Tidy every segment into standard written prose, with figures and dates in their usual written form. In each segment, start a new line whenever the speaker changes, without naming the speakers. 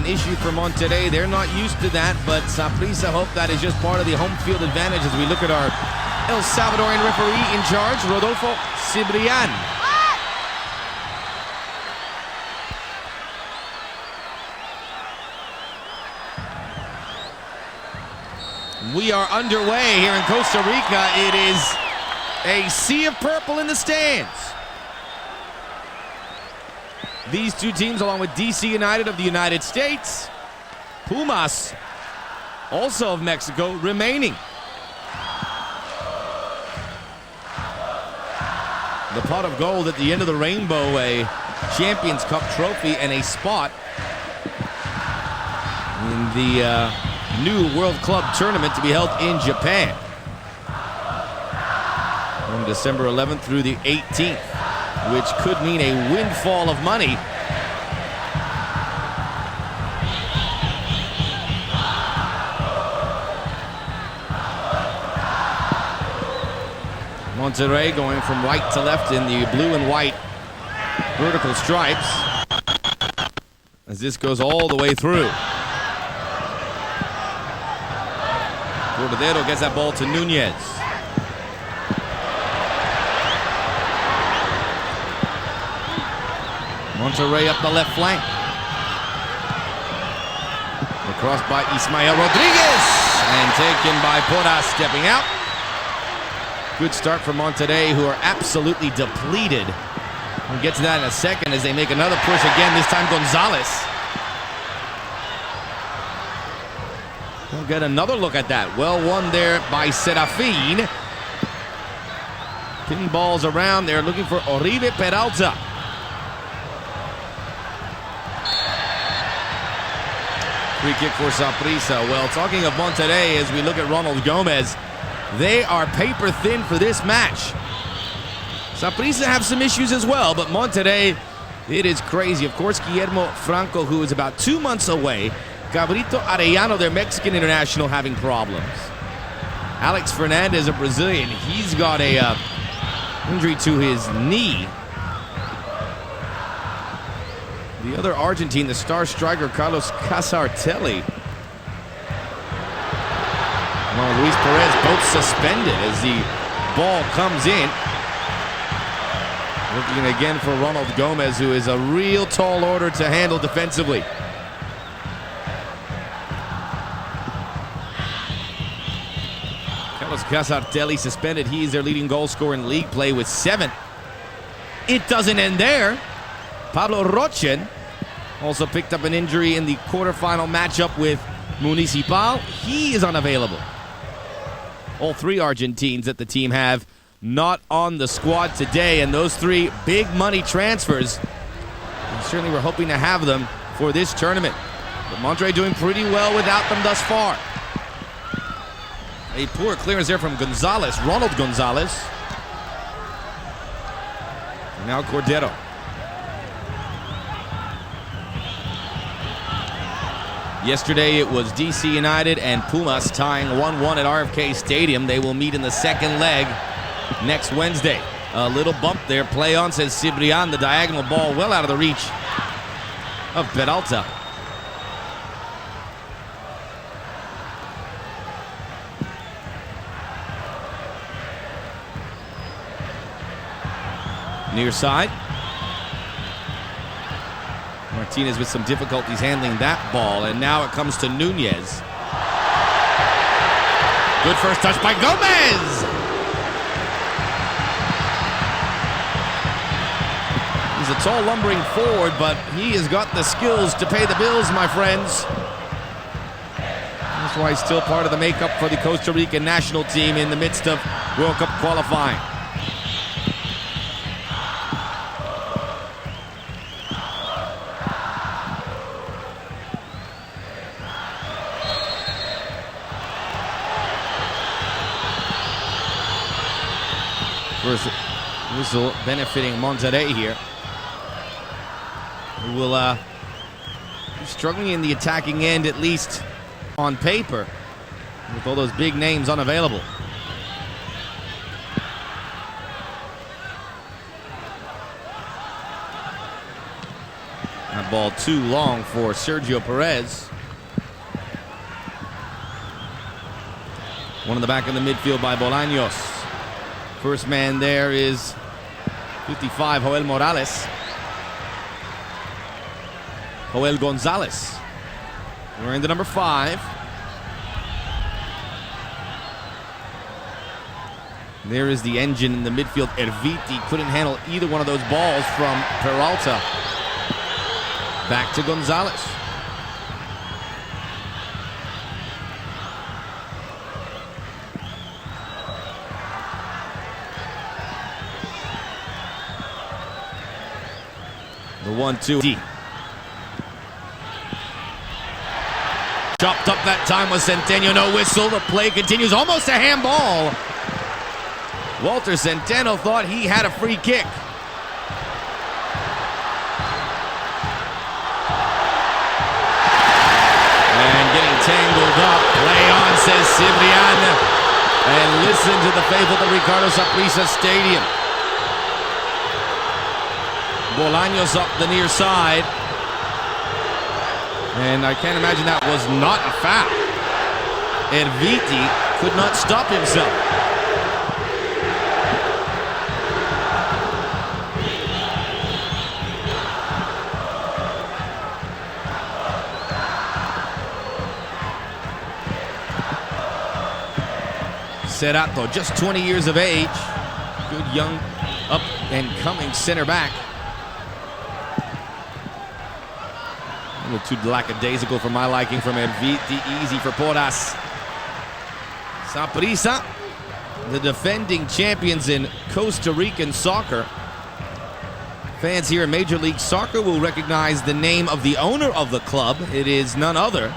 an issue for Monterrey. They're not used to that, but Saprissa hope that is just part of the home field advantage as we look at our El Salvadorian referee in charge, Rodolfo Cibrian. We are underway here in Costa Rica. It is a sea of purple in the stands. These two teams, along with DC United of the United States, Pumas, also of Mexico, remaining. The pot of gold at the end of the rainbow, a Champions Cup trophy and a spot in the new World Club Tournament to be held in Japan from December 11th through the 18th, which could mean a windfall of money. Monterrey going from right to left in the blue and white vertical stripes as this goes all the way through. Partido gets that ball to Nunez. Monterrey up the left flank. The cross by Ismael Rodriguez and taken by Porras, stepping out. Good start for Monterrey, who are absolutely depleted. We'll get to that in a second as they make another push again, this time Gonzalez. We'll get another look at that. Well won there by Serafin. Pinballs around. They're looking for Oribe Peralta. Free kick for Saprissa. Well, talking of Monterrey, as we look at Ronald Gomez, they are paper thin for this match. Saprissa have some issues as well, but Monterrey, it is crazy. Of course, Guillermo Franco, who is about 2 months away. Gabrito Arellano, their Mexican international, having problems. Alex Fernandez, a Brazilian, he's got a injury to his knee. The other Argentine, the star striker, Carlos Casartelli. Well, Luis Perez both suspended as the ball comes in. Looking again for Ronald Gomez, who is a real tall order to handle defensively. Carlos Casartelli suspended. He is their leading goal scorer in league play with 7. It doesn't end there. Pablo Rochen also picked up an injury in the quarterfinal matchup with Municipal. He is unavailable. All 3 Argentines that the team have not on the squad today, and those 3 big money transfers, we certainly were hoping to have them for this tournament. But Monterrey doing pretty well without them thus far. A poor clearance there from Gonzalez, Ronald Gonzalez. And now Cordero. Yesterday it was DC United and Pumas tying 1-1 at RFK Stadium. They will meet in the second leg next Wednesday. A little bump there. Play on, says Cibrian. The diagonal ball well out of the reach of Peralta. Near side. Martinez with some difficulties handling that ball, and now it comes to Nunez. Good first touch by Gomez! He's a tall, lumbering forward, but he has got the skills to pay the bills, my friends. That's why he's still part of the makeup for the Costa Rican national team in the midst of World Cup qualifying. First whistle benefiting Monterrey here, who will be struggling in the attacking end, at least on paper, with all those big names unavailable. ball too long for Sergio Perez. One in the back of the midfield by Bolaños. First man there is 55, Joel Morales. Joel Gonzalez wearing the number 5. There is the engine in the midfield. Erviti couldn't handle either one of those balls from Peralta. Back to Gonzalez. The 1-2. Chopped up that time with Centeno. No whistle. The play continues. Almost a handball. Walter Centeno thought he had a free kick. And getting tangled up. Play on, says Cibrian. And listen to the faithful at Ricardo Saprissa Stadium. Bolaños up the near side. And I can't imagine that was not a foul. Erviti could not stop himself. Cerato, just 20 years of age. Good young up and coming center back. A little too lackadaisical for my liking from Erviti. Easy for Porras. Saprissa, the defending champions in Costa Rican soccer. Fans here in Major League Soccer will recognize the name of the owner of the club. It is none other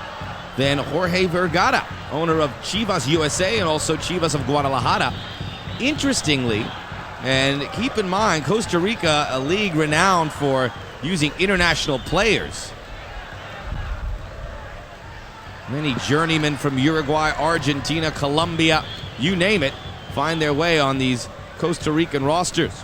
than Jorge Vergara, owner of Chivas USA and also Chivas of Guadalajara. Interestingly, and keep in mind, Costa Rica, a league renowned for using international players. Many journeymen from Uruguay, Argentina, Colombia, you name it, find their way on these Costa Rican rosters.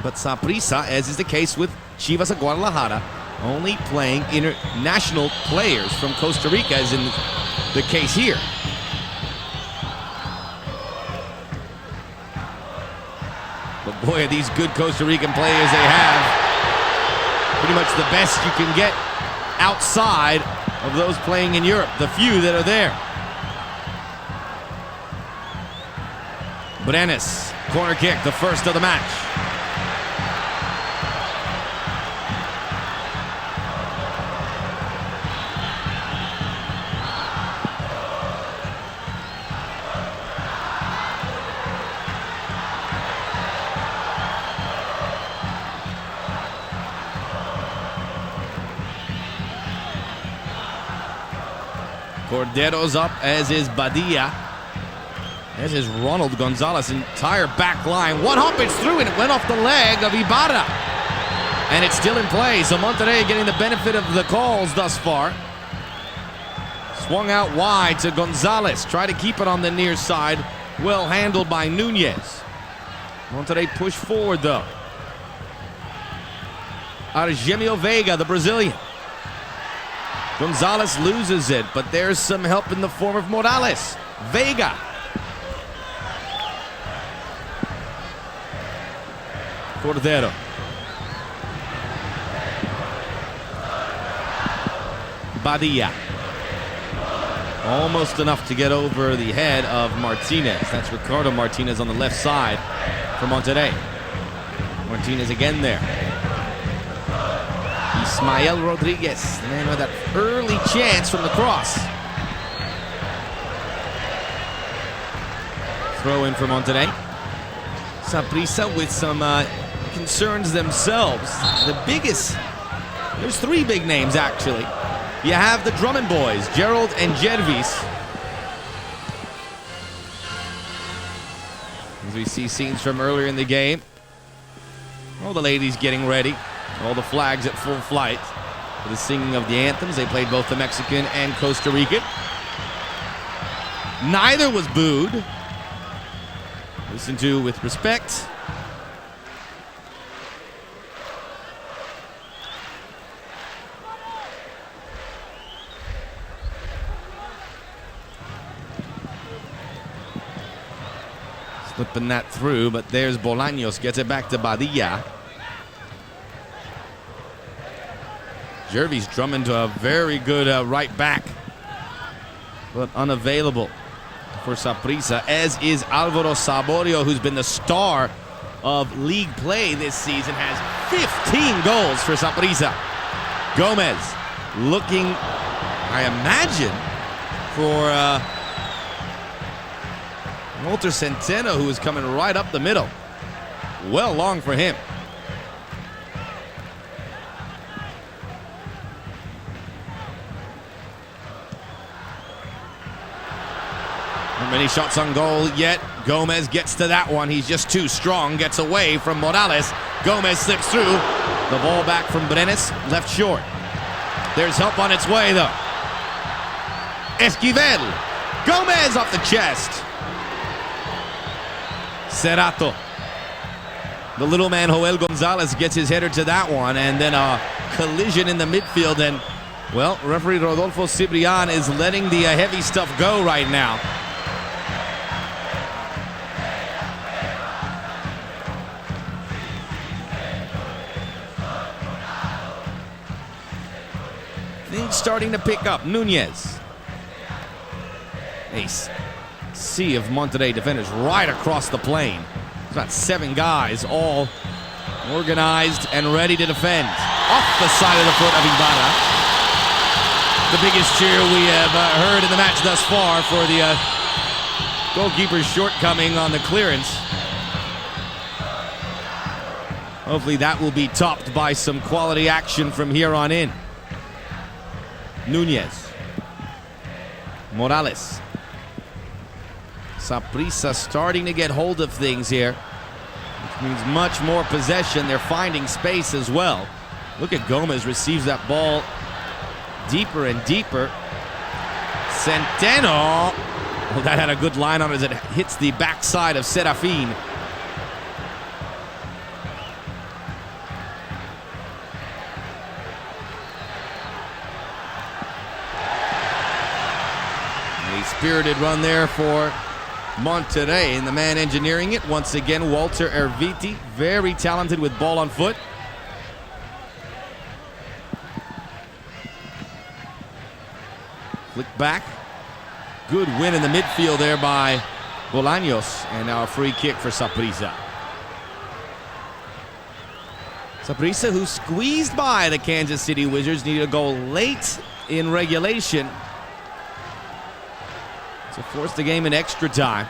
But Saprissa, as is the case with Chivas of Guadalajara, only playing international players from Costa Rica, as in the case here. But boy, are these good Costa Rican players they have. Pretty much the best you can get outside of those playing in Europe, the few that are there. Brenes, corner kick, the first of the match. Cordero's up, as is Badia. As is Ronald Gonzalez. Entire back line. One hop, it's through, and it went off the leg of Ibarra. And it's still in play, so Monterrey getting the benefit of the calls thus far. Swung out wide to Gonzalez. Try to keep it on the near side. Well handled by Nunez. Monterrey push forward, though. Argemio Vega, the Brazilian. Gonzalez loses it, but there's some help in the form of Morales. Vega. Cordero. Badia. Almost enough to get over the head of Martinez. That's Ricardo Martinez on the left side for Monterrey. Martinez again there. Ismael Rodriguez, the man with that early chance from the cross. Throw in for Monterrey. Saprissa with some concerns themselves. The biggest, there's 3 big names actually. You have the Drummond boys, Gerald and Gervis. As we see scenes from earlier in the game. All the ladies getting ready. All the flags at full flight for the singing of the anthems. They played both the Mexican and Costa Rican. Neither was booed. Listened to with respect. Flipping that through, but there's Bolaños, gets it back to Badilla. Jervy's drumming to a very good right back, but unavailable for Saprissa, as is Alvaro Saborio, who's been the star of league play this season, has 15 goals for Saprissa. Gomez looking, I imagine, for Walter Centeno, who is coming right up the middle. Well long for him. Not many shots on goal yet. Gomez gets to that one. He's just too strong. Gets away from Morales. Gomez slips through. The ball back from Brenes. Left short. There's help on its way, though. Esquivel. Gomez off the chest. Cerato. The little man Joel Gonzalez gets his header to that one, and then a collision in the midfield, and, well, referee Rodolfo Cibrian is letting the heavy stuff go right now. Things starting to pick up. Nunez. Ace. Sea of Monterrey defenders right across the plane. There's about 7 guys, all organized and ready to defend. Off the side of the foot of Ibarra. The biggest cheer we have heard in the match thus far for the goalkeeper's shortcoming on the clearance. Hopefully that will be topped by some quality action from here on in. Nunez. Morales. Saprissa starting to get hold of things here, which means much more possession. They're finding space as well. Look at Gomez, receives that ball deeper and deeper. Centeno. Well, that had a good line on it as it hits the backside of Serafin. A spirited run there for Monterrey, and the man engineering it once again, Walter Erviti, very talented with ball on foot. Flick back. Good win in the midfield there by Bolaños, and now a free kick for Saprissa. Saprissa, who squeezed by the Kansas City Wizards, needed a goal late in regulation to force the game in extra time.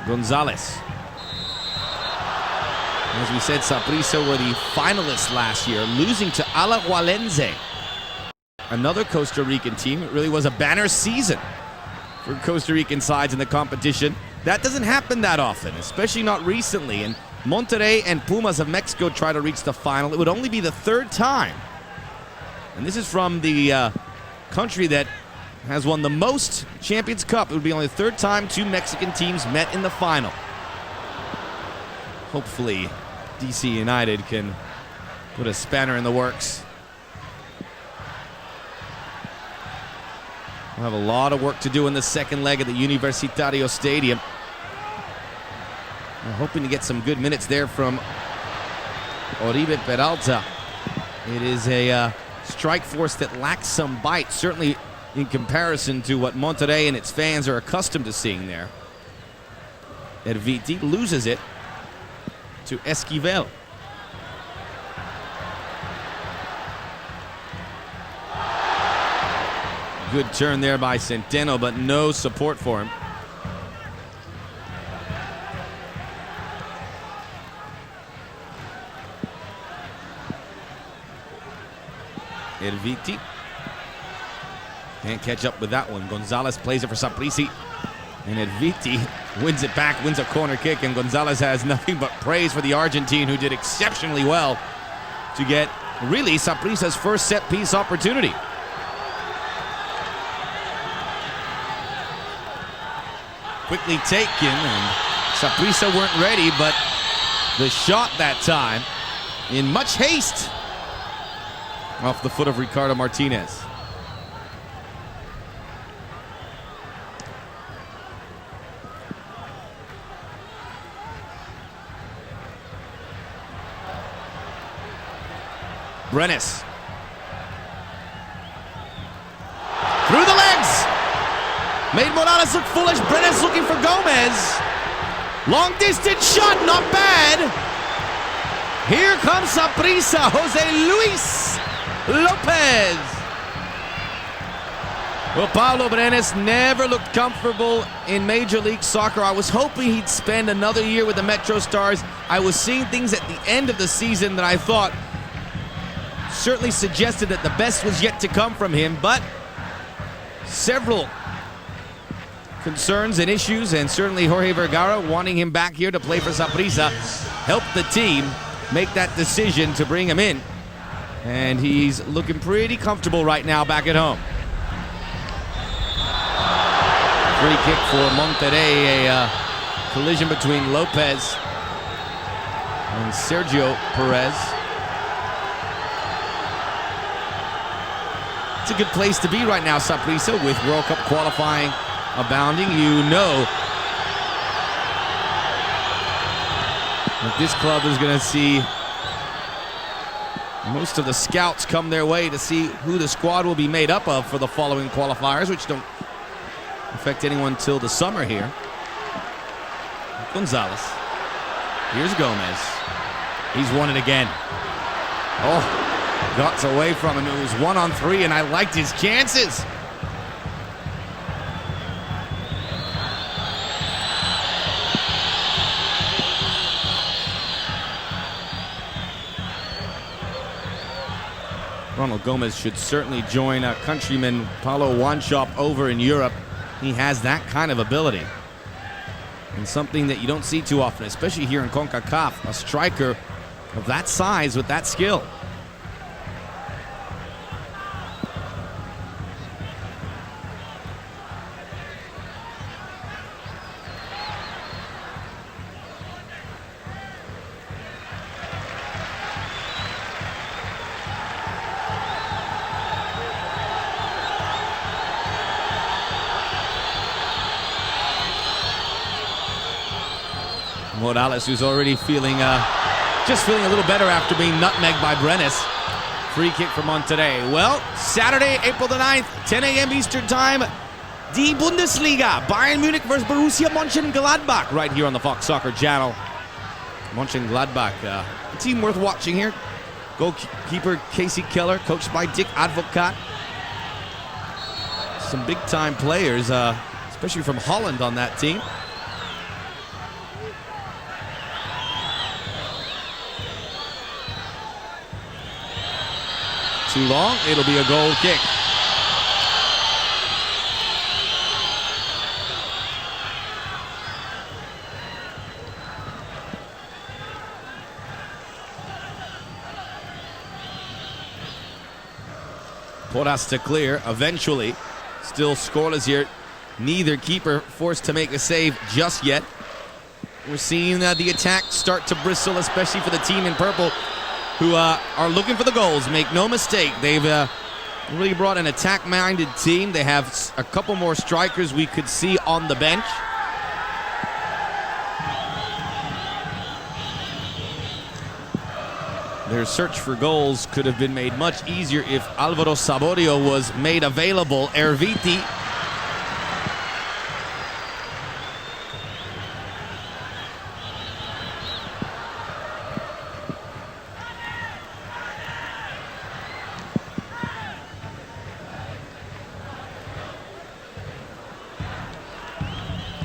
Gonzalez. As we said, Saprissa were the finalists last year, losing to Alajuelense, another Costa Rican team. It really was a banner season for Costa Rican sides in the competition. That doesn't happen that often, especially not recently. And Monterrey and Pumas of Mexico try to reach the final. It would only be the 3rd time. And this is from the country that has won the most Champions Cup. It would be only the 3rd time 2 Mexican teams met in the final. Hopefully, DC United can put a spanner in the works. We'll have a lot of work to do in the second leg at the Universitario Stadium. We're hoping to get some good minutes there from Oribe Peralta. It is a strike force that lacks some bite, certainly in comparison to what Monterrey and its fans are accustomed to seeing there. Erviti loses it to Esquivel. Good turn there by Centeno, but no support for him. Erviti can't catch up with that one. Gonzalez plays it for Saprissa, and Erviti wins it back, wins a corner kick, and Gonzalez has nothing but praise for the Argentine, who did exceptionally well to get really Saprissa's first set-piece opportunity. Quickly taken, and Saprissa weren't ready, but the shot that time in much haste off the foot of Ricardo Martinez. Brenes. Through the legs. Made Morales look foolish. Brenes looking for Gomez. Long distance shot, not bad. Here comes Saprissa, Jose Luis Lopez. Well, Pablo Brenes never looked comfortable in Major League Soccer. I was hoping he'd spend another year with the Metro Stars. I was seeing things at the end of the season that I thought certainly suggested that the best was yet to come from him, but several concerns and issues, and certainly Jorge Vergara wanting him back here to play for Saprissa helped the team make that decision to bring him in. And he's looking pretty comfortable right now back at home. Free kick for Monterrey, a collision between Lopez and Sergio Perez. It's a good place to be right now, Saprissa, with World Cup qualifying abounding. You know that this club is going to see most of the scouts come their way to see who the squad will be made up of for the following qualifiers, which don't affect anyone till the summer here. Gonzalez. Here's Gomez. He's won it again. Oh, got away from him. It was 1-on-3, and I liked his chances. Ronald Gomez should certainly join a countryman, Paulo Wanshop, over in Europe. He has that kind of ability. And something that you don't see too often, especially here in CONCACAF, a striker of that size with that skill. Morales, who's already feeling just feeling a little better after being nutmegged by Brenes. Free kick for Monterrey. Well, Saturday, April the 9th, 10 a.m. Eastern Time, Die Bundesliga. Bayern Munich versus Borussia Mönchengladbach right here on the Fox Soccer channel. Mönchengladbach, a team worth watching here. Goalkeeper Casey Keller, coached by Dick Advocat. Some big-time players, especially from Holland on that team. Too long, it'll be a goal kick. Porras to clear, eventually. Still scoreless here. Neither keeper forced to make a save just yet. We're seeing the attack start to bristle, especially for the team in purple, who are looking for the goals. Make no mistake, they've really brought an attack-minded team. They have a couple more strikers we could see on the bench. Their search for goals could have been made much easier if Alvaro Saborio was made available. Erviti.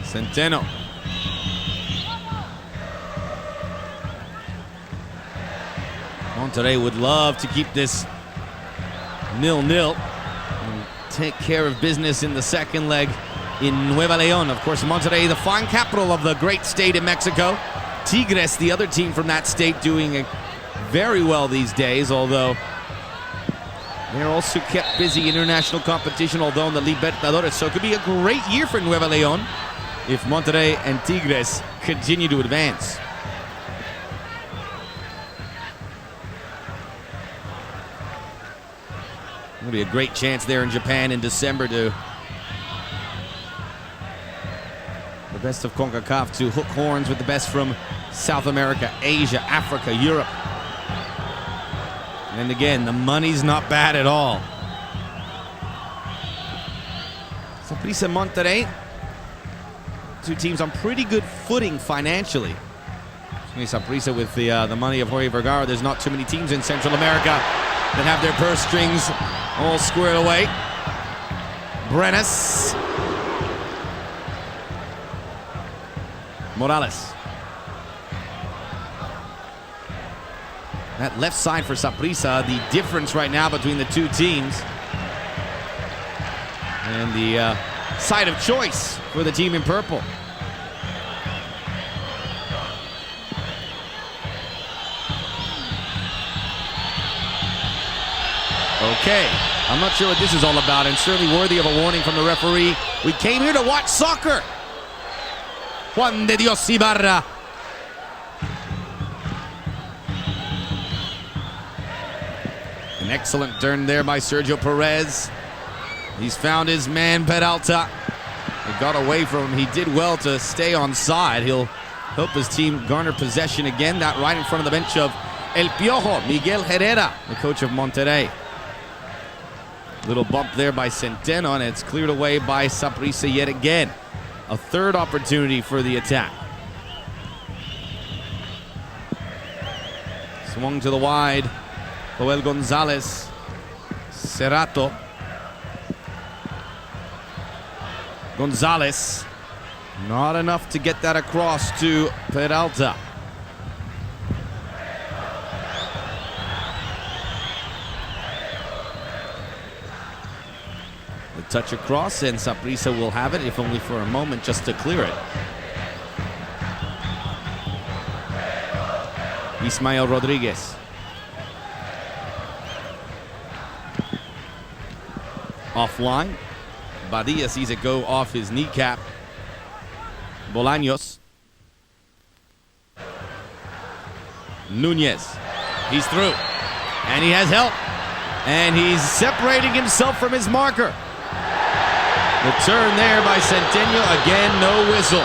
Centeno. Monterrey would love to keep this 0-0 and take care of business in the second leg in Nueva León. Of course, Monterrey, the fine capital of the great state in Mexico. Tigres, the other team from that state, doing very well these days, although they're also kept busy in international competition, although in the Libertadores. So it could be a great year for Nueva León if Monterrey and Tigres continue to advance. It'll be a great chance there in Japan in December to the best of CONCACAF to hook horns with the best from South America, Asia, Africa, Europe. And again, the money's not bad at all. Saprissa, Monterrey, two teams on pretty good footing financially. Saprissa with the money of Jorge Vergara. There's not too many teams in Central America that have their purse strings all squared away. Brenes. Morales. That left side for Saprissa, the difference right now between the two teams. And the side of choice for the team in purple. Okay, I'm not sure what this is all about, and certainly worthy of a warning from the referee. We came here to watch soccer. Juan de Dios Ibarra. An excellent turn there by Sergio Perez. He's found his man, Peralta. He got away from him. He did well to stay on side. He'll help his team garner possession again. That right in front of the bench of El Piojo, Miguel Herrera, the coach of Monterrey. Little bump there by Centeno, and it's cleared away by Saprissa yet again. A third opportunity for the attack. Swung to the wide. Joel Gonzalez. Cerrato. Gonzalez. Not enough to get that across to Peralta. The touch across, and Saprissa will have it, if only for a moment, just to clear it. Ismael Rodriguez. Offline. Badia sees it go off his kneecap. Bolaños. Nunez. He's through. And he has help. And he's separating himself from his marker. The turn there by Centeno. Again, no whistle.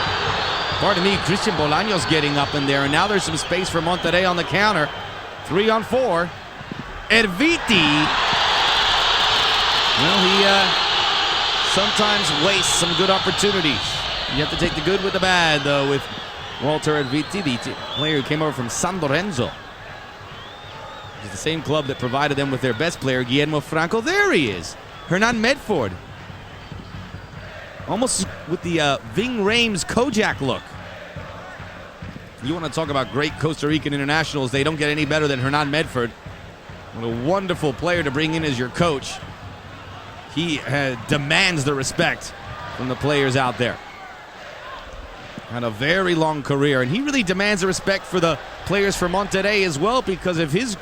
Pardon me, Christian Bolaños getting up in there. And now there's some space for Monterrey on the counter. 3-on-4. Erviti. Well, he sometimes wastes some good opportunities. You have to take the good with the bad, though, with Walter Erviti, the player who came over from San Lorenzo. It's the same club that provided them with their best player, Guillermo Franco. There he is, Hernan Medford. Almost with the Ving Rhames Kojak look. You want to talk about great Costa Rican internationals, they don't get any better than Hernan Medford. What a wonderful player to bring in as your coach. He demands the respect from the players out there. Had a very long career, and he really demands the respect for the players for Monterrey as well because of his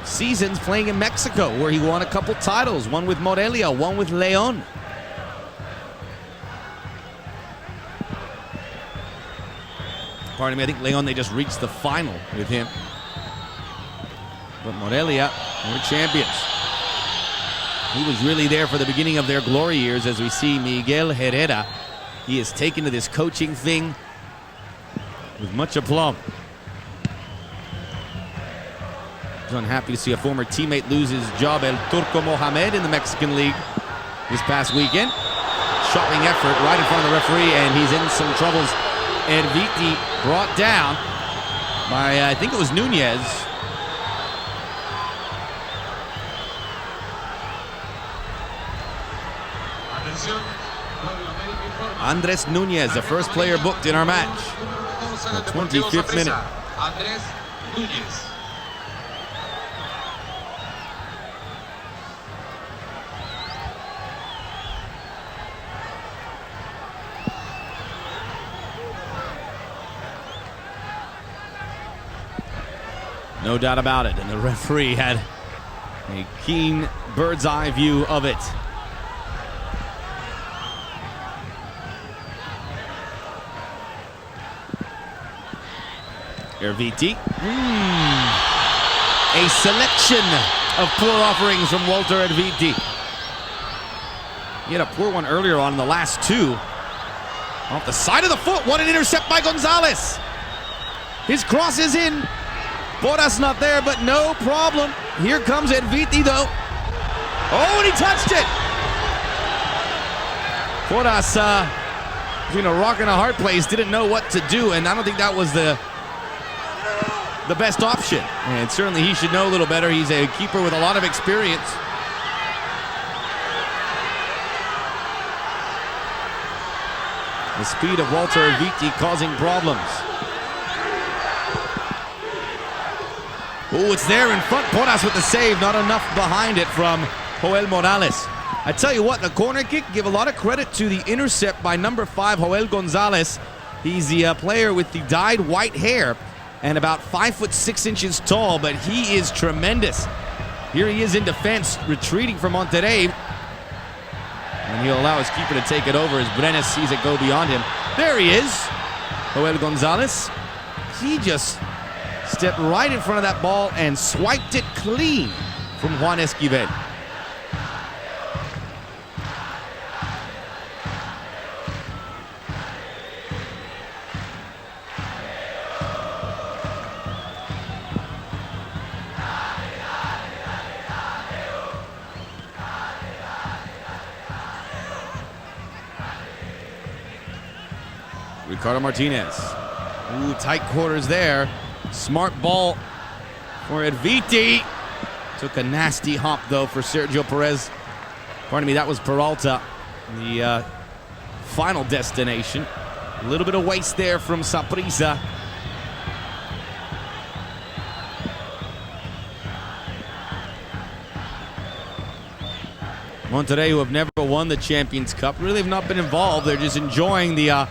seasons playing in Mexico, where he won a couple titles, one with Morelia, one with León. Pardon me, I think León, they just reached the final with him. But Morelia were champions. He was really there for the beginning of their glory years, as we see Miguel Herrera. He has taken to this coaching thing with much aplomb. He's unhappy to see a former teammate lose his job, El Turco Mohamed, in the Mexican League this past weekend. Shocking effort right in front of the referee, and he's in some troubles. Erviti brought down by, I think it was Nunez. Andres Nunez, the first player booked in our match. The 25th minute. Andres Nunez. No doubt about it, and the referee had a keen bird's eye view of it. Erviti. A selection of poor offerings from Walter Erviti. He had a poor one earlier on in the last two. Off the side of the foot, what an intercept by Gonzalez. His cross is in. Porras not there, but no problem. Here comes Edviti, though. Oh, and he touched it. Porras, between a rock and a hard place, didn't know what to do, and I don't think that was the best option. And certainly he should know a little better. He's a keeper with a lot of experience. The speed of Walter Edviti causing problems. Oh, it's there in front. Porras with the save. Not enough behind it from Joel Morales. I tell you what, the corner kick, give a lot of credit to the intercept by number 5, Joel Gonzalez. He's the player with the dyed white hair and about 5'6" tall, but he is tremendous. Here he is in defense, retreating from Monterrey. And he'll allow his keeper to take it over as Brenes sees it go beyond him. There he is, Joel Gonzalez. He just stepped right in front of that ball and swiped it clean from Juan Esquivel. Ricardo Martinez. Ooh, tight quarters there. Smart ball for Edviti. Took a nasty hop, though, for Sergio Perez. Pardon me, that was Peralta, the final destination. A little bit of waste there from Saprissa. Monterrey, who have never won the Champions Cup, really have not been involved. They're just enjoying the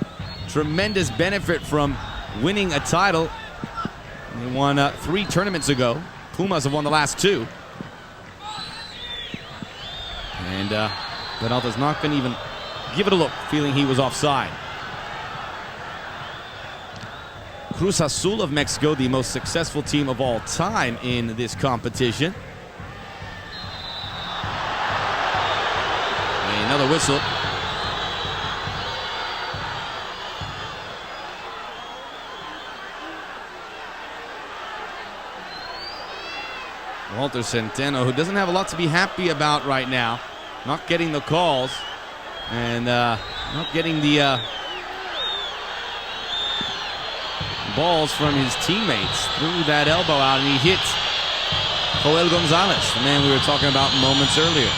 tremendous benefit from winning a title. They won 3 tournaments ago. Pumas have won the last 2. And Peralta's not going to even give it a look, feeling he was offside. Cruz Azul of Mexico, the most successful team of all time in this competition. Another whistle. Walter Centeno, who doesn't have a lot to be happy about right now. Not getting the calls and not getting the balls from his teammates. Threw that elbow out and he hit Joel Gonzalez, the man we were talking about moments earlier.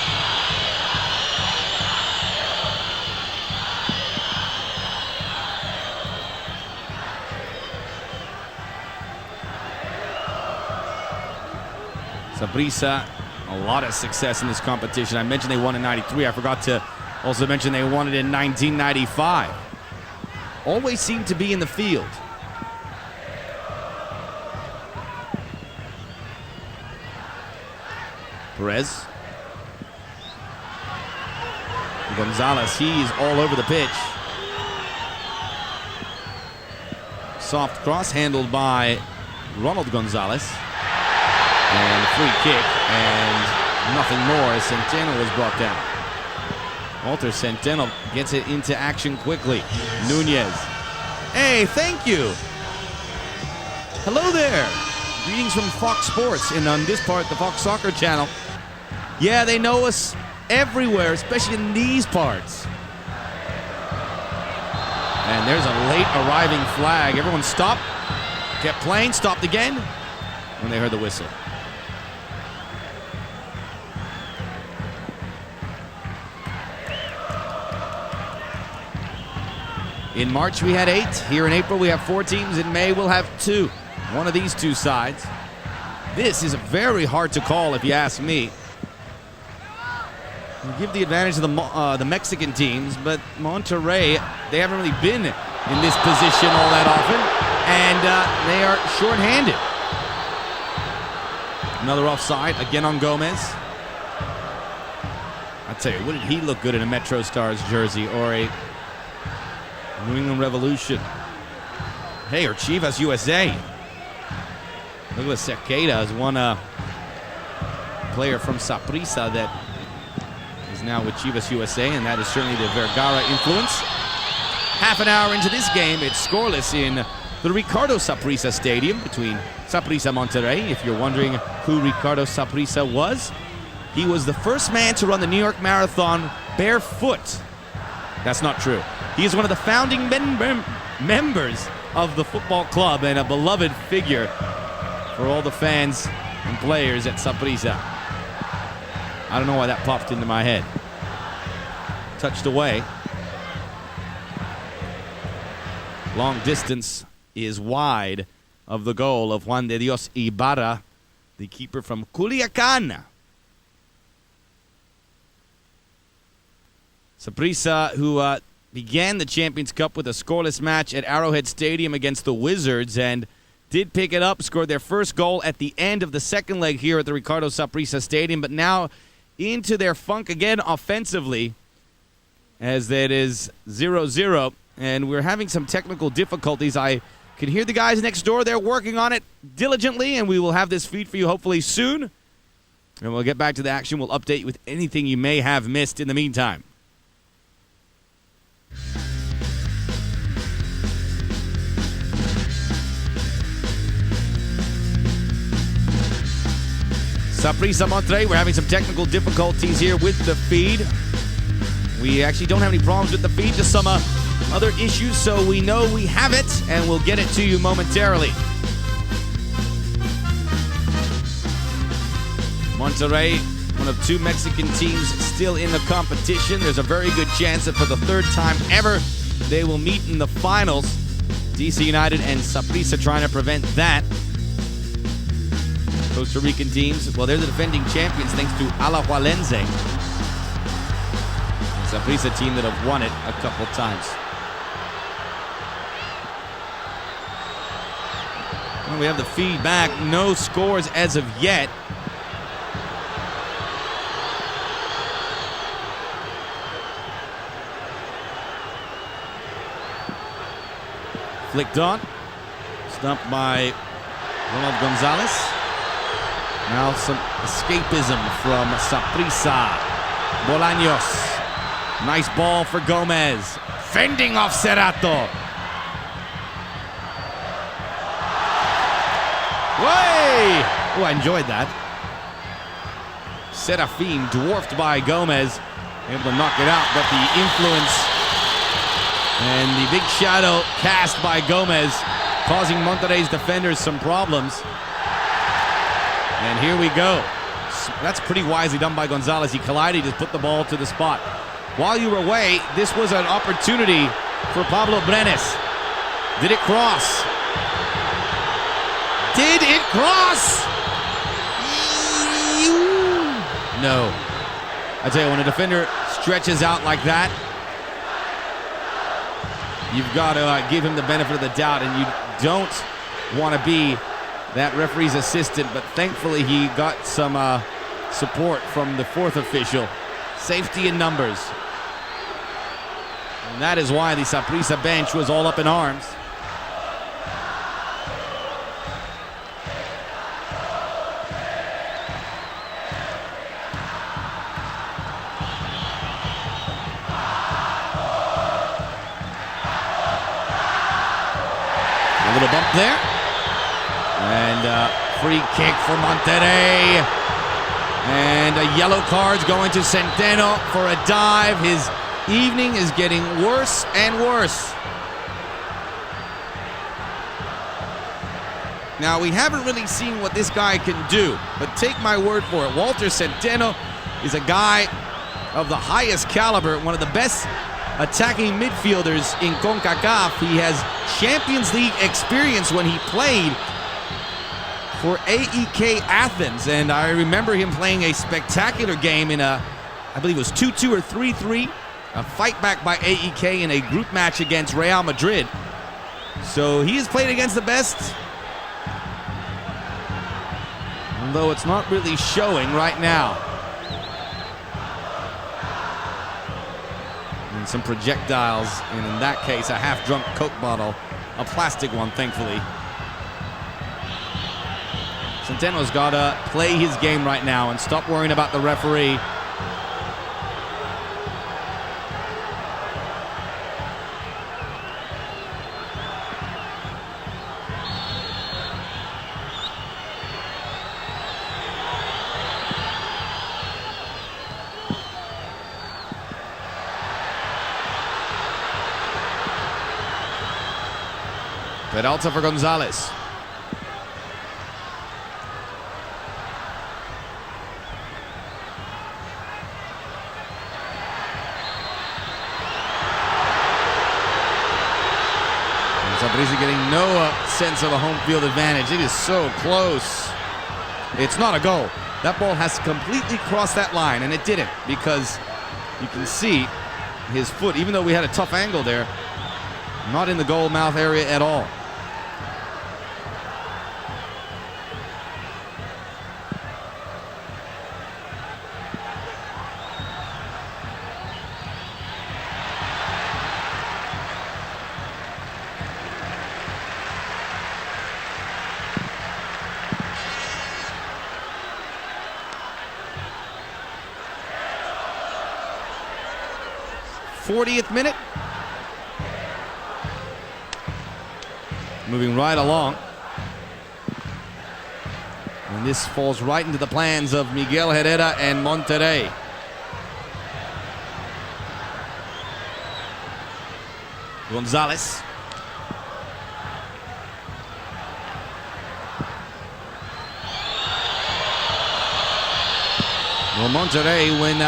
Saprissa, a lot of success in this competition. I mentioned they won in '93. I forgot to also mention they won it in 1995. Always seem to be in the field. Perez. Gonzalez, he's all over the pitch. Soft cross handled by Ronald Gonzalez. And a free kick, and nothing more as Centeno was brought down. Walter Centeno gets it into action quickly. Nunez. Hey, thank you. Hello there. Greetings from Fox Sports, and on this part, the Fox Soccer channel. Yeah, they know us everywhere, especially in these parts. And there's a late arriving flag. Everyone stopped, kept playing, stopped again when they heard the whistle. In March, we had 8. Here in April, we have 4 teams. In May, we'll have 2. One of these 2 sides. This is very hard to call, if you ask me. We give the advantage to the Mexican teams, but Monterrey, they haven't really been in this position all that often, and they are shorthanded. Another offside, again on Gomez. I tell you, wouldn't he look good in a Metro Stars jersey or a New England Revolution? Hey, or Chivas USA. Look at Cerqueira is one player from Saprissa that is now with Chivas USA, and that is certainly the Vergara influence. Half an hour into this game, it's scoreless in the Ricardo Saprissa Stadium between Saprissa Monterrey. If you're wondering who Ricardo Saprissa was, he was the first man to run the New York Marathon barefoot. That's not true. He is one of the founding members of the football club and a beloved figure for all the fans and players at Saprissa. I don't know why that popped into my head. Touched away. Long distance is wide of the goal of Juan de Dios Ibarra, the keeper from Culiacan. Saprissa, who began the Champions Cup with a scoreless match at Arrowhead Stadium against the Wizards and did pick it up, scored their first goal at the end of the second leg here at the Ricardo Saprissa Stadium, but now into their funk again offensively as that is 0-0, and we're having some technical difficulties. I can hear the guys next door. They're working on it diligently, and we will have this feed for you hopefully soon, and we'll get back to the action. We'll update you with anything you may have missed in the meantime. Saprissa Monterrey, we're having some technical difficulties here with the feed. We actually don't have any problems with the feed, just some other issues, so we know we have it, and we'll get it to you momentarily. Monterrey, one of two Mexican teams still in the competition. There's a very good chance that for the third time ever, they will meet in the finals. DC United and Saprissa trying to prevent that. Costa Rican teams, well, they're the defending champions thanks to Alajuelense. Saprissa team that have won it a couple times. Well, we have the feedback. No scores as of yet. Flicked on. Stumped by Ronald Gonzalez. Now some escapism from Saprissa. Bolaños. Nice ball for Gomez. Fending off Cerrato. Way! Oh, I enjoyed that. Serafin dwarfed by Gomez. Able to knock it out, but the influence and the big shadow cast by Gomez causing Monterrey's defenders some problems. And here we go. That's pretty wisely done by Gonzalez. He collided, just put the ball to the spot. While you were away, this was an opportunity for Pablo Brenes. Did it cross? Did it cross? No. I tell you, when a defender stretches out like that, you've got to give him the benefit of the doubt, and you don't want to be that referee's assistant, but thankfully he got some support from the fourth official. Safety in numbers. And that is why the Saprissa bench was all up in arms. A little bump there. And free kick for Monterrey. And a yellow card's going to Centeno for a dive. His evening is getting worse and worse. Now, we haven't really seen what this guy can do, but take my word for it. Walter Centeno is a guy of the highest caliber, one of the best attacking midfielders in CONCACAF. He has Champions League experience when he played for AEK Athens, and I remember him playing a spectacular game in I believe it was 2-2 or 3-3, a fight back by AEK in a group match against Real Madrid. So he has played against the best, although it's not really showing right now. And some projectiles, and in that case, a half-drunk Coke bottle, a plastic one, thankfully. Centeno's got to play his game right now and stop worrying about the referee. Peralta for Gonzalez. Saprissa getting no sense of a home field advantage. It is so close. It's not a goal. That ball has completely crossed that line, and it didn't, because you can see his foot, even though we had a tough angle there, not in the goal mouth area at all. th minute. Moving right along. And this falls right into the plans of Miguel Herrera and Monterrey. Gonzalez. Well, Monterrey, when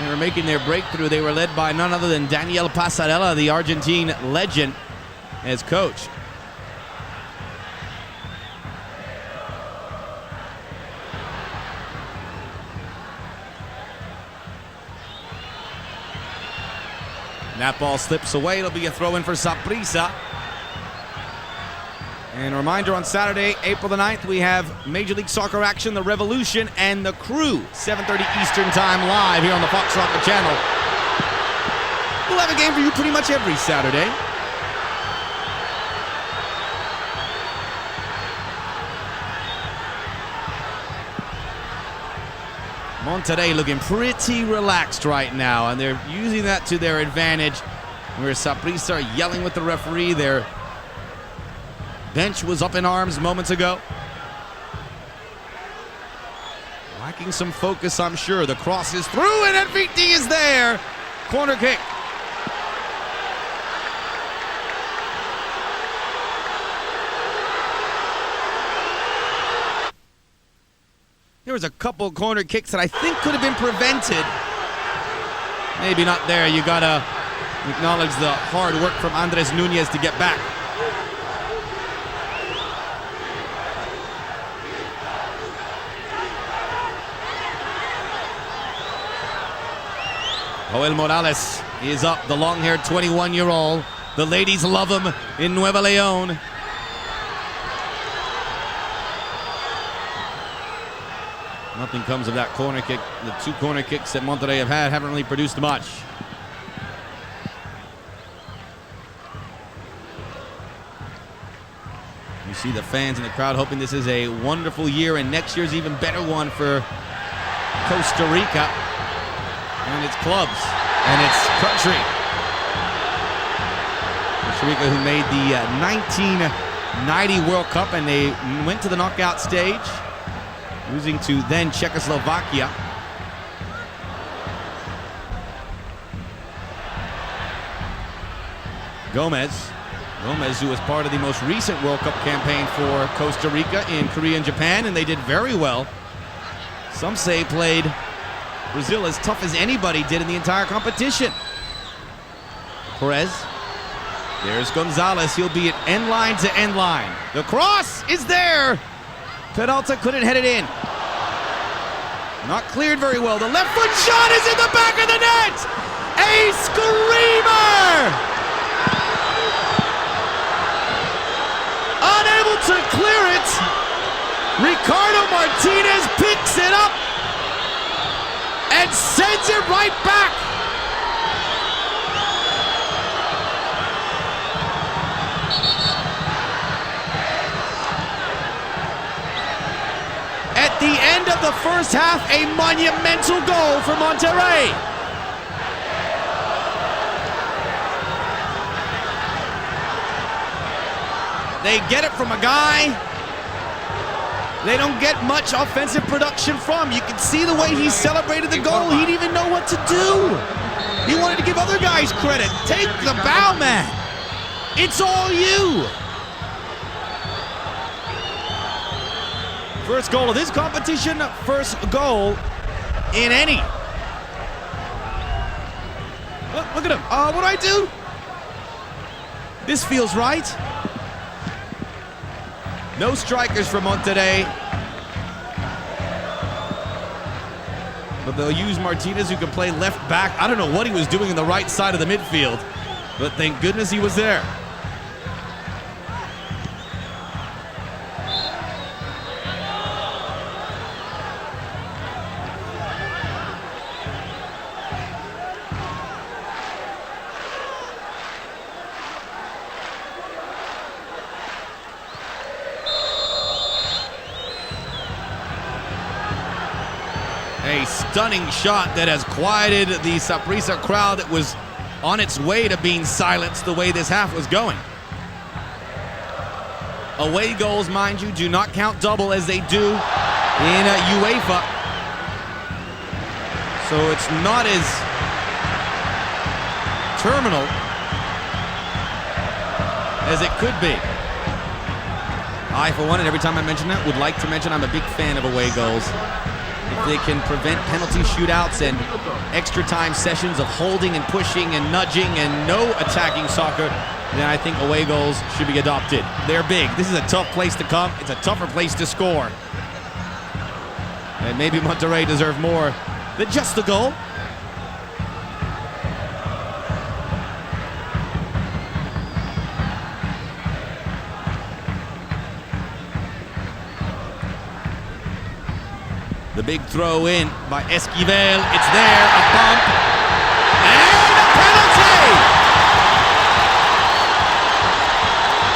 they were making their breakthrough, they were led by none other than Daniel Passarella, the Argentine legend, as coach. That ball slips away. It'll be a throw-in for Saprissa. And a reminder, on Saturday, April the 9th, we have Major League Soccer action, The Revolution and The Crew, 7:30 Eastern Time, live here on the Fox Soccer Channel. We'll have a game for you pretty much every Saturday. Monterrey looking pretty relaxed right now, and they're using that to their advantage. Where Saprissa are yelling with the referee. Their bench was up in arms moments ago. Lacking some focus, I'm sure. The cross is through, and NVT is there. Corner kick. There was a couple corner kicks that I think could have been prevented. Maybe not there. You gotta acknowledge the hard work from Andres Nunez to get back. Joel Morales is up, the long-haired 21-year-old. The ladies love him in Nueva Leon. Nothing comes of that corner kick. The two corner kicks that Monterrey have had haven't really produced much. You see the fans in the crowd hoping this is a wonderful year, and next year's even better one for Costa Rica and its clubs and its country. Costa Rica, who made the 1990 World Cup, and they went to the knockout stage, losing to then Czechoslovakia. Gomez, who was part of the most recent World Cup campaign for Costa Rica in Korea and Japan, and they did very well. Some say played Brazil as tough as anybody did in the entire competition. Perez. There's Gonzalez. He'll be at end line to end line. The cross is there. Peralta couldn't head it in. Not cleared very well. The left foot shot is in the back of the net. A screamer. Unable to clear it. Ricardo Martinez picks it up and sends it right back. At the end of the first half, a monumental goal for Monterrey. They get it from a guy they don't get much offensive production from. You can see the way he celebrated the goal. He didn't even know what to do. He wanted to give other guys credit. Take the bow, man. It's all you. First goal of this competition, first goal in any. Look at him. What do I do? This feels right. No strikers for Monterrey. But they'll use Martinez, who can play left back. I don't know what he was doing in the right side of the midfield, but thank goodness he was there. A stunning shot that has quieted the Saprissa crowd that was on its way to being silenced the way this half was going. Away goals, mind you, do not count double as they do in UEFA. So it's not as terminal as it could be. I, for one, and every time I mention that, would like to mention I'm a big fan of away goals. If they can prevent penalty shootouts and extra time sessions of holding and pushing and nudging and no attacking soccer, then I think away goals should be adopted. They're big. This is a tough place to come. It's a tougher place to score. And maybe Monterrey deserve more than just the goal. The big throw in by Esquivel. It's there, a bump, and a penalty!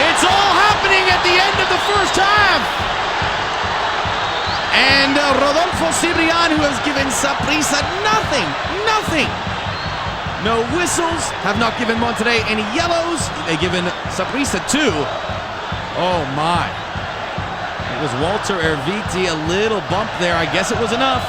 It's all happening at the end of the first half. And Rodolfo Cibrian, who has given Saprissa nothing. No whistles, have not given Monterrey any yellows. They've given Saprissa 2. Oh my. It was Walter Erviti, a little bump there. I guess it was enough.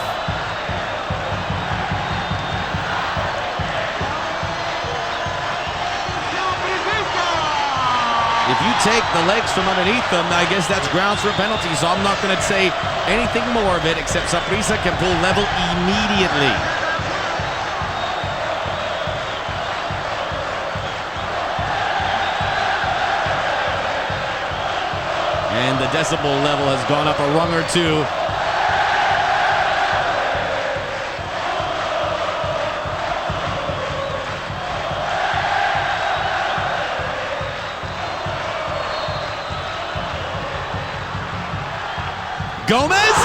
If you take the legs from underneath them, I guess that's grounds for a penalty. So I'm not going to say anything more of it, except Saprissa can pull level immediately. And the decibel level has gone up a rung or two. Gomez,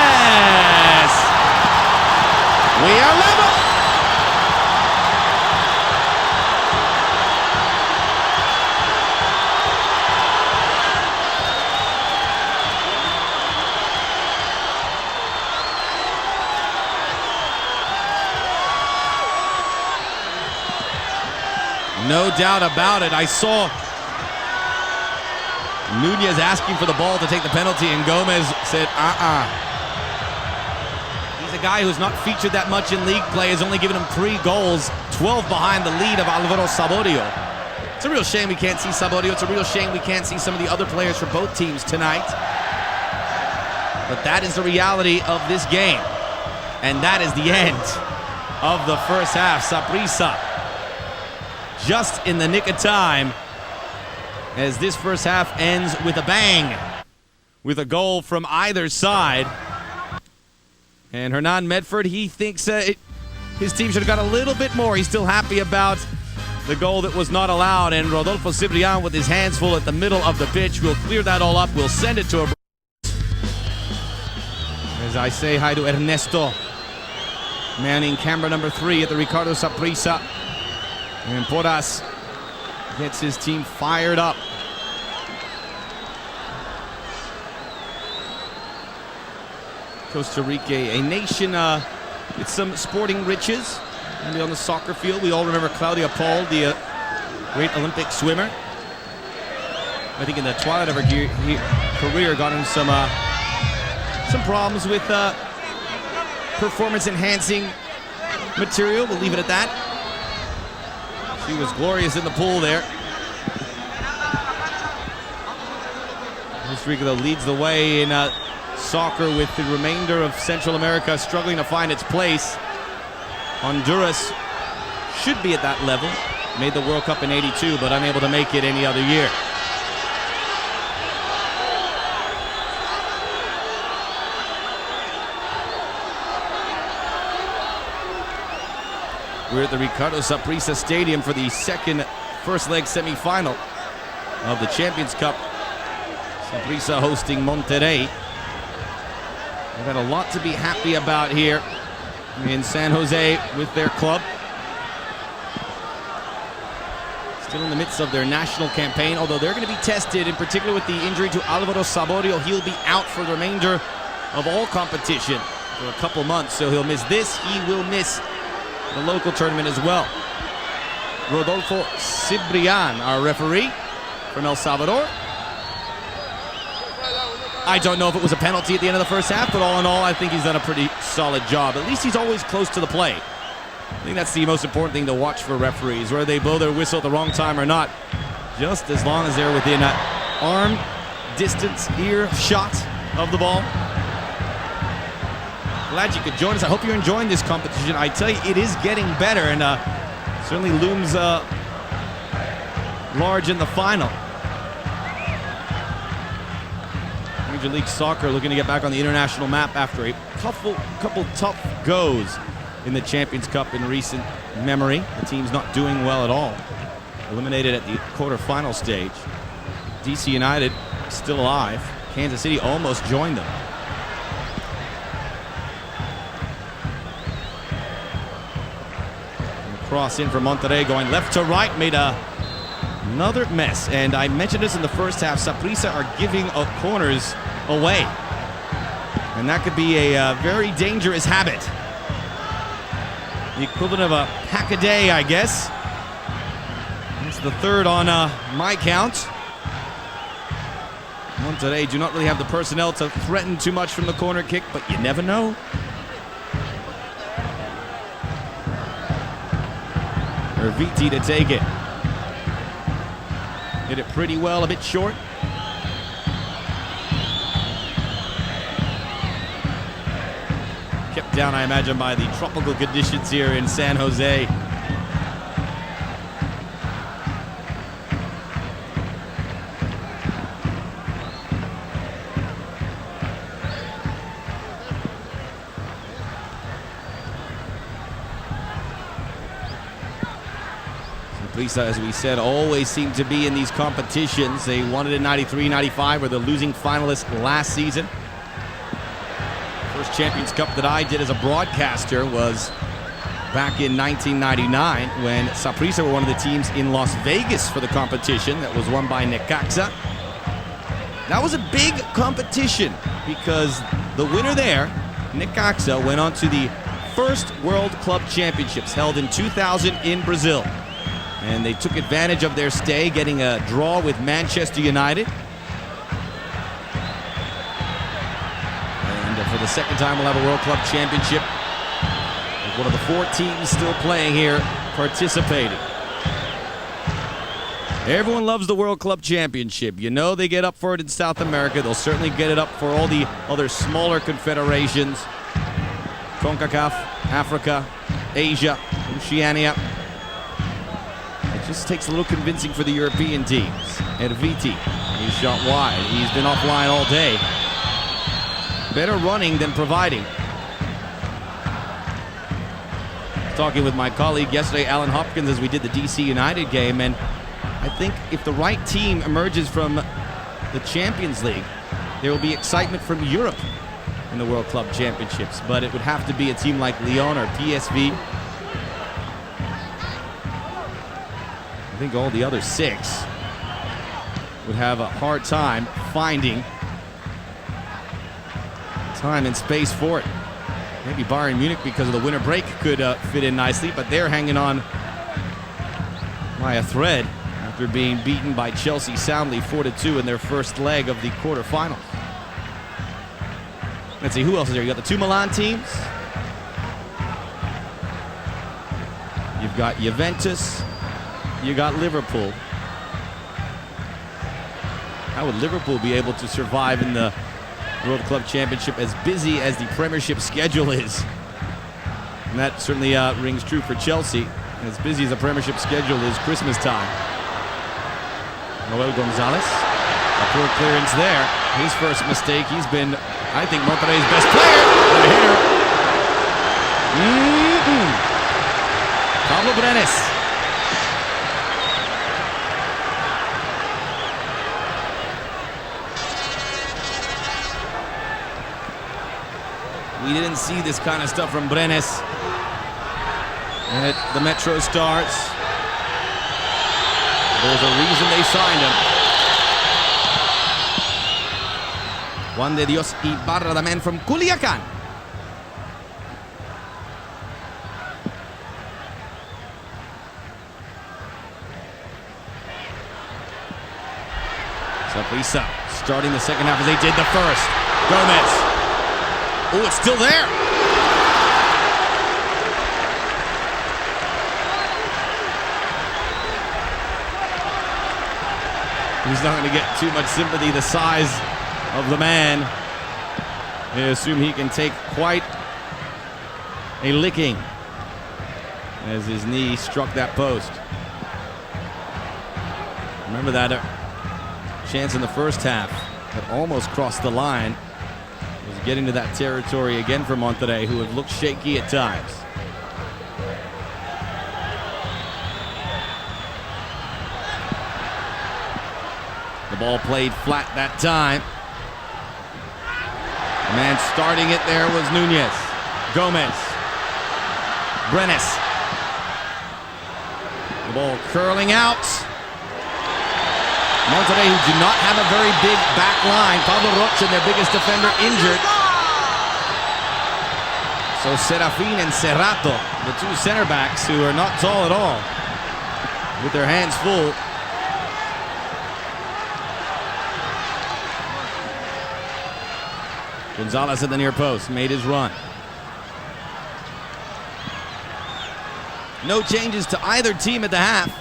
yes! We are level. No doubt about it. I saw Nunez asking for the ball to take the penalty, and Gomez said, He's a guy who's not featured that much in league play, has only given him 3 goals, 12 behind the lead of Alvaro Saborio. It's a real shame we can't see Saborio. It's a real shame we can't see some of the other players for both teams tonight. But that is the reality of this game. And that is the end of the first half. Saprissa just in the nick of time as this first half ends with a bang, with a goal from either side. And Hernan Medford, he thinks his team should have got a little bit more. He's still happy about the goal that was not allowed. And Rodolfo Cibrian, with his hands full at the middle of the pitch, will clear that all up. We'll send it to Abril. As I say hi to Ernesto, manning camera number 3 at the Ricardo Saprissa. And Porras gets his team fired up. Costa Rica, a nation with some sporting riches. And on the soccer field, we all remember Claudia Paul, the great Olympic swimmer. I think in the twilight of her career, got in some problems with performance-enhancing material. We'll leave it at that. She was glorious in the pool there. This Costa Rica, though, leads the way in soccer, with the remainder of Central America struggling to find its place. Honduras should be at that level. Made the World Cup in '82, but unable to make it any other year. We're at the Ricardo Saprissa Stadium for the first leg semifinal of the Champions Cup. Saprissa hosting Monterrey. They've had a lot to be happy about here in San Jose with their club. Still in the midst of their national campaign, although they're going to be tested, in particular with the injury to Alvaro Saborio. He'll be out for the remainder of all competition for a couple months, so he'll miss this. He will miss the local tournament as well. Rodolfo Cibrian, our referee from El Salvador. I don't know if it was a penalty at the end of the first half, but all in all, I think he's done a pretty solid job. At least he's always close to the play. I think that's the most important thing to watch for referees, whether they blow their whistle at the wrong time or not. Just as long as they're within arm distance, ear shot of the ball. Glad you could join us. I hope you're enjoying this competition. I tell you, it is getting better, and certainly looms large in the final. Major League Soccer looking to get back on the international map after a couple tough goes in the Champions Cup in recent memory. The team's not doing well at all. Eliminated at the quarterfinal stage. DC United still alive. Kansas City almost joined them. Cross in for Monterrey, going left to right, made another mess. And I mentioned this in the first half, Saprissa are giving corners away. And that could be a very dangerous habit. The equivalent of a pack a day, I guess. That's the third on my count. Monterrey do not really have the personnel to threaten too much from the corner kick, but you never know. Viti to take it. Hit it pretty well, a bit short. Kept down, I imagine, by the tropical conditions here in San Jose. Saprissa, as we said, always seem to be in these competitions. They won it in '93-'95, were the losing finalists last season. First Champions Cup that I did as a broadcaster was back in 1999, when Saprissa were one of the teams in Las Vegas for the competition that was won by Necaxa. That was a big competition because the winner there, Necaxa, went on to the first World Club Championships held in 2000 in Brazil. And they took advantage of their stay, getting a draw with Manchester United. And for the second time, we'll have a World Club Championship with one of the 4 teams still playing here, participating. Everyone loves the World Club Championship. You know they get up for it in South America. They'll certainly get it up for all the other smaller confederations. CONCACAF, Africa, Asia, Oceania. It just takes a little convincing for the European teams. Viti, he's shot wide. He's been offline all day. Better running than providing. Talking with my colleague yesterday, Alan Hopkins, as we did the DC United game, and I think if the right team emerges from the Champions League, there will be excitement from Europe in the World Club Championships, but it would have to be a team like Lyon or PSV. I think all the other 6 would have a hard time finding time and space for it. Maybe Bayern Munich, because of the winter break, could fit in nicely, but they're hanging on by a thread after being beaten by Chelsea soundly 4-2 in their first leg of the quarterfinals. Let's see, who else is there? You got the 2 Milan teams. You've got Juventus. You got Liverpool. How would Liverpool be able to survive in the World Club Championship as busy as the Premiership schedule is? And that certainly rings true for Chelsea. As busy as the Premiership schedule is Christmas time. Noel Gonzalez, a poor clearance there. His first mistake. He's been, I think, Monterrey's best player. And a hitter. Pablo Brenes. We didn't see this kind of stuff from Brenes at the Metro Stars. There's a reason they signed him. Juan de Dios Ibarra, the man from Culiacan. Saprissa starting the second half as they did the first. Gomez. Oh, it's still there. He's not going to get too much sympathy. The size of the man. I assume he can take quite a licking as his knee struck that post. Remember that chance in the first half that almost crossed the line. Was getting to that territory again for Monterrey, who have looked shaky at times. The ball played flat that time. The man starting it there was Nunez. Gomez. Brenes. The ball curling out. Monterrey, who do not have a very big back line. Pablo Rocha, their biggest defender, injured. So Serafin and Cerrato, the two center backs who are not tall at all, with their hands full. Gonzalez at the near post, made his run. No changes to either team at the half.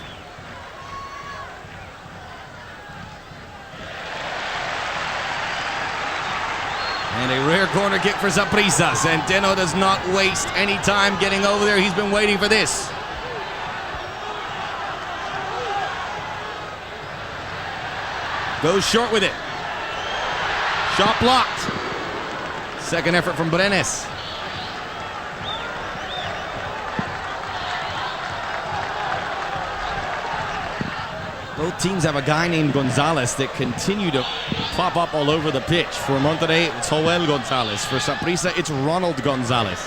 And a rare corner kick for Saprissa. Centeno does not waste any time getting over there. He's been waiting for this. Goes short with it. Shot blocked. Second effort from Brenes. Both teams have a guy named Gonzalez that continue to pop up all over the pitch. For Monterrey, it's Joel Gonzalez. For Saprissa, it's Ronald Gonzalez.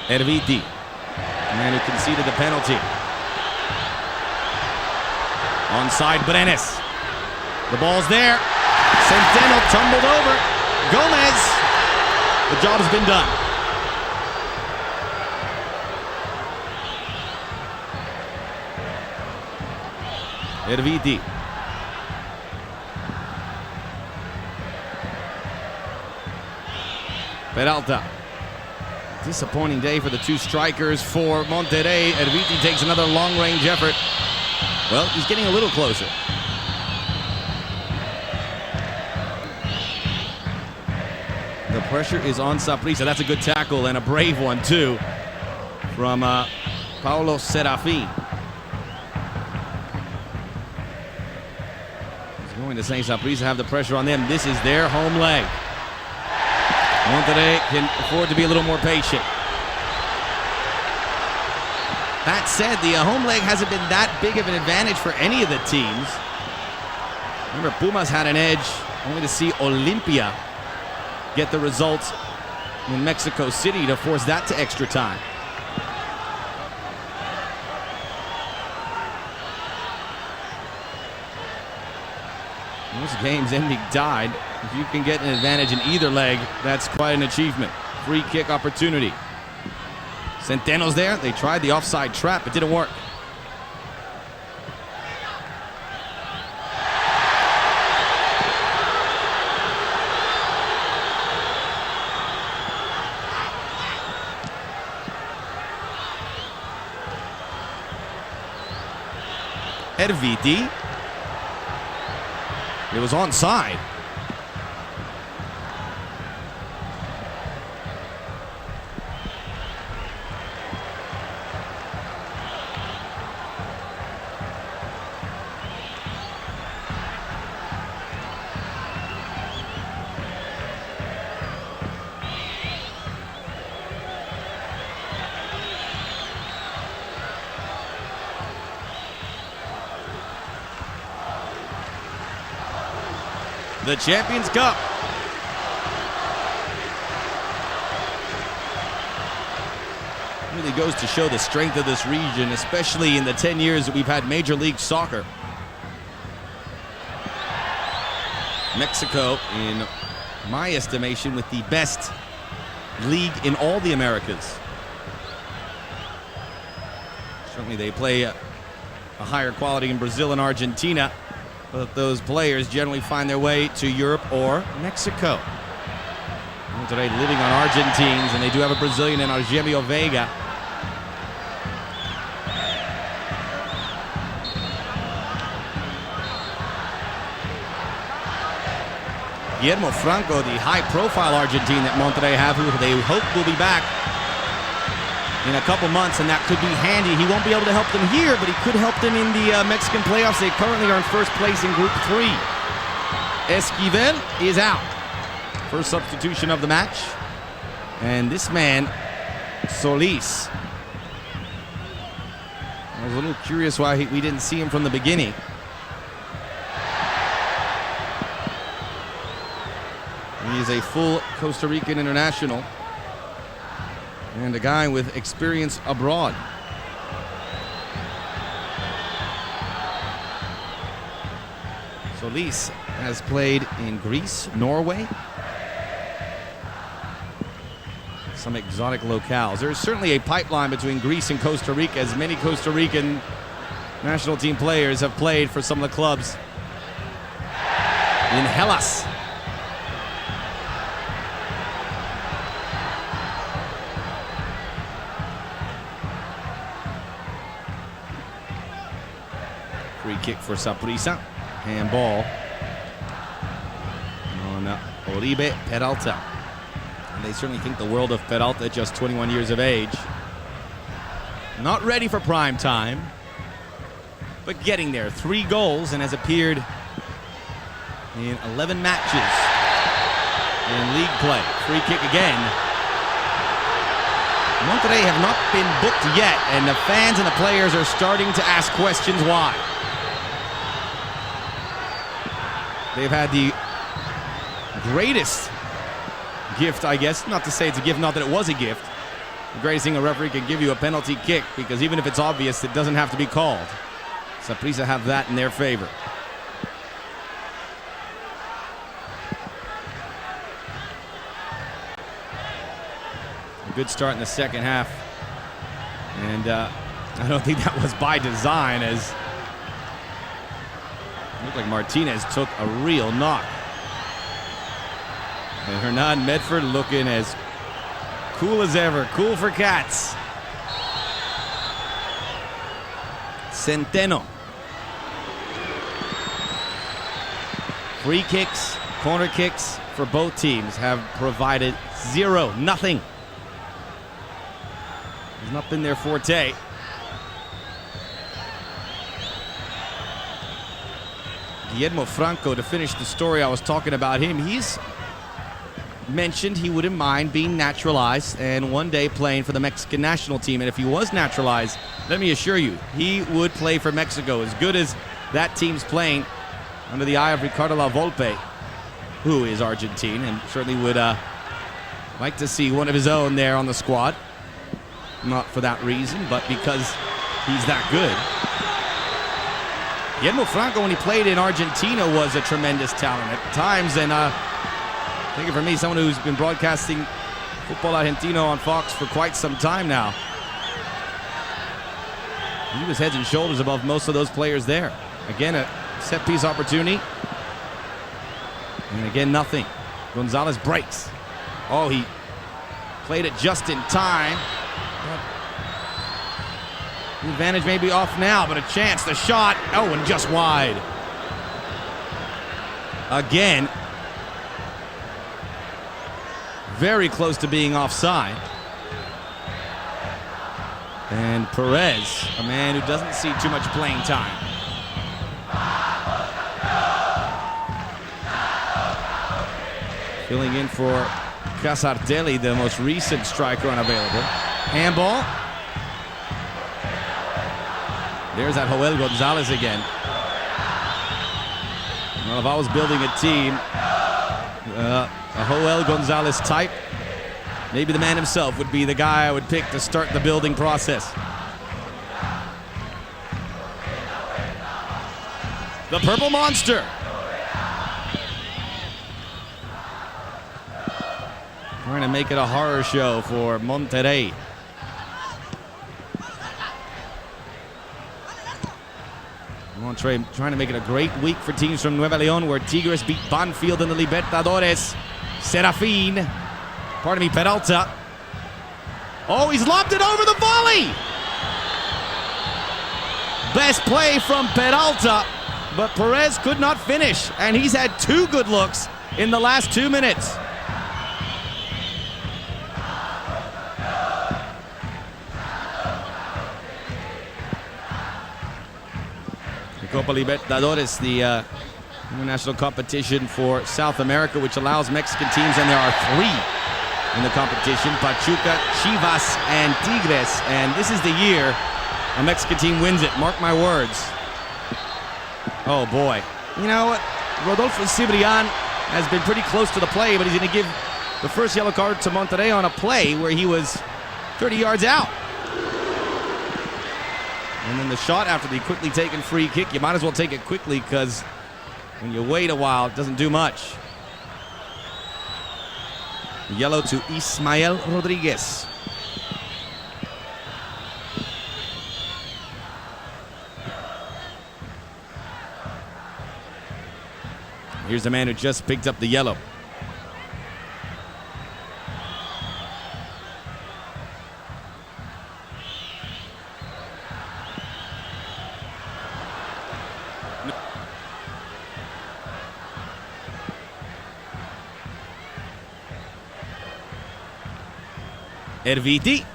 Erviti, the man who conceded the penalty. Onside Brenes. The ball's there. Centeno tumbled over. Gomez. The job has been done. Erviti. Peralta. Disappointing day for the two strikers for Monterrey. Erviti takes another long-range effort. Well, he's getting a little closer. The pressure is on Saprissa. That's a good tackle and a brave one, too, from Paulo Serafin. He's going to say Saprissa have the pressure on them. This is their home leg. Monterrey can afford to be a little more patient. That said, the home leg hasn't been that big of an advantage for any of the teams. Remember, Pumas had an edge only to see Olimpia get the results in Mexico City to force that to extra time. Most games ending tied. If you can get an advantage in either leg, that's quite an achievement. Free kick opportunity. Centeno's there. They tried the offside trap. It didn't work. Erviti. It was onside. The Champions Cup. Really goes to show the strength of this region, especially in the 10 years that we've had Major League Soccer. Mexico, in my estimation, with the best league in all the Americas. Certainly they play a higher quality in Brazil and Argentina, but those players generally find their way to Europe or Mexico. Monterrey living on Argentines, and they do have a Brazilian in Argemio Vega. Guillermo Franco, the high-profile Argentine that Monterrey have, who they hope will be back in a couple months, and that could be handy. He won't be able to help them here, but he could help them in the Mexican playoffs. They currently are in first place in Group 3. Esquivel is out. First substitution of the match. And this man, Solis. I was a little curious why we didn't see him from the beginning. He is a full Costa Rican international and a guy with experience abroad. Solis has played in Greece, Norway, some exotic locales. There is certainly a pipeline between Greece and Costa Rica, as many Costa Rican national team players have played for some of the clubs in Hellas. Free kick for Saprissa. Handball on Oribe Peralta. And they certainly think the world of Peralta, just 21 years of age. Not ready for prime time, but getting there. 3 goals and has appeared in 11 matches in league play. Free kick again. Monterrey have not been booked yet, and the fans and the players are starting to ask questions why. They've had the greatest gift, I guess. Not to say it's a gift, not that it was a gift. The greatest thing a referee can give you, a penalty kick, because even if it's obvious, it doesn't have to be called. Saprissa have that in their favor. A good start in the second half. And I don't think that was by design, as it looked like Martinez took a real knock. And Hernan Medford looking as cool as ever. Cool for cats. Centeno. Free kicks, corner kicks for both teams have provided nothing. Has not been their forte. Guillermo Franco, to finish the story I was talking about him, he's mentioned he wouldn't mind being naturalized and one day playing for the Mexican national team. And if he was naturalized, let me assure you, he would play for Mexico. As good as that team's playing under the eye of Ricardo La Volpe, who is Argentine, and certainly would like to see one of his own there on the squad. Not for that reason, but because he's that good. Guillermo Franco, when he played in Argentina, was a tremendous talent at times, and take it from me, someone who's been broadcasting Football Argentino on Fox for quite some time now. He was heads and shoulders above most of those players there. Again, a set-piece opportunity. And again, nothing. Gonzalez breaks. Oh, he played it just in time. The advantage may be off now, but a chance. The shot. Oh, and just wide. Again. Very close to being offside. And Perez, a man who doesn't see too much playing time. Filling in for Casartelli, the most recent striker unavailable. Handball. There's that Joel Gonzalez again. Well, if I was building a team, a Joel Gonzalez type, maybe the man himself would be the guy I would pick to start the building process. The Purple Monster. Trying to make it a horror show for Monterrey. Monterrey trying to make it a great week for teams from Nueva León, where Tigres beat Banfield in the Libertadores. Serafin. Pardon me, Peralta. Oh, he's lobbed it over the volley! Best play from Peralta, but Perez could not finish, and he's had 2 good looks in the last 2 minutes. The Copa Libertadores, the international competition for South America, which allows Mexican teams, and there are 3 in the competition: Pachuca, Chivas, and Tigres. And this is the year a Mexican team wins it. Mark my words. Oh, boy. You know what? Rodolfo Cibrian has been pretty close to the play, but he's going to give the first yellow card to Monterrey on a play where he was 30 yards out. And then the shot after the quickly taken free kick. You might as well take it quickly, because when you wait a while, it doesn't do much. Yellow to Ismael Rodriguez. Here's the man who just picked up the yellow. Erviti.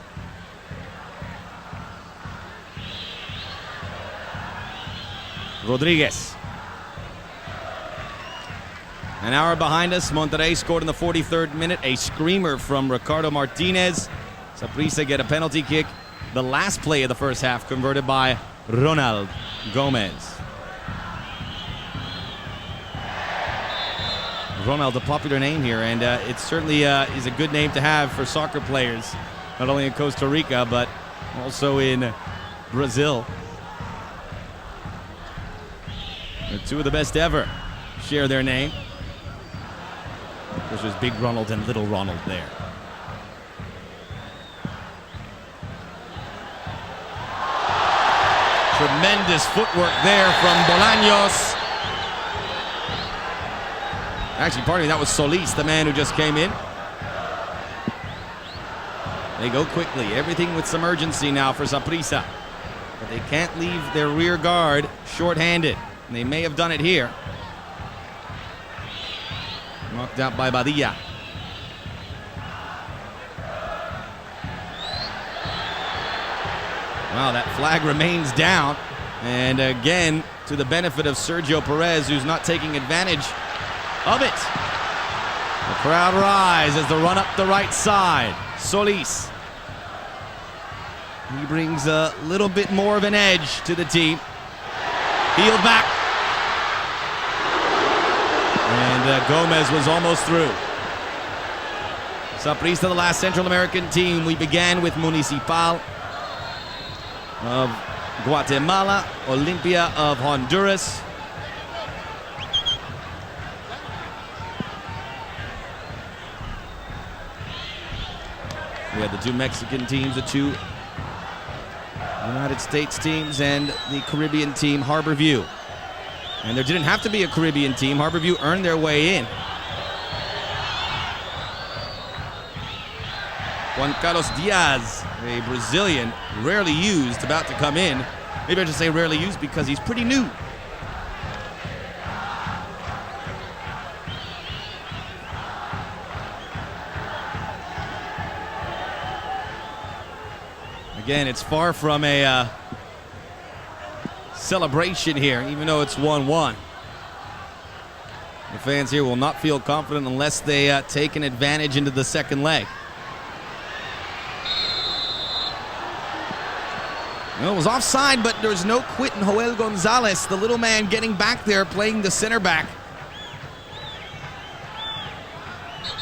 Rodriguez. An hour behind us. Monterrey scored in the 43rd minute. A screamer from Ricardo Martinez. Saprissa get a penalty kick. The last play of the first half converted by Ronald Gomez. Ronald, a popular name here, and it certainly is a good name to have for soccer players, not only in Costa Rica, but also in Brazil. They're 2 of the best ever share their name. Of course, there's Big Ronald and Little Ronald there. Tremendous footwork there from Bolaños. Actually, pardon me, that was Solis, the man who just came in. They go quickly. Everything with some urgency now for Saprissa. But they can't leave their rear guard short-handed. And they may have done it here. Knocked out by Badilla. Wow, that flag remains down. And again, to the benefit of Sergio Perez, who's not taking advantage of it. The crowd rise as they run up the right side. Solis. He brings a little bit more of an edge to the team. Healed back. And Gomez was almost through. Saprissa, the last Central American team. We began with Municipal of Guatemala, Olimpia of Honduras. We had the 2 Mexican teams, the 2 United States teams, and the Caribbean team, Harborview. And there didn't have to be a Caribbean team. Harborview earned their way in. Juan Carlos Diaz A Brazilian, rarely used, about to come in. Maybe I should say rarely used because he's pretty new. Again, it's far from a celebration here, even though it's 1-1. The fans here will not feel confident unless they take an advantage into the second leg. Well, it was offside, but there's no quit in Joel Gonzalez, the little man getting back there, playing the center back.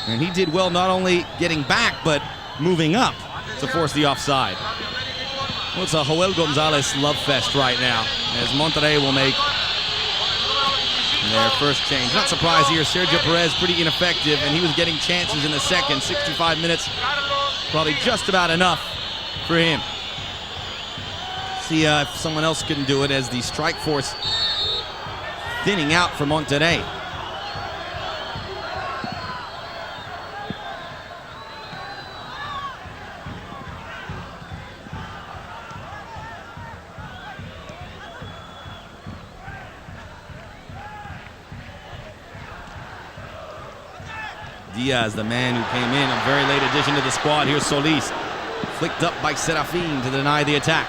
And he did well not only getting back, but moving up to force the offside. Well, it's a Joel Gonzalez love fest right now, as Monterrey will make their first change. Not surprised here, Sergio Perez pretty ineffective, and he was getting chances in the second. 65 minutes, probably just about enough for him. See if someone else can do it, as the strike force thinning out for Monterrey. Diaz, the man who came in, a very late addition to the squad. Here's Solis, flicked up by Serafin to deny the attack.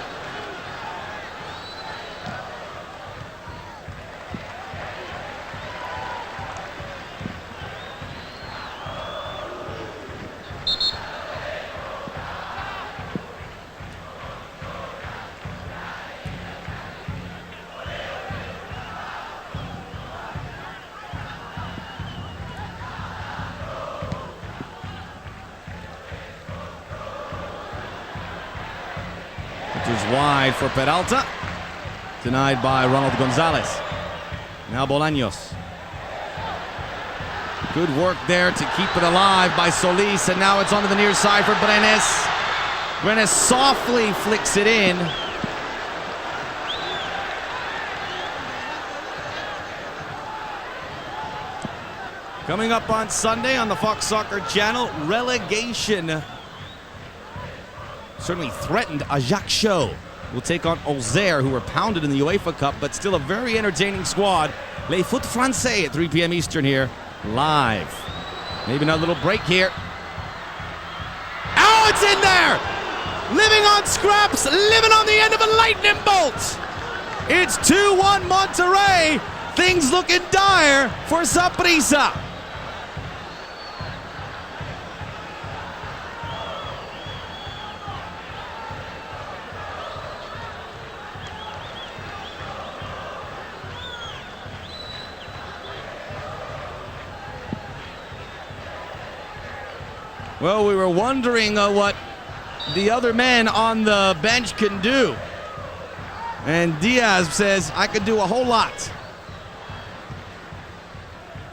Wide for Peralta, denied by Ronald Gonzalez. Now Bolaños. Good work there to keep it alive by Solis, and now it's onto the near side for Brenes. Brenes softly flicks it in. Coming up on Sunday on the Fox Soccer Channel, relegation. Certainly threatened. Ajaccio will take on Auxerre, who were pounded in the UEFA Cup, but still a very entertaining squad. Les Foot Français at 3 p.m. Eastern here, live. Maybe another little break here. Oh, it's in there! Living on scraps, living on the end of a lightning bolt. It's 2-1 Monterrey. Things looking dire for Saprissa. Well, we were wondering what the other men on the bench can do. And Diaz says, I could do a whole lot.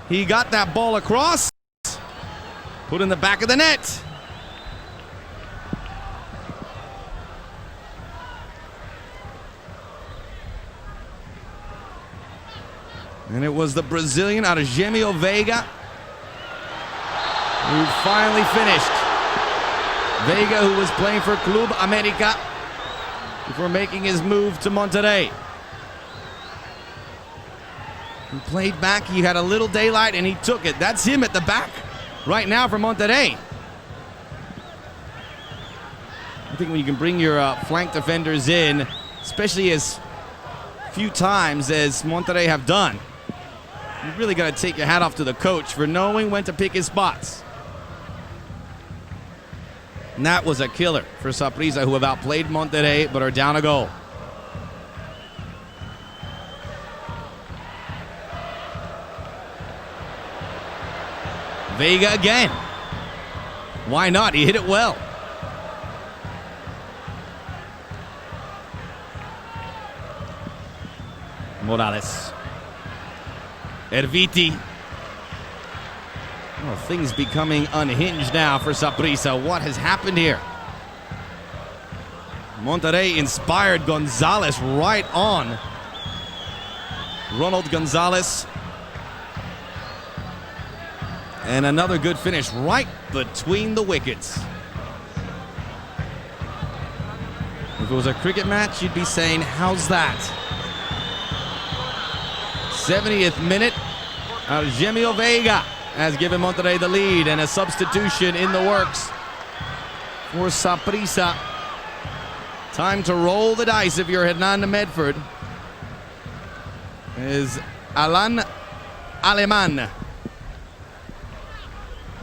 He got that ball across, put in the back of the net. And it was the Brazilian Argemio Veiga who finally finished. Veiga, who was playing for Club America before making his move to Monterrey. He played back, he had a little daylight, and he took it. That's him at the back right now for Monterrey. I think when you can bring your flank defenders in, especially as few times as Monterrey have done, you really got to take your hat off to the coach for knowing when to pick his spots. And that was a killer for Saprissa, who have outplayed Monterrey but are down a goal. Veiga again. Why not? He hit it well. Morales. Erviti. Oh, things becoming unhinged now for Saprissa. What has happened here? Monterrey inspired Gonzalez right on. Ronald Gonzalez. And another good finish right between the wickets. it was a cricket match, you'd be saying, how's that? 70th minute, Argemio Vega has given Monterrey the lead, and a substitution in the works for Saprissa. Time to roll the dice if you're Hernan Medford. Is Alan Aleman, a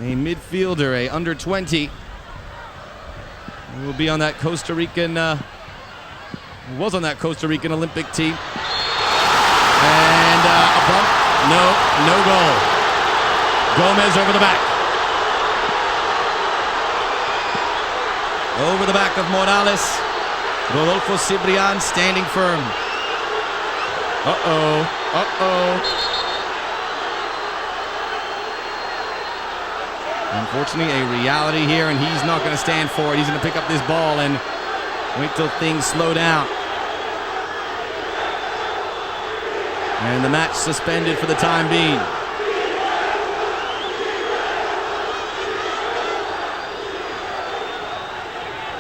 midfielder, a under 20. He will be on that Costa Rican, was on that Costa Rican Olympic team. And a bump, no goal. Gomez over the back. Over the back of Morales. Rodolfo Cibrian standing firm. Unfortunately, a reality here, and he's not going to stand for it. He's going to pick up this ball and wait till things slow down. And the match suspended for the time being.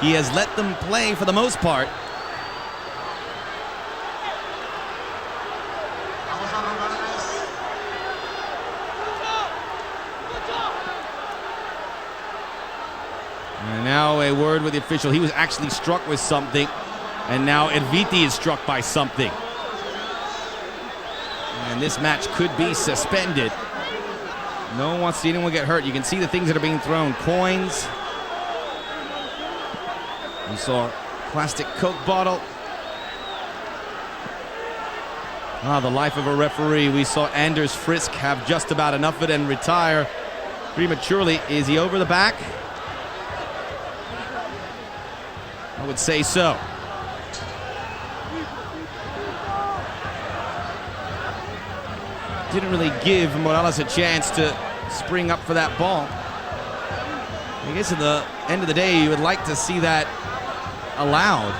He has let them play for the most part. And now a word with the official. He was actually struck with something, and now Erviti is struck by something. And this match could be suspended. No one wants to see anyone get hurt. You can see the things that are being thrown. Coins. We saw a plastic Coke bottle. The life of a referee. We saw Anders Frisk have just about enough of it and retire prematurely. Is he over the back? I would say so. Didn't really give Morales a chance to spring up for that ball. I guess at the end of the day, you would like to see that allowed.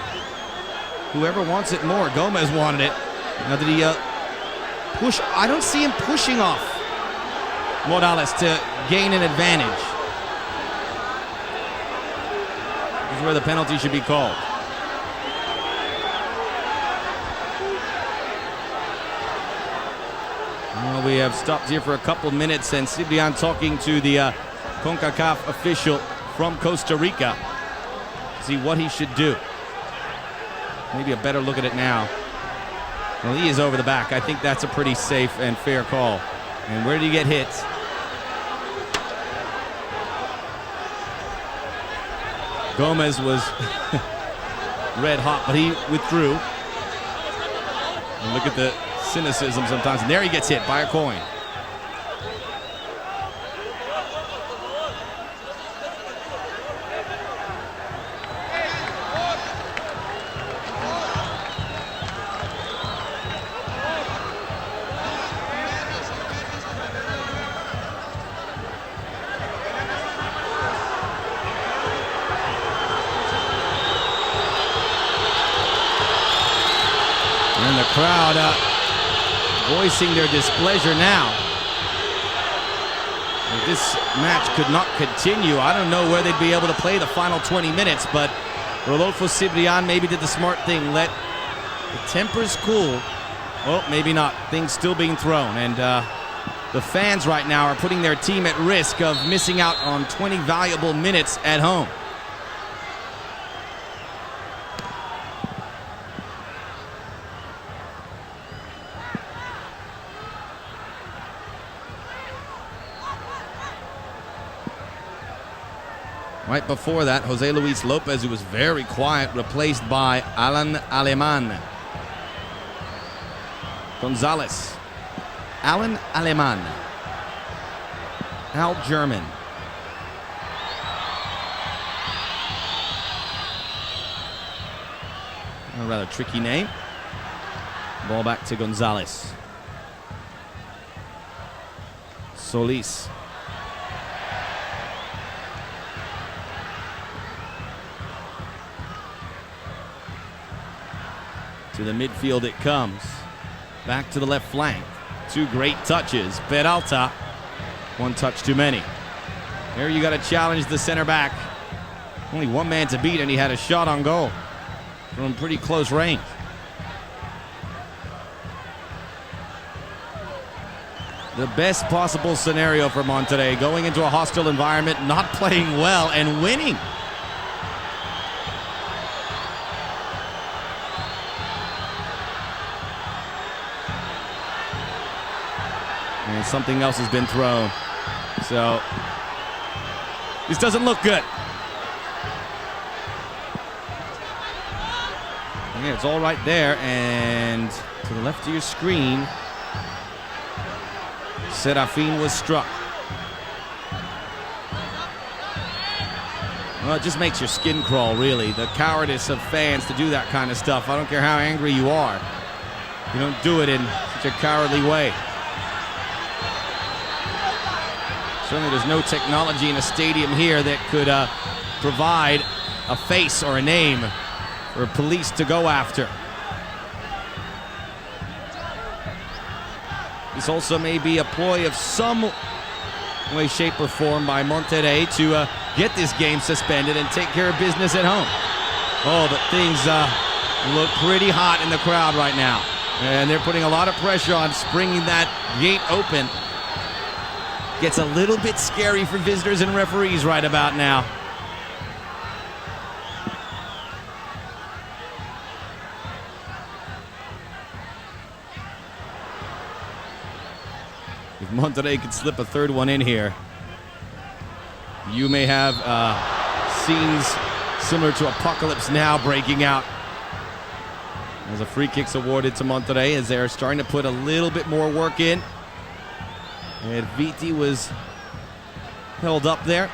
Whoever wants it more. Gomez wanted it. Now did he push? I don't see him pushing off Morales to gain an advantage. This is where the penalty should be called. Well, we have stopped here for a couple minutes, and Cibrian talking to the CONCACAF official from Costa Rica. See what he should do. Maybe a better look at it now. Well, he is over the back. I think that's a pretty safe and fair call. And where did he get hit? Gomez was red hot, but he withdrew. And look at the cynicism sometimes. And there he gets hit by a coin. And the crowd voicing their displeasure now. If this match could not continue, I don't know where they'd be able to play the final 20 minutes, but Rodolfo Cibrian maybe did the smart thing, let the tempers cool. Well, maybe not. Things still being thrown, and the fans right now are putting their team at risk of missing out on 20 valuable minutes at home. Right before that, Jose Luis Lopez, who was very quiet, replaced by Alan Aleman. Gonzalez. Alan Aleman. Al German. A rather tricky name. Ball back to Gonzalez. Solis. To the midfield it comes. Back to the left flank. Two great touches. Peralta. One touch too many. Here you got to challenge the center back. Only one man to beat, and he had a shot on goal. from pretty close range. The best possible scenario for Monterrey, going into a hostile environment, not playing well, and winning. And something else has been thrown. So, this doesn't look good. Yeah, it's all right there, and to the left of your screen, Serafin was struck. Well, it just makes your skin crawl, really. The cowardice of fans to do that kind of stuff. I don't care how angry you are. You don't do it in such a cowardly way. Certainly there's no technology in a stadium here that could provide a face or a name for police to go after. This also may be a ploy of some way, shape, or form by Monterrey to get this game suspended and take care of business at home. Oh, but things look pretty hot in the crowd right now. And they're putting a lot of pressure on springing that gate open. Gets a little bit scary for visitors and referees right about now. If Monterrey could slip a third one in here, you may have scenes similar to Apocalypse Now breaking out. As a free kick's awarded to Monterrey as they're starting to put a little bit more work in. And Viti was held up there.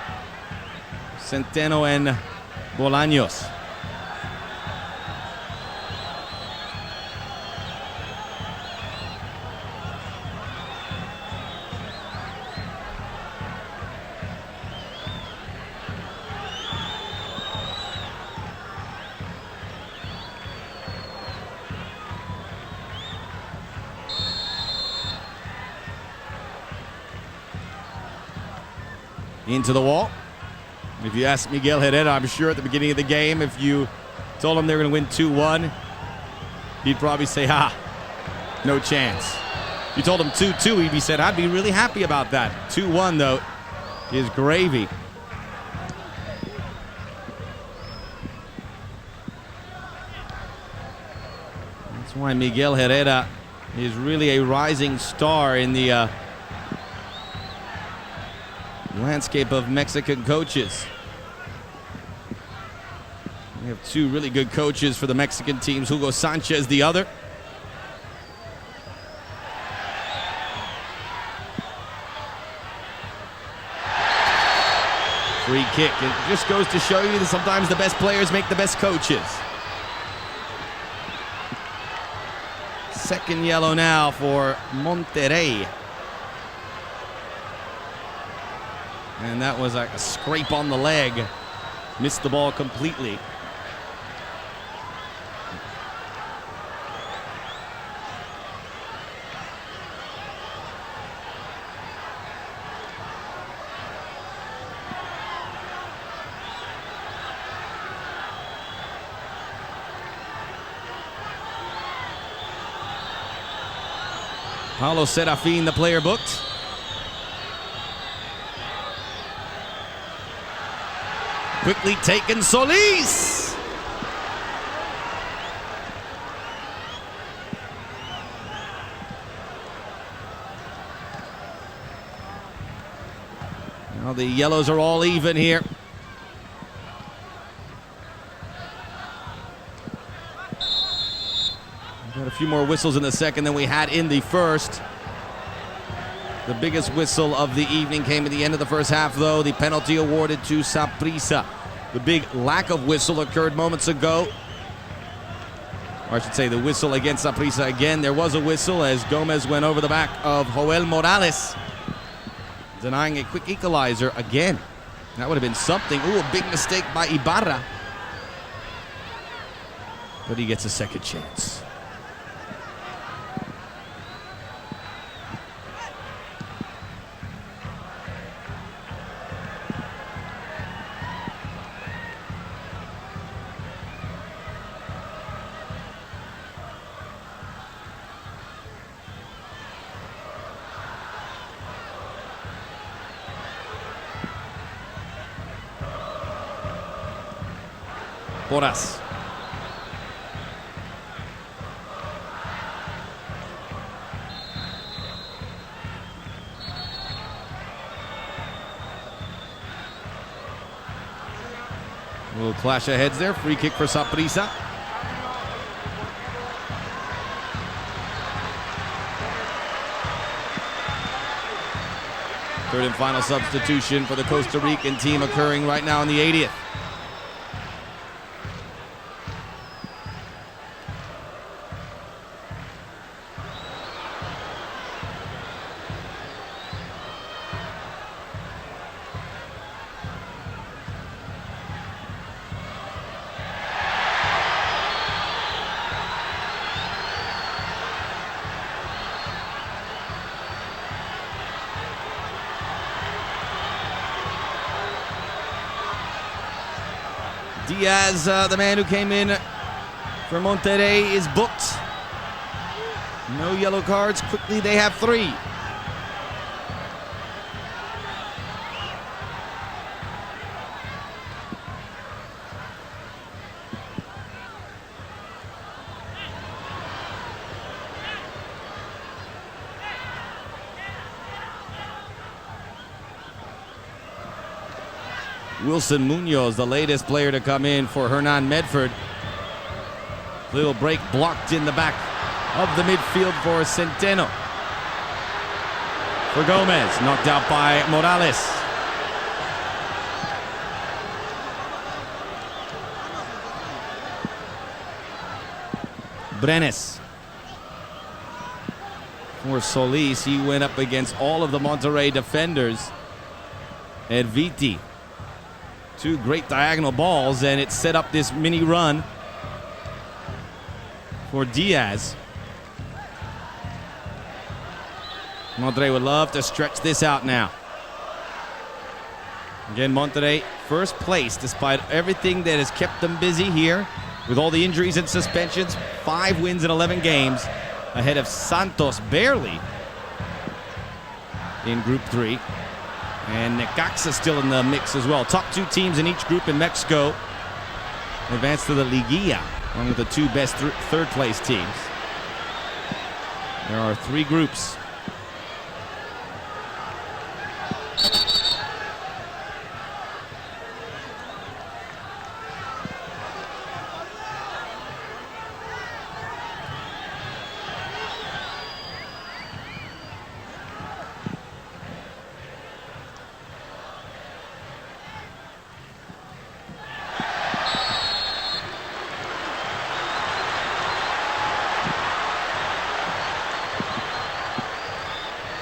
Centeno and Bolaños. Into the wall. If you ask Miguel Herrera, I'm sure at the beginning of the game, if you told him they were going to win 2-1, he'd probably say, no chance. If you told him 2-2, he'd said, I'd be really happy about that. 2-1, though, is gravy. That's why Miguel Herrera is really a rising star in the landscape of Mexican coaches. We have two really good coaches for the Mexican teams. Hugo Sanchez, the other. Free kick. It just goes to show you that sometimes the best players make the best coaches. Second yellow now for Monterrey. And that was like a scrape on the leg. Missed the ball completely. Paulo Serafin, the player booked. Quickly taken, Solis. Now the yellows are all even here. We've got a few more whistles in the second than we had in the first. The biggest whistle of the evening came at the end of the first half, though. The penalty awarded to Saprissa. The big lack of whistle occurred moments ago. Or I should say the whistle against Saprissa again. There was a whistle as Gomez went over the back of Joel Morales, denying a quick equalizer again. That would have been something. Ooh, a big mistake by Ibarra. But he gets a second chance. Porras. A little clash of heads there. Free kick for Saprissa. Third and final substitution for the Costa Rican team occurring right now in the 80th. Diaz, the man who came in for Monterrey, is booked. No yellow cards. Quickly, they have 3. Wilson Munoz, the latest player to come in for Hernan Medford. Little break blocked in the back of the midfield for Centeno. For Gomez, knocked out by Morales. Brenes. For Solis, he went up against all of the Monterrey defenders. And Viti. 2 great diagonal balls, and it set up this mini run for Diaz. Monterrey would love to stretch this out now. Again, Monterrey first place despite everything that has kept them busy here with all the injuries and suspensions. 5 wins in 11 games, ahead of Santos barely in Group 3. And Necaxa still in the mix as well. Top 2 teams in each group in Mexico advance to the Liguilla, along with the 2 best third-place teams. There are 3 groups.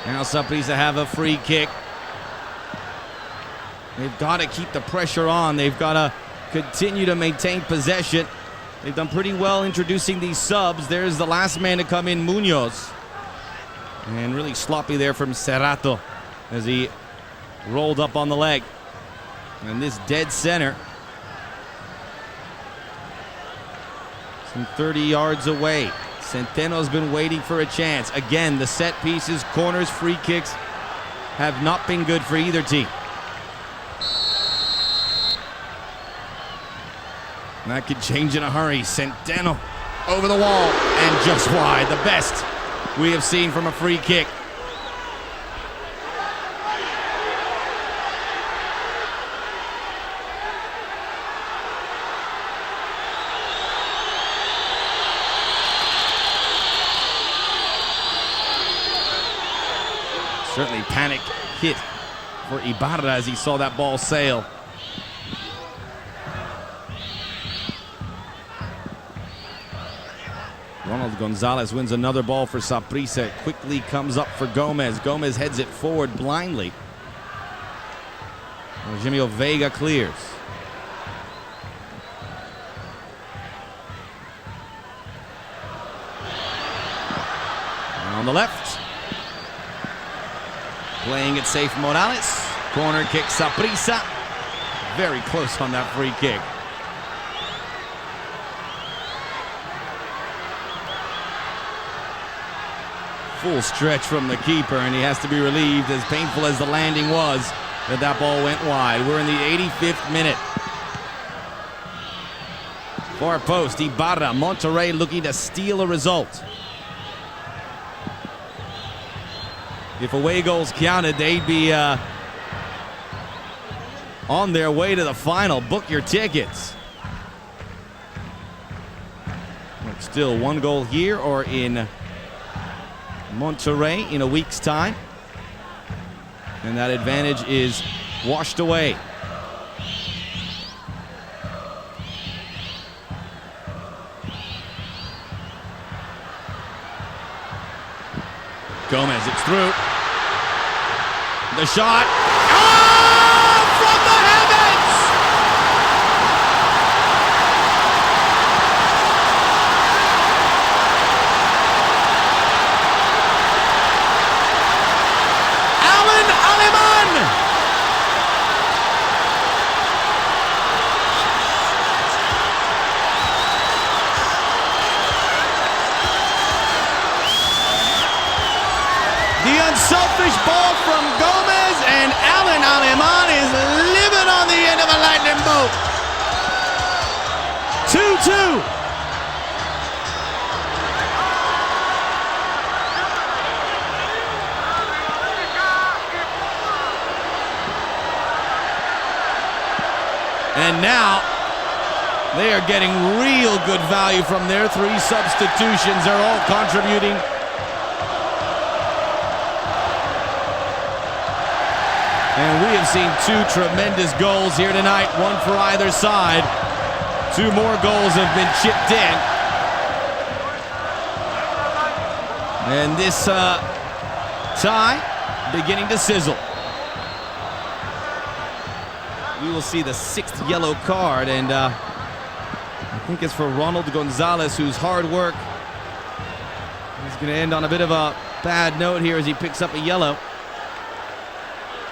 Now Saprissa have a free kick. They've got to keep the pressure on. They've got to continue to maintain possession. They've done pretty well introducing these subs. There's the last man to come in, Munoz. And really sloppy there from Cerrato as he rolled up on the leg. And this dead center, some 30 yards away. Centeno's been waiting for a chance. Again, the set pieces, corners, free kicks have not been good for either team. And that could change in a hurry. Centeno over the wall and just wide. The best we have seen from a free kick. Certainly panic hit for Ibarra as he saw that ball sail. Ronald Gonzalez wins another ball for Saprissa. Quickly comes up for Gomez. Gomez heads it forward blindly. Jimmy Vega clears. And on the left. Playing it safe, Morales. Corner kick, Saprissa. Very close on that free kick. Full stretch from the keeper, and he has to be relieved, as painful as the landing was, that ball went wide. We're in the 85th minute. Far post, Ibarra, Monterrey looking to steal a result. If away goals counted, they'd be on their way to the final. Book your tickets. But still, one goal here or in Monterrey in a week's time. And that advantage is washed away. Gomez, it's through. The shot. Oh, from the heavens! Alan Aleman! The unselfish ball from Gomez, and Alan Aleman is living on the end of a lightning bolt. 2-2. And now they are getting real good value from their three substitutions. They're all contributing. And we have seen two tremendous goals here tonight, one for either side. Two more goals have been chipped in. And this tie beginning to sizzle. We will see the sixth yellow card, and I think it's for Ronald Gonzalez, whose hard work is going to end on a bit of a bad note here as he picks up a yellow.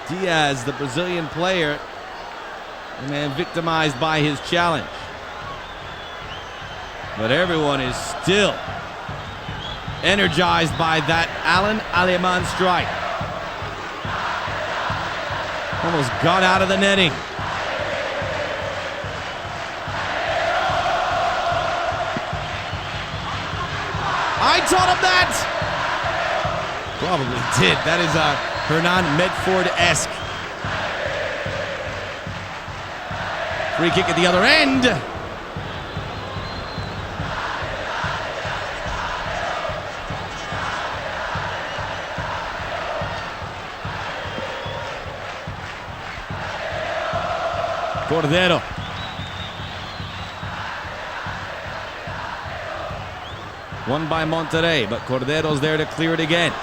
Diaz, the Brazilian player, the man victimized by his challenge. But everyone is still energized by that Alan Aleman strike. Almost got out of the netting. I taught him that! Probably did. That is Hernan Medford-esque. Free kick at the other end. Cordero. Won by Monterrey, but Cordero's there to clear it again.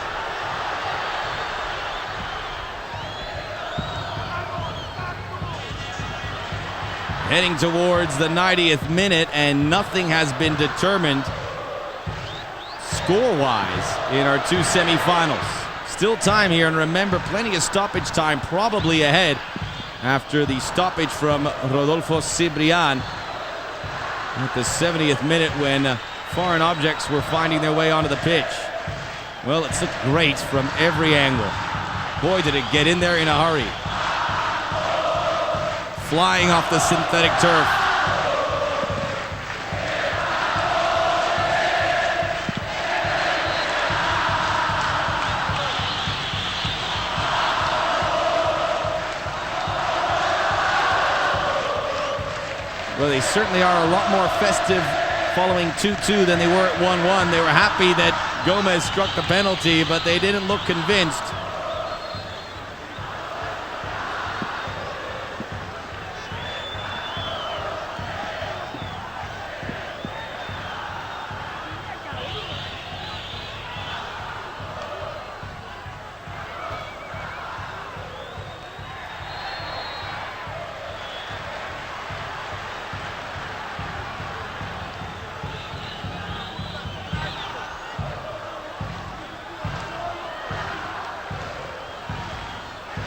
Heading towards the 90th minute, and nothing has been determined score-wise in our two semifinals. Still time here, and remember, plenty of stoppage time probably ahead after the stoppage from Rodolfo Cibrian at the 70th minute when foreign objects were finding their way onto the pitch. Well, it's looked great from every angle. Boy, did it get in there in a hurry. Flying off the synthetic turf. Well, they certainly are a lot more festive following 2-2 than they were at 1-1. They were happy that Gomez struck the penalty, but they didn't look convinced.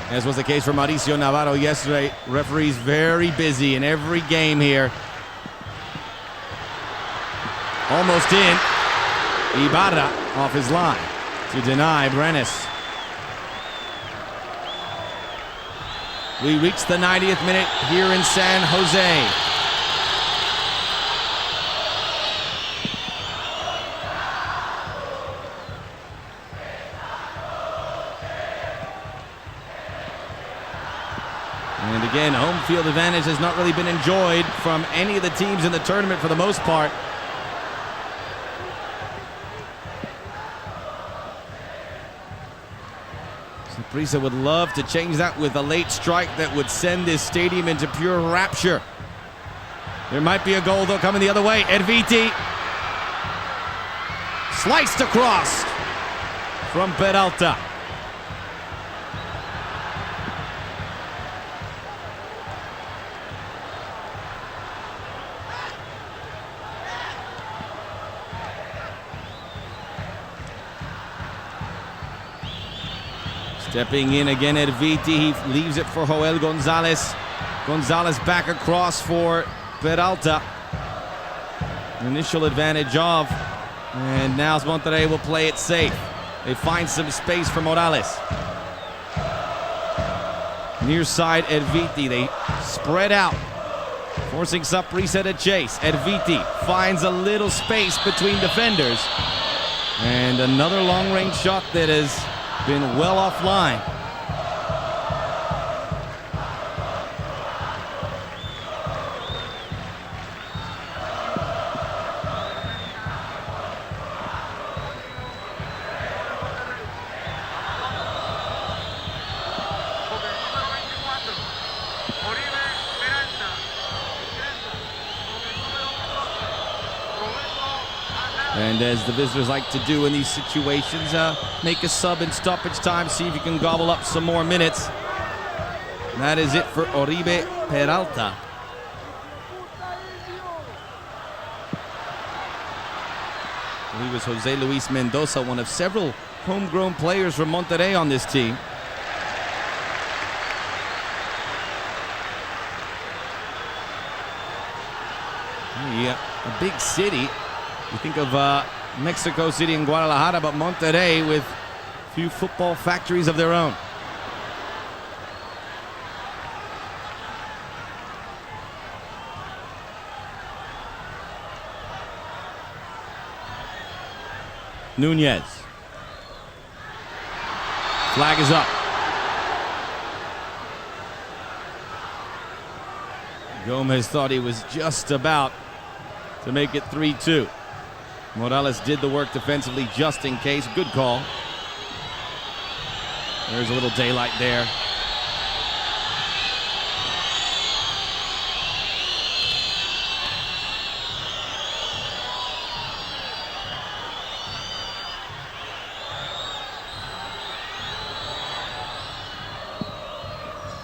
As was the case for Mauricio Navarro yesterday. Referees very busy in every game here. Almost in. Ibarra off his line to deny Brenes. We reach the 90th minute here in San Jose. And again, home field advantage has not really been enjoyed from any of the teams in the tournament for the most part. Saprissa would love to change that with a late strike that would send this stadium into pure rapture. There might be a goal, though, coming the other way. Erviti. Sliced across from Peralta. Stepping in again, Erviti. He leaves it for Joel Gonzalez. Gonzalez back across for Peralta. Initial advantage of. And now Monterrey will play it safe. They find some space for Morales. Near side, Erviti. They spread out, forcing Saprissa to chase. Erviti finds a little space between defenders. And another long-range shot that has been well offline. And as the visitors like to do in these situations, make a sub in stoppage time, see if you can gobble up some more minutes. That is it for Oribe Peralta. He was Jose Luis Mendoza, one of several homegrown players from Monterrey on this team. Yeah, a big city. You think of Mexico City and Guadalajara, but Monterrey with a few football factories of their own. Nunez. Flag is up. Gomez thought he was just about to make it 3-2. Morales did the work defensively just in case. Good call. There's a little daylight there.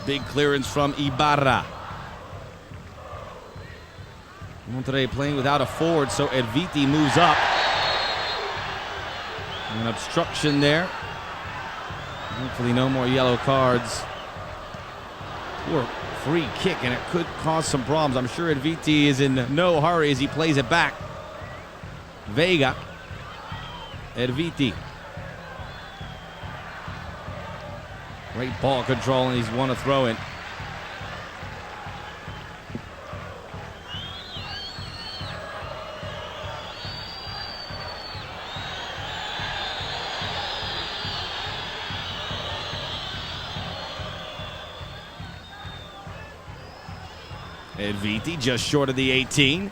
Big clearance from Ibarra. Monterrey playing without a forward, so Erviti moves up. An obstruction there. Hopefully no more yellow cards. Poor free kick, and it could cause some problems. I'm sure Erviti is in no hurry as he plays it back. Vega. Erviti. Great ball control, and he's won a throw-in. Erviti just short of the 18.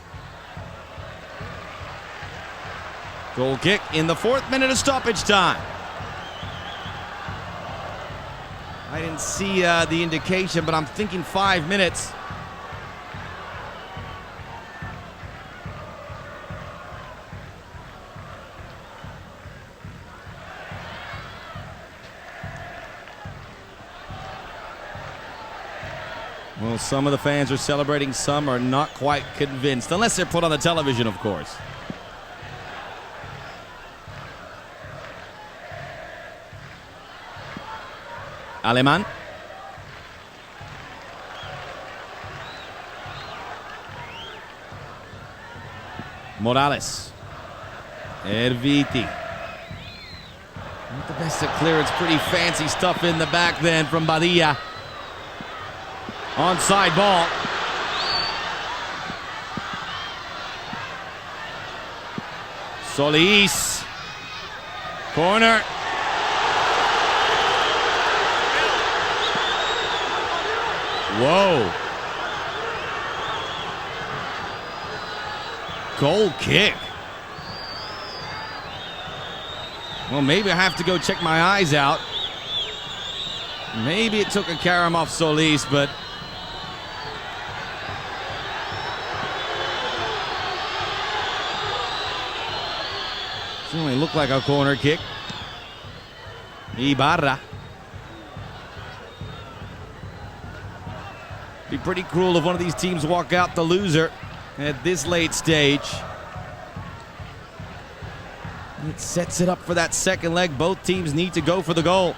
Goal kick in the 4th minute of stoppage time. I didn't see the indication, but I'm thinking 5 minutes. Well, some of the fans are celebrating, some are not quite convinced, unless they're put on the television, of course. Aleman. Morales. Erviti. Not the best at clearance, pretty fancy stuff in the back then from Badilla. Onside ball. Solis. Corner. Whoa. Goal kick. Well, maybe I have to go check my eyes out. Maybe it took a carom off Solis, but certainly looked like a corner kick. Ibarra. Be pretty cruel if one of these teams walk out the loser at this late stage. It sets it up for that second leg. Both teams need to go for the goal.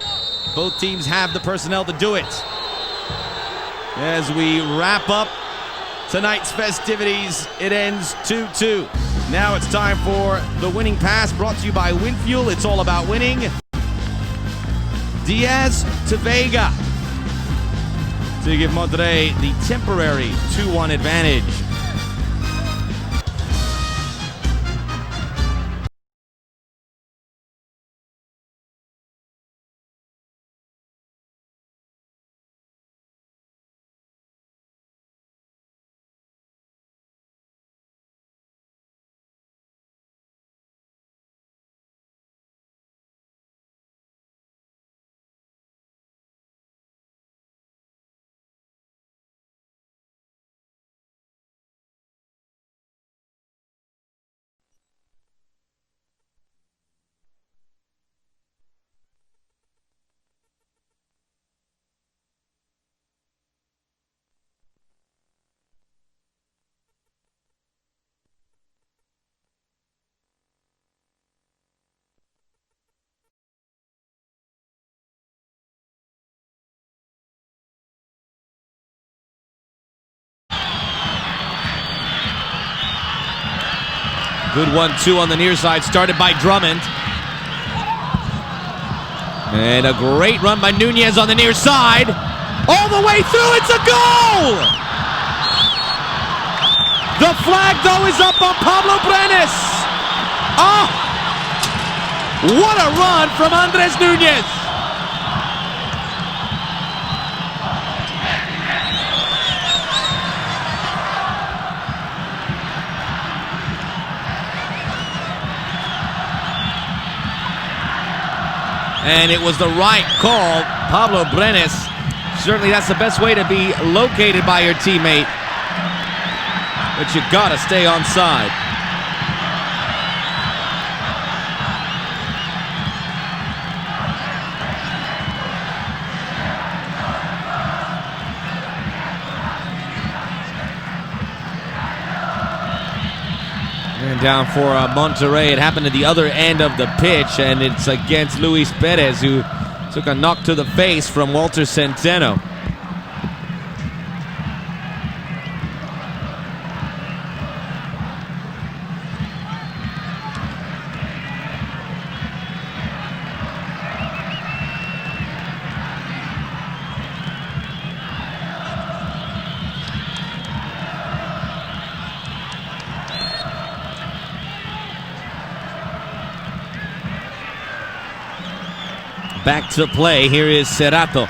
Both teams have the personnel to do it. As we wrap up tonight's festivities, it ends 2-2. Now it's time for the winning pass, brought to you by WinFuel. It's all about winning. Diaz to Vega to give Monterrey the temporary 2-1 advantage. Good 1-2 on the near side, started by Drummond. And a great run by Nunez on the near side. All the way through, it's a goal! The flag, though, is up on Pablo Brenes. Oh! What a run from Andres Nunez! And it was the right call. Pablo Brenes, certainly that's the best way to be located by your teammate. But you gotta stay on side. And down for Monterrey. It happened at the other end of the pitch, and it's against Luis Perez, who took a knock to the face from Walter Centeno. Back to play. Here is Cerrato.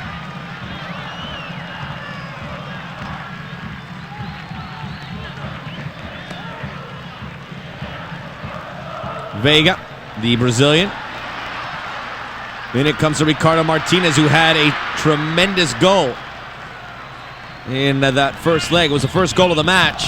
Vega, the Brazilian. Then it comes to Ricardo Martinez, who had a tremendous goal in that first leg. It was the first goal of the match.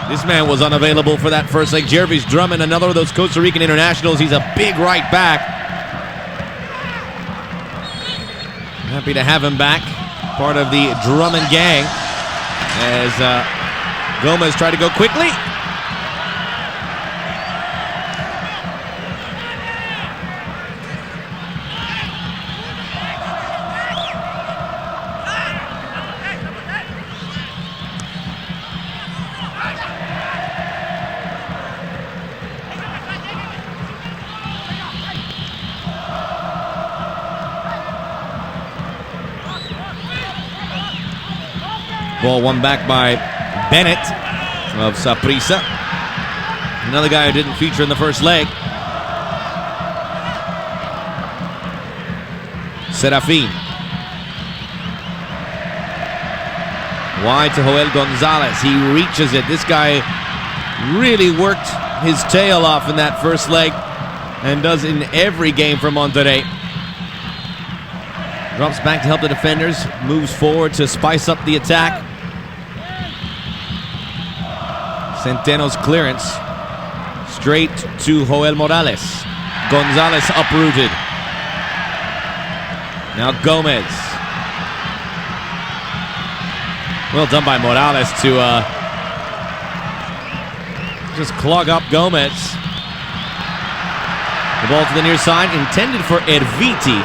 This man was unavailable for that first leg. Jervis Drummond, another of those Costa Rican internationals. He's a big right back. Happy to have him back. Part of the Drummond gang. As Gomez tried to go quickly. Ball won back by Bennett of Saprissa. Another guy who didn't feature in the first leg. Serafin. Wide to Joel Gonzalez. He reaches it. This guy really worked his tail off in that first leg and does in every game for Monterrey. Drops back to help the defenders. Moves forward to spice up the attack. Centeno's clearance. Straight to Joel Morales. Gonzalez uprooted. Now Gomez. Well done by Morales to just clog up Gomez. The ball to the near side, intended for Erviti.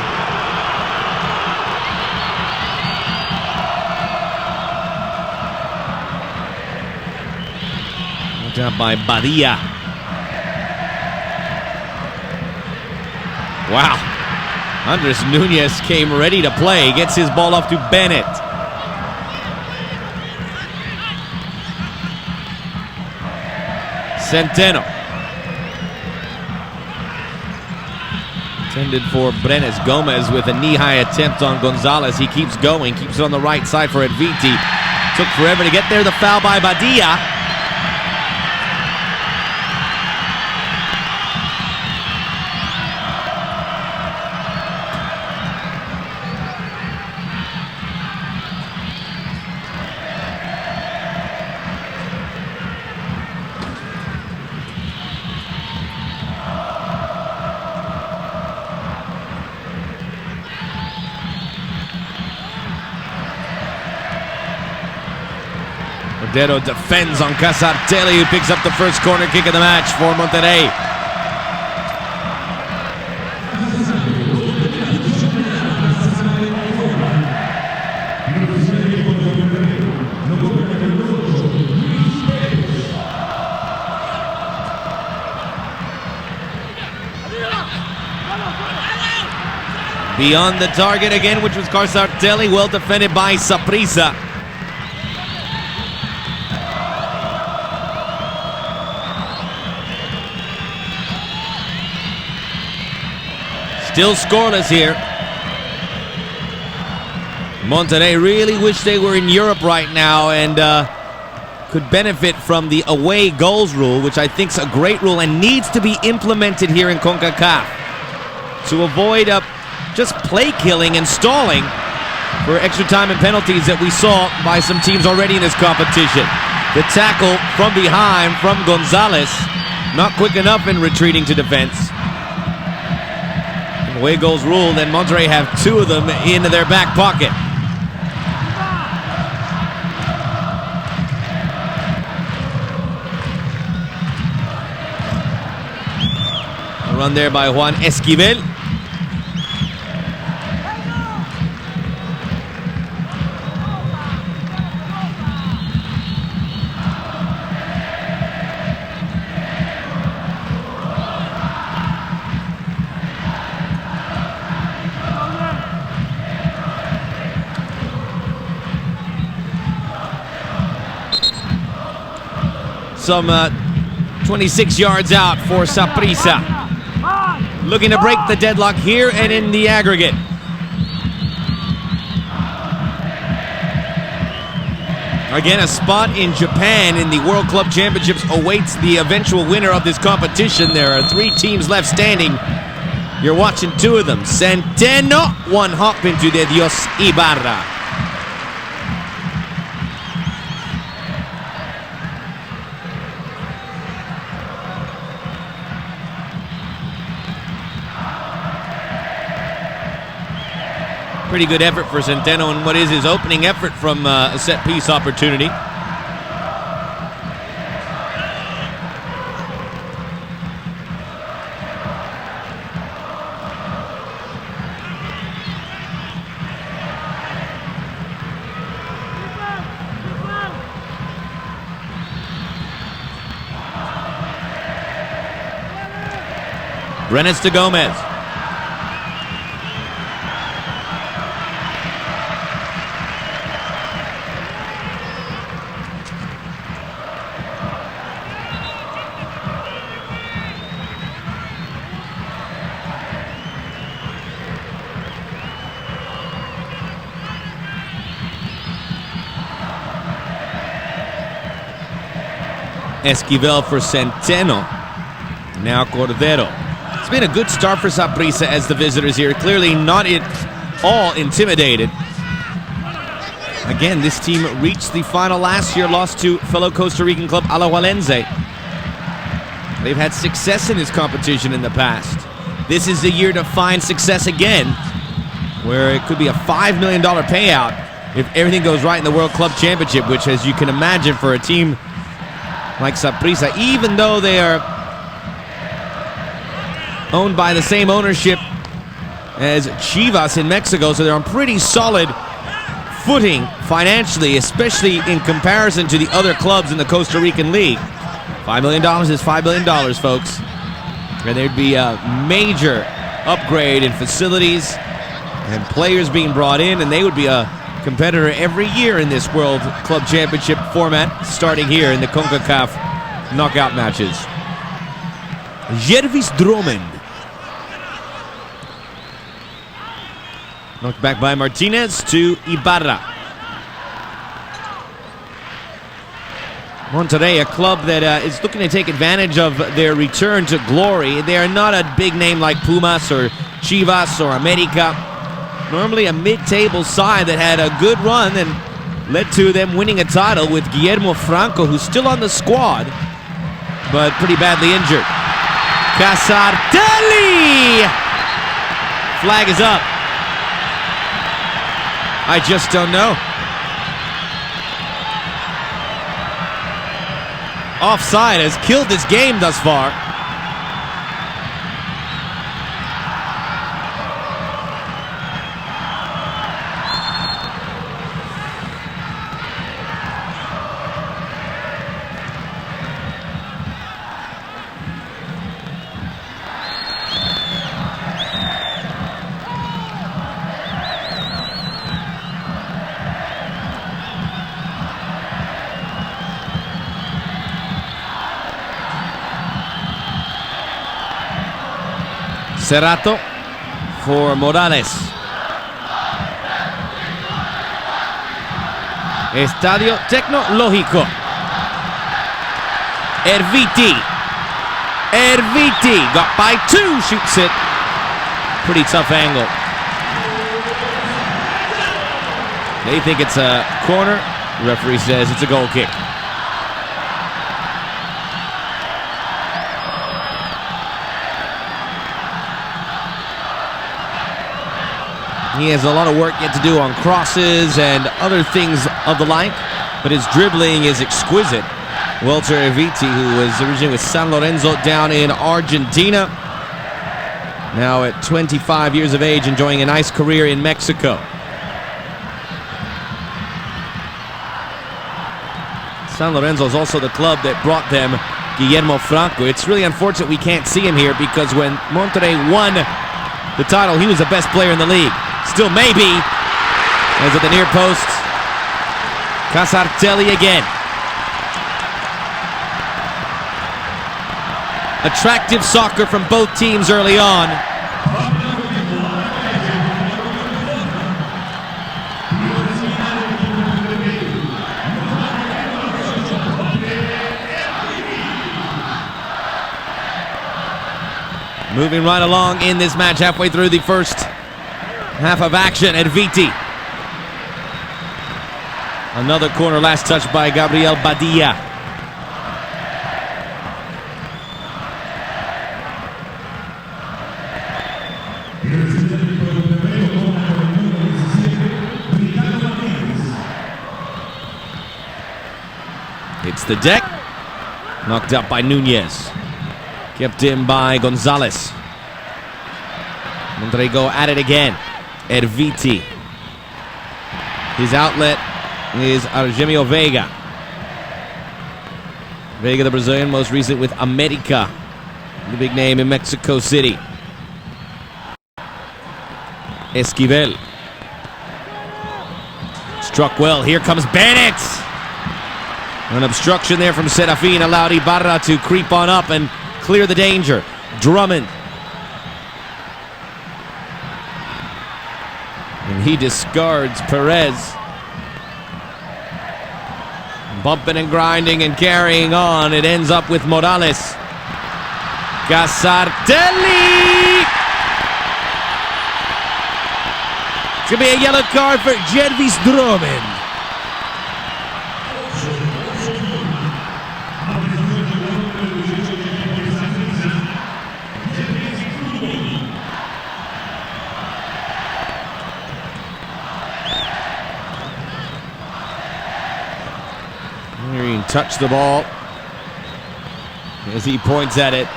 Good job by Badia. Wow. Andres Nunez came ready to play. Gets his ball off to Bennett. Centeno. Intended for Brenes. Gomez with a knee-high attempt on Gonzalez. He keeps going. Keeps it on the right side for Erviti. Took forever to get there. The foul by Badia. Cordero defends on Casartelli, who picks up the first corner kick of the match for Monterrey. Beyond the target again, which was Casartelli, well defended by Saprissa. Still scoreless here. Monterrey really wish they were in Europe right now and could benefit from the away goals rule, which I think is a great rule and needs to be implemented here in CONCACAF to avoid just play killing and stalling for extra time and penalties that we saw by some teams already in this competition. The tackle from behind from Gonzalez, not quick enough in retreating to defense. Away goals rule, then Monterrey have two of them in their back pocket. A run there by Juan Esquivel. Some 26 yards out for Saprissa. Looking to break the deadlock here and in the aggregate. Again, a spot in Japan in the World Club Championships awaits the eventual winner of this competition. There are 3 teams left standing. You're watching 2 of them. Centeno, one hop into De Dios Ibarra. Pretty good effort for Centeno in what is his opening effort from a set-piece opportunity. Brenes to Gomez. Esquivel for Centeno. Now Cordero. It's been a good start for Saprissa as the visitors here. Clearly not at all intimidated. Again, this team reached the final last year, lost to fellow Costa Rican club Alajuelense. They've had success in this competition in the past. This is the year to find success again, where it could be a $5 million payout if everything goes right in the World Club Championship, which, as you can imagine, for a team like Saprissa, even though they are owned by the same ownership as Chivas in Mexico, so they're on pretty solid footing financially, especially in comparison to the other clubs in the Costa Rican League. $5 million is $5 million, folks. And there'd be a major upgrade in facilities and players being brought in, and they would be a competitor every year in this World Club Championship format, starting here in the CONCACAF knockout matches. Jervis Drummond. Knocked back by Martinez to Ibarra. Monterrey, a club that is looking to take advantage of their return to glory. They are not a big name like Pumas or Chivas or America. Normally a mid-table side that had a good run and led to them winning a title with Guillermo Franco, who's still on the squad, but pretty badly injured. Casartelli! Flag is up. I just don't know. Offside has killed this game thus far. Cerrato for Morales. Estadio Tecnologico. Erviti got by two, shoots it. Pretty tough angle. They think it's a corner. The referee says it's a goal kick. He has a lot of work yet to do on crosses and other things of the like, but his dribbling is exquisite. Walter Erviti, who was originally with San Lorenzo down in Argentina, now at 25 years of age, enjoying a nice career in Mexico. San Lorenzo is also the club that brought them Guillermo Franco. It's really unfortunate we can't see him here, because when Monterrey won the title, he was the best player in the league. Still maybe, as at the near post, Casartelli again. Attractive soccer from both teams early on. Moving right along in this match, halfway through the first half of action. Erviti. Another corner, last touch by Gabriel Badilla. It's the deck. Knocked up by Nunez. Kept in by Gonzalez. Monterrey go at it again. Erviti. His outlet is Argemio Vega. Vega, the Brazilian, most recent with America, the big name in Mexico City. Esquivel. Struck well. Here comes Bennett. An obstruction there from Serafin allowed Ibarra to creep on up and clear the danger. Drummond. And he discards Perez. Bumping and grinding and carrying on. It ends up with Morales. Casartelli! It's going to be a yellow card for Jervis Drummond. Touch the ball as he points at it.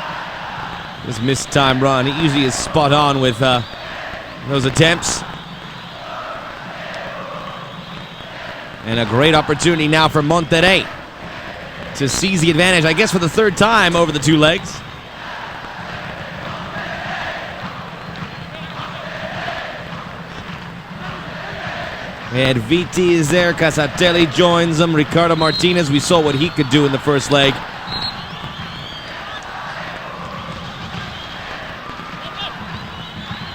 This missed time run. He usually is spot on with those attempts. And a great opportunity now for Monterrey to seize the advantage, I guess for the third time over the two legs. And Viti is there. Casartelli joins them. Ricardo Martinez, we saw what he could do in the first leg.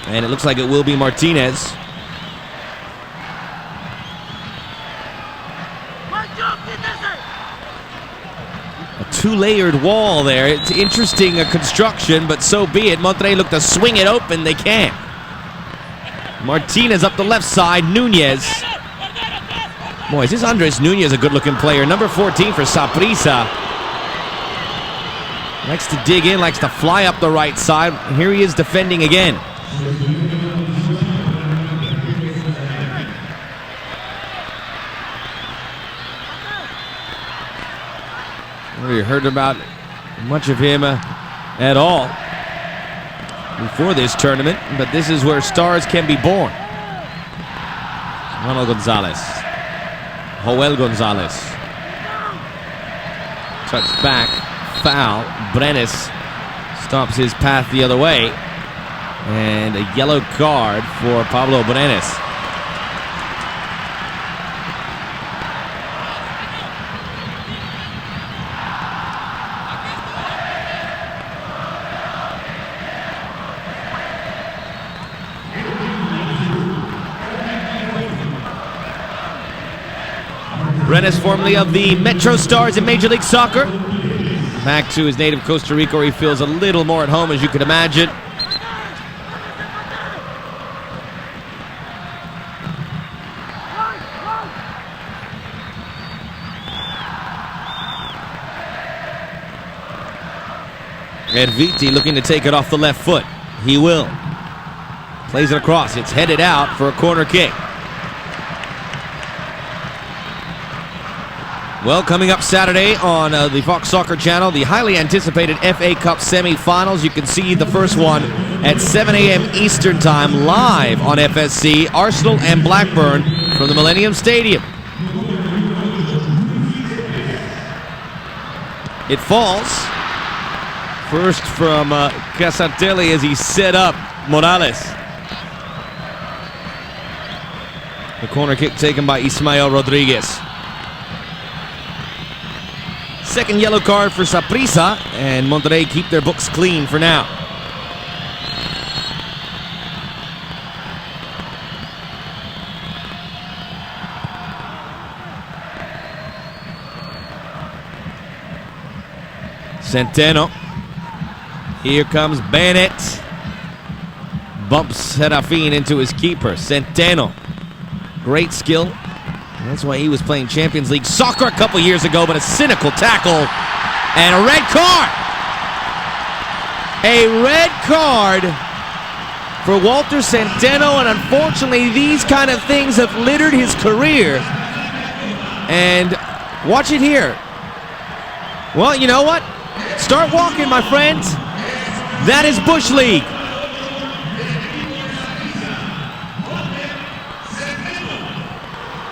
And it looks like it will be Martinez. A two-layered wall there. It's interesting construction, but so be it. Monterrey look to swing it open. They can't. Martinez up the left side. Nunez. Boy, is this Andres Nunez a good-looking player? Number 14 for Saprissa. Likes to dig in, likes to fly up the right side. Here he is defending again. We heard about much of him at all before this tournament, but this is where stars can be born. Joel Gonzalez. Touch back, foul. Brenes stops his path the other way. And a yellow card for Pablo Brenes. Brenes, formerly of the Metro Stars in Major League Soccer. Back to his native Costa Rica, where he feels a little more at home, as you could imagine. And Viti looking to take it off the left foot. He will. Plays it across. It's headed out for a corner kick. Well, coming up Saturday on the Fox Soccer Channel, the highly anticipated FA Cup semifinals. You can see the first one at 7 a.m. Eastern Time live on FSC. Arsenal and Blackburn from the Millennium Stadium. It falls. First from Casartelli as he set up Morales. The corner kick taken by Ismael Rodriguez. Second yellow card for Saprissa, and Monterrey keep their books clean for now. Centeno. Here comes Bennett. Bumps Serafin into his keeper. Centeno. Great skill. That's why he was playing Champions League soccer a couple years ago, but a cynical tackle and a red card. A red card for Walter Centeno, and unfortunately these kind of things have littered his career. And watch it here. Well, you know what? Start walking, my friends. That is Bush League.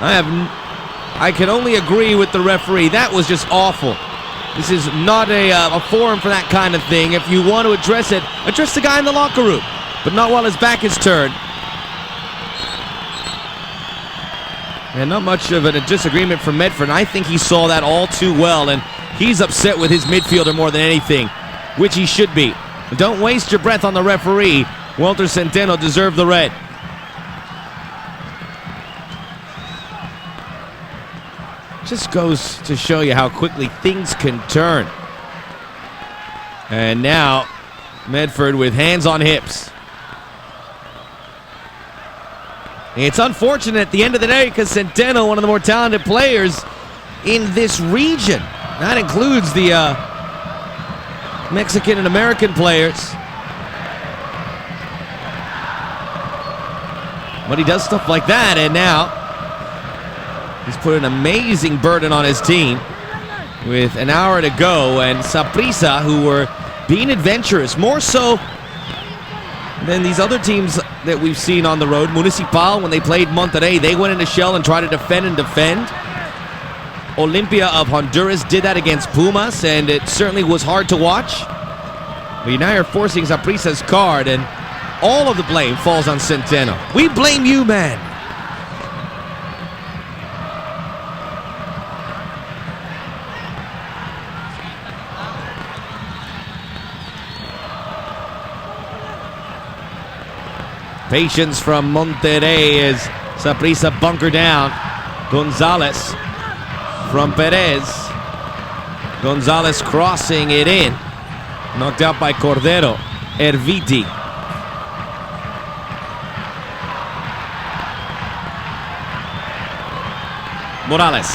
I can only agree with the referee. That was just awful. This is not a forum for that kind of thing. If you want to address it, address the guy in the locker room, but not while his back is turned. And not much of a disagreement from Medford. I think he saw that all too well, and he's upset with his midfielder more than anything, which he should be. Don't waste your breath on the referee. Walter Centeno deserved the red. Just goes to show you how quickly things can turn. And now, Medford with hands on hips. It's unfortunate at the end of the day because Centeno, one of the more talented players in this region. That includes the Mexican and American players. But he does stuff like that, and now he's put an amazing burden on his team with an hour to go, and Saprissa, who were being adventurous, more so than these other teams that we've seen on the road. Municipal, when they played Monterrey, they went into shell and tried to defend and defend. Olimpia of Honduras did that against Pumas, and it certainly was hard to watch. But now you're forcing Saprissa's card, and all of the blame falls on Centeno. We blame you, man. Patience from Monterrey as Saprissa bunker down. Gonzalez from Perez. Gonzalez crossing it in. Knocked out by Cordero. Erviti. Morales.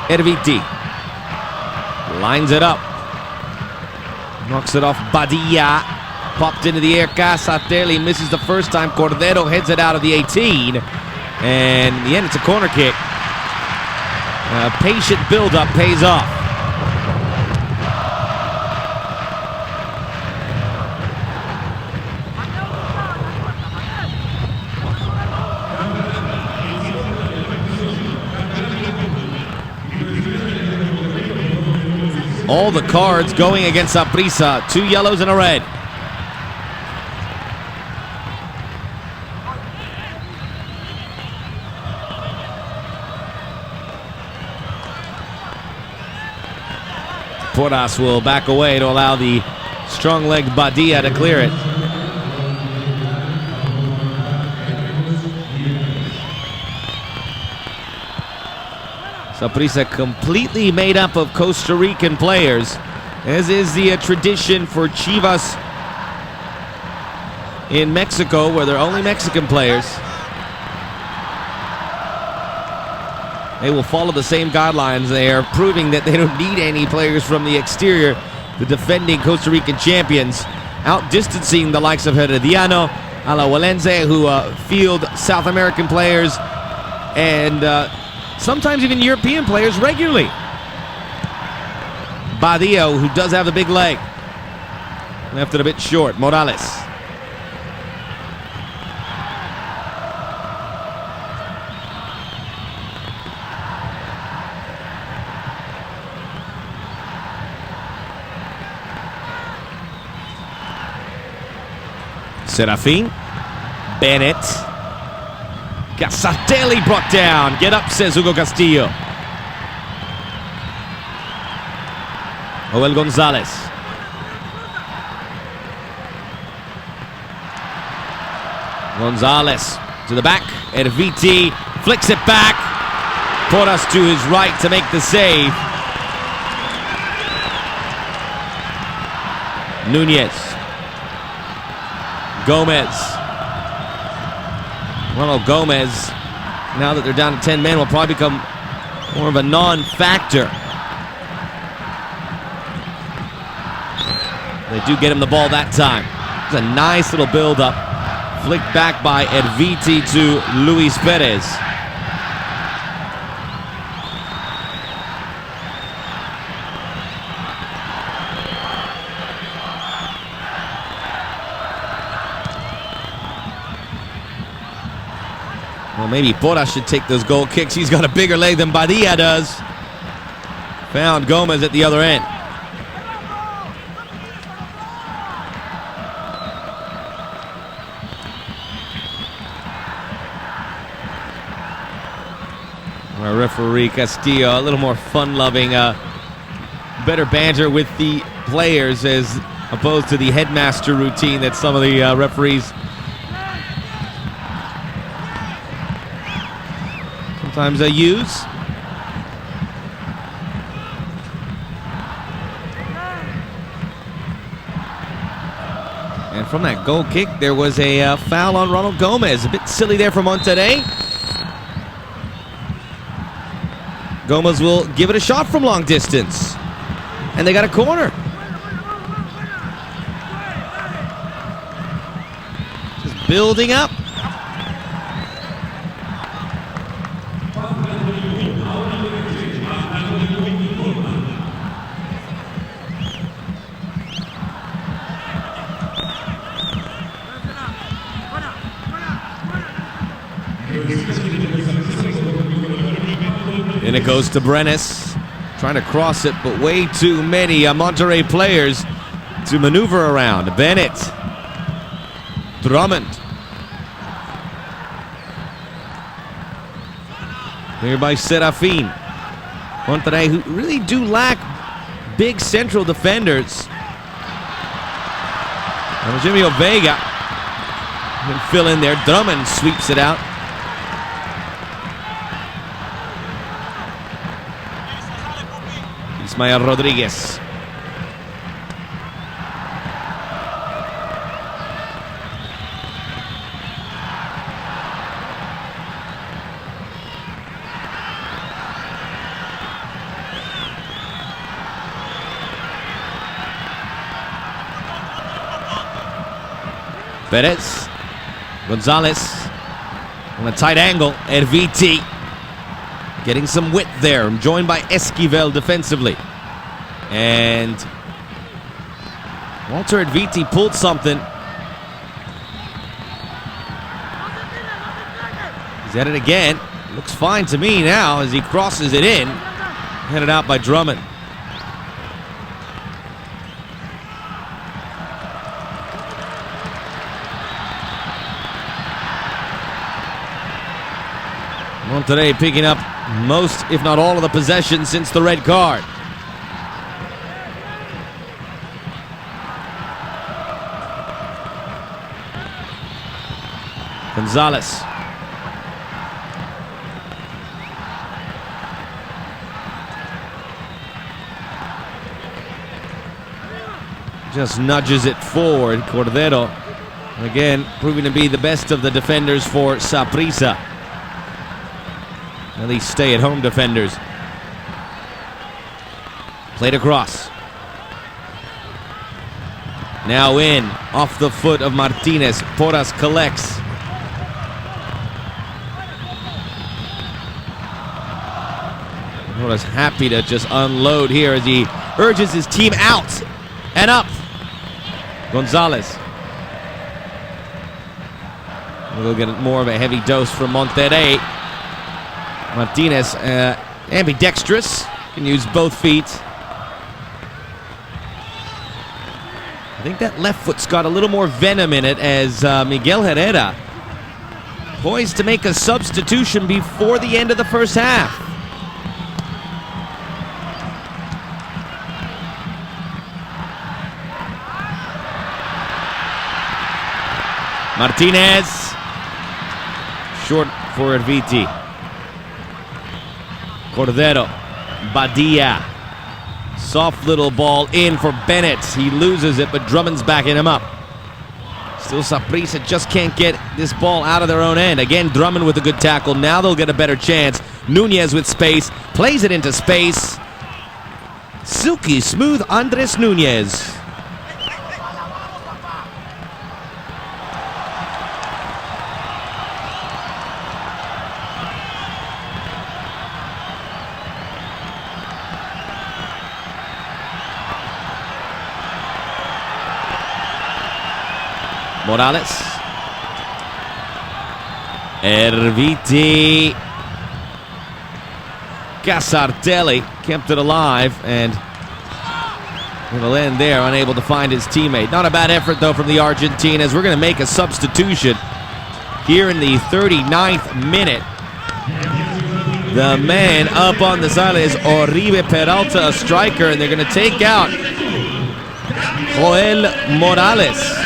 Erviti. Lines it up. Knocks it off Badia. Popped into the air. Casatelli misses the first time. Cordero heads it out of the 18. And in the end, it's a corner kick. Patient build-up pays off. All the cards going against Saprissa. 2 yellows and a red. Porras will back away to allow the strong-legged Badia to clear it. Saprissa completely made up of Costa Rican players, as is the tradition for Chivas in Mexico, where they're only Mexican players. They will follow the same guidelines. They are proving that they don't need any players from the exterior. The defending Costa Rican champions outdistancing the likes of Herediano, Alajuelense, who field South American players and sometimes even European players regularly. Badia, who does have the big leg, left it a bit short. Morales. Serafin. Bennett. Casatelli brought down. Get up, says Hugo Castillo. Joel Gonzalez. Gonzalez to the back. Erviti flicks it back. Porras to his right to make the save. Nunez. Gomez. Ronald Gomez, now that they're down to 10 men, will probably become more of a non-factor. They do get him the ball that time. It's a nice little build-up. Flicked back by Erviti to Luis Perez. Well, maybe Porras should take those goal kicks. He's got a bigger leg than Badia does. Found Gomez at the other end. Our referee Castillo, a little more fun-loving, better banter with the players as opposed to the headmaster routine that some of the referees sometimes use. from that goal kick, there was a foul on Ronald Gomez. A bit silly there for Monterrey. Gomez will give it a shot from long distance. And they got a corner. Just building up. And it goes to Brenes, trying to cross it, but way too many Monterrey players to maneuver around. Bennett, Drummond. Here by Serafin. Monterrey, who really do lack big central defenders. And Jimmy Vega can fill in there. Drummond sweeps it out. Ismael Rodriguez. Perez. Gonzalez on a tight angle. Erviti getting some width there, joined by Esquivel defensively. And Walter Erviti pulled something. He's at it again. Looks fine to me now as he crosses it in. Headed out by Drummond. Monterrey picking up most, if not all, of the possession since the red card. Gonzalez. Just nudges it forward. Cordero, again, proving to be the best of the defenders for Saprissa. At least stay-at-home defenders. Played across. Now in, off the foot of Martinez. Porras collects. Porras happy to just unload here as he urges his team out and up. Gonzalez. We'll get more of a heavy dose from Monterrey. Martinez, ambidextrous, can use both feet. I think that left foot's got a little more venom in it as Miguel Herrera poised to make a substitution before the end of the first half. Martinez, short for Erviti. Cordero, Badia. Soft little ball in for Bennett. He loses it, but Drummond's backing him up. Still Saprissa just can't get this ball out of their own end. Again, Drummond with a good tackle. Now they'll get a better chance. Nunez with space. Plays it into space. Silky smooth Andres Nunez. Morales. Erviti. Casartelli kept it alive and it'll end there, unable to find his teammate. Not a bad effort though from the Argentines. We're going to make a substitution here in the 39th minute. The man up on the side is Oribe Peralta, a striker, and they're going to take out Joel Morales.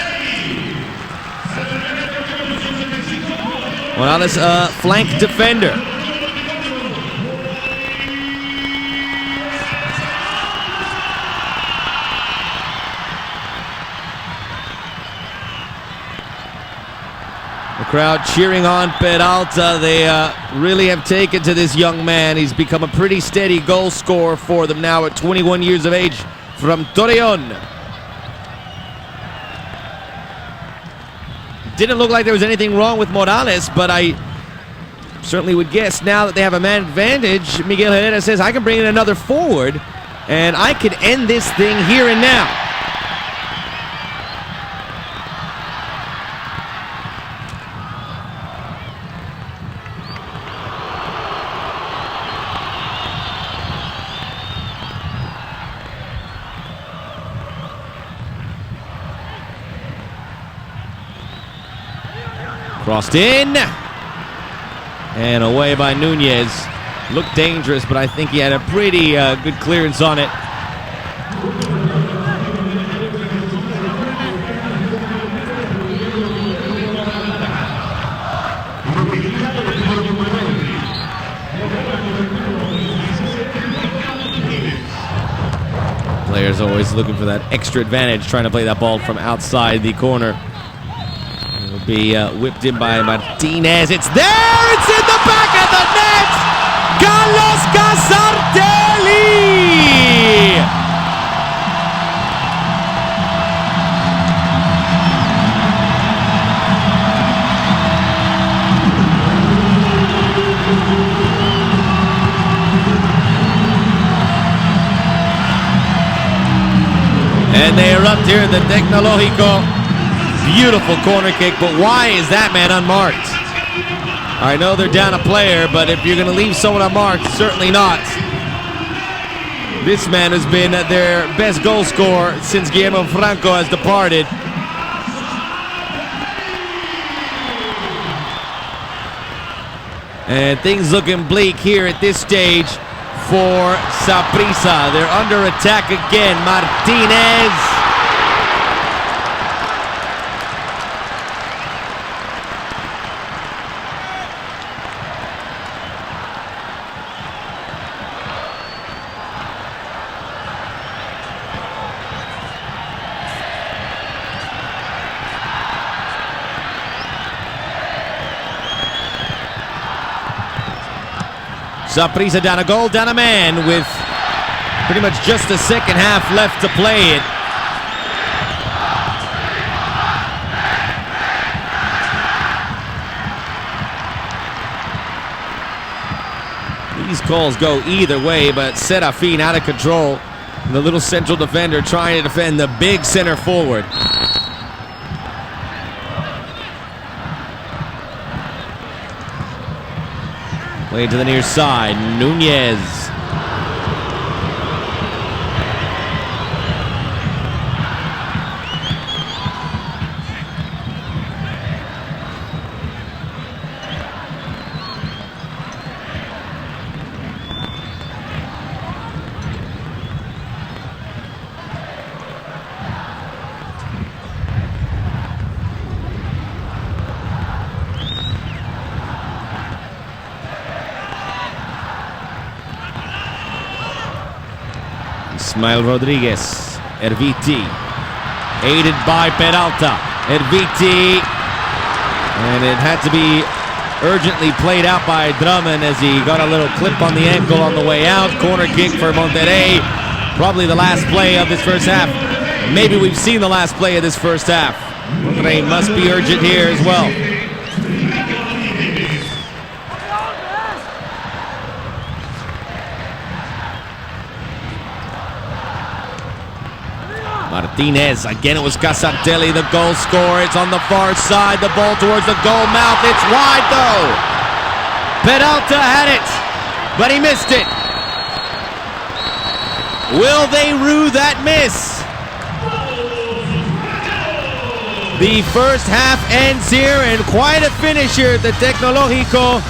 Morales, a flank defender. Crowd cheering on Peralta. They really have taken to this young man. He's become a pretty steady goal scorer for them now at 21 years of age from Torreon. Didn't look like there was anything wrong with Morales, but I certainly would guess now that they have a man advantage, Miguel Herrera says, I can bring in another forward, and I could end this thing here and now. Crossed in. And away by Nunez. Looked dangerous, but I think he had a pretty good clearance on it. Players always looking for that extra advantage, trying to play that ball from outside the corner. It'll be whipped in by Martinez. It's there! It's in the back of the net! Carlos Casartelli! And they erupt here at the Tecnologico. Beautiful corner kick, but why is that man unmarked? I know they're down a player, but if you're going to leave someone unmarked, certainly not. This man has been their best goal scorer since Guillermo Franco has departed. And things looking bleak here at this stage for Saprissa. They're under attack again. Martinez. Saprissa down a goal, down a man with pretty much just the second half left to play it. These calls go either way, but Serafin out of control. The little central defender trying to defend the big center forward. Played to the near side, Nunez. Ismael Rodriguez, Erviti, aided by Peralta, Erviti, and it had to be urgently played out by Drummond as he got a little clip on the ankle on the way out. Corner kick for Monterrey, probably the last play of this first half. Maybe we've seen the last play of this first half. Monterrey must be urgent here as well. Martinez, again it was Casartelli, the goal scorer. It's on the far side, the ball towards the goal mouth. It's wide though. Peralta had it, but he missed it. Will they rue that miss? The first half ends here, and quite a finish here at the Tecnologico.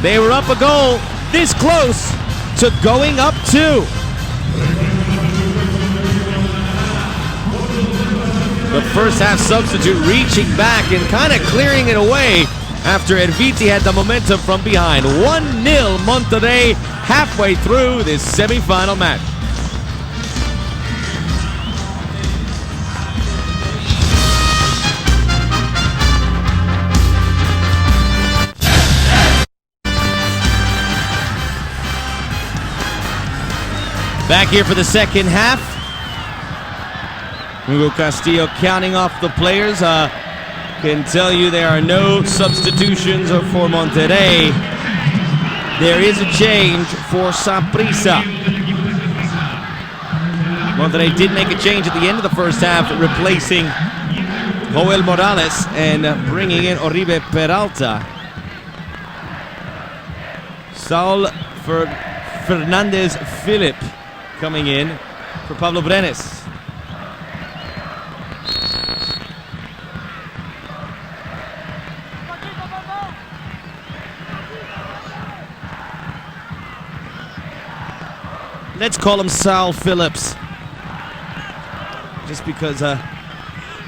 They were up a goal, this close to going up two. The first half substitute reaching back and kind of clearing it away after Erviti had the momentum from behind. 1-0 Monterrey halfway through this semifinal match. Back here for the second half. Hugo Castillo counting off the players. Can tell you there are no substitutions for Monterrey. There is a change for Saprissa. Monterrey did make a change at the end of the first half, replacing Joel Morales and bringing in Oribe Peralta. Saul Fernandez Philip coming in for Pablo Brenes. Let's call him Sal Phillips. Just because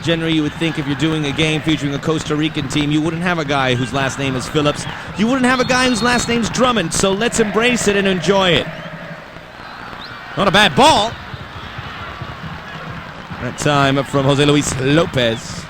generally you would think if you're doing a game featuring a Costa Rican team, you wouldn't have a guy whose last name is Phillips. You wouldn't have a guy whose last name's Drummond. So let's embrace it and enjoy it. Not a bad ball. That time from Jose Luis Lopez.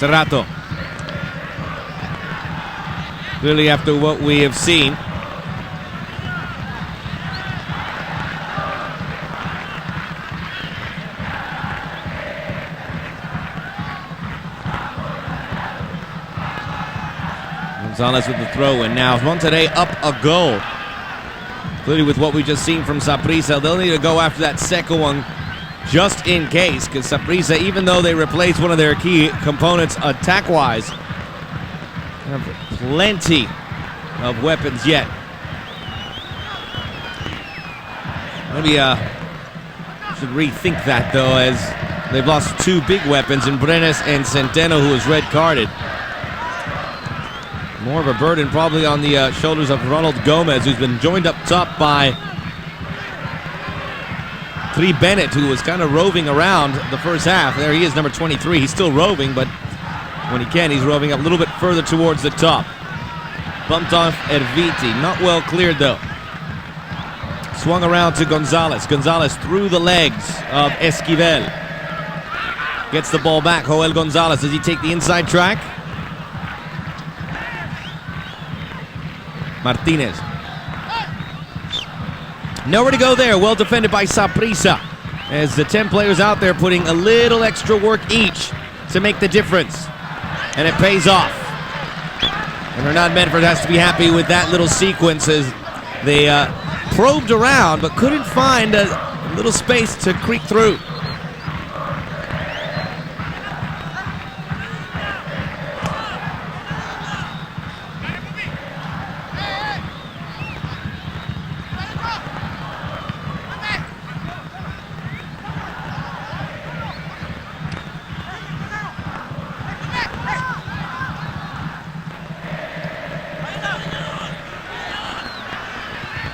Cerrato. Clearly, after what we have seen, Gonzalez with the throw, and now Monterrey up a goal. Clearly, with what we just seen from Saprissa, they'll need to go after that second one just in case, because Saprissa, even though they replaced one of their key components attack-wise, have plenty of weapons yet. Maybe should rethink that, though, as they've lost two big weapons in Brenes and Centeno, who was red-carded. More of a burden probably on the shoulders of Ronald Gomez, who's been joined up top by Tri Bennett, who was kind of roving around the first half. There he is, number 23. He's still roving, but when he can, he's roving up a little bit further towards the top. Bumped off Erviti. Not well cleared, though. Swung around to Gonzalez. Gonzalez through the legs of Esquivel. Gets the ball back. Joel Gonzalez. Does he take the inside track? Martinez. Nowhere to go there. Well defended by Saprissa, as the 10 players out there putting a little extra work each to make the difference. And it pays off. And Hernan Medford has to be happy with that little sequence, as they probed around but couldn't find a little space to creep through.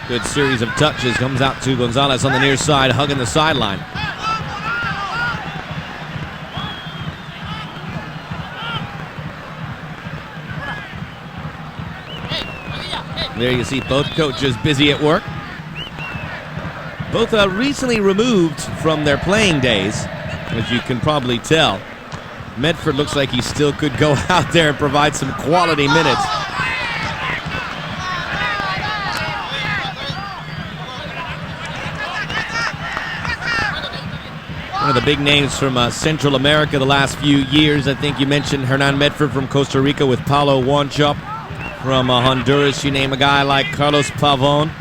Good series of touches. Comes out to Gonzalez on the near side, hugging the sideline. There you see both coaches busy at work. Both recently removed from their playing days, as you can probably tell. Medford looks like he still could go out there and provide some quality minutes. One of the big names from Central America the last few years. I think you mentioned Hernan Medford from Costa Rica with Paulo Wanchop from Honduras. You name a guy like Carlos Pavon.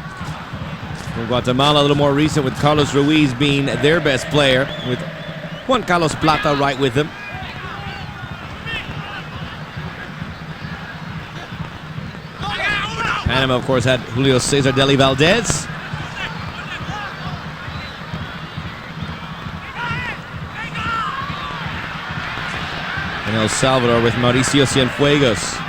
From Guatemala, a little more recent with Carlos Ruiz being their best player, with Juan Carlos Plata right with him. Panama, of course, had Julio Cesar Deli Valdez. And El Salvador with Mauricio Cienfuegos.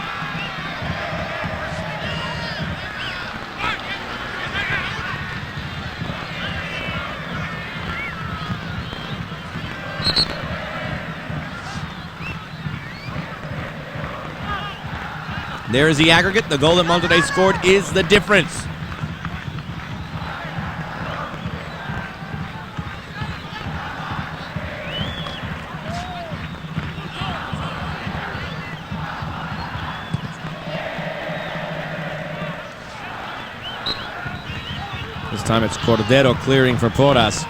There is the aggregate. The goal that Monterrey scored is the difference. This time it's Cordero clearing for Porras.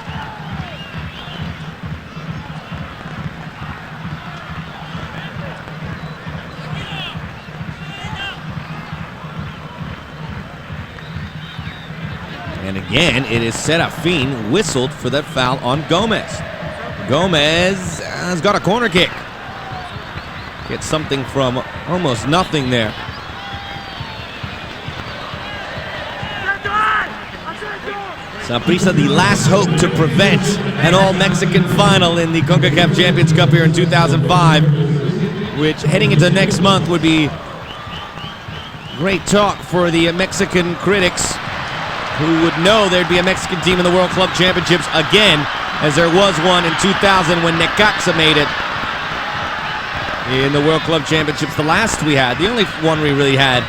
And again, it is Serafin whistled for that foul on Gomez. Gomez has got a corner kick. Gets something from almost nothing there. Saprissa, the last hope to prevent an all-Mexican final in the CONCACAF Champions Cup here in 2005, which heading into next month would be great talk for the Mexican critics, who would know there'd be a Mexican team in the World Club Championships again, as there was one in 2000 when Necaxa made it in the World Club Championships. The last we had, the only one we really had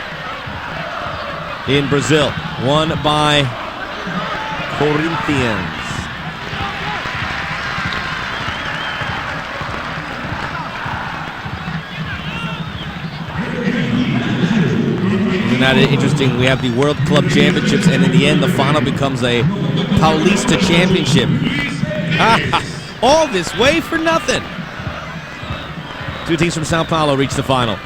in Brazil, won by Corinthians. Isn't that interesting? We have the World Club Championships, and in the end, the final becomes a Paulista Championship. All this way for nothing. Two teams from Sao Paulo reach the final.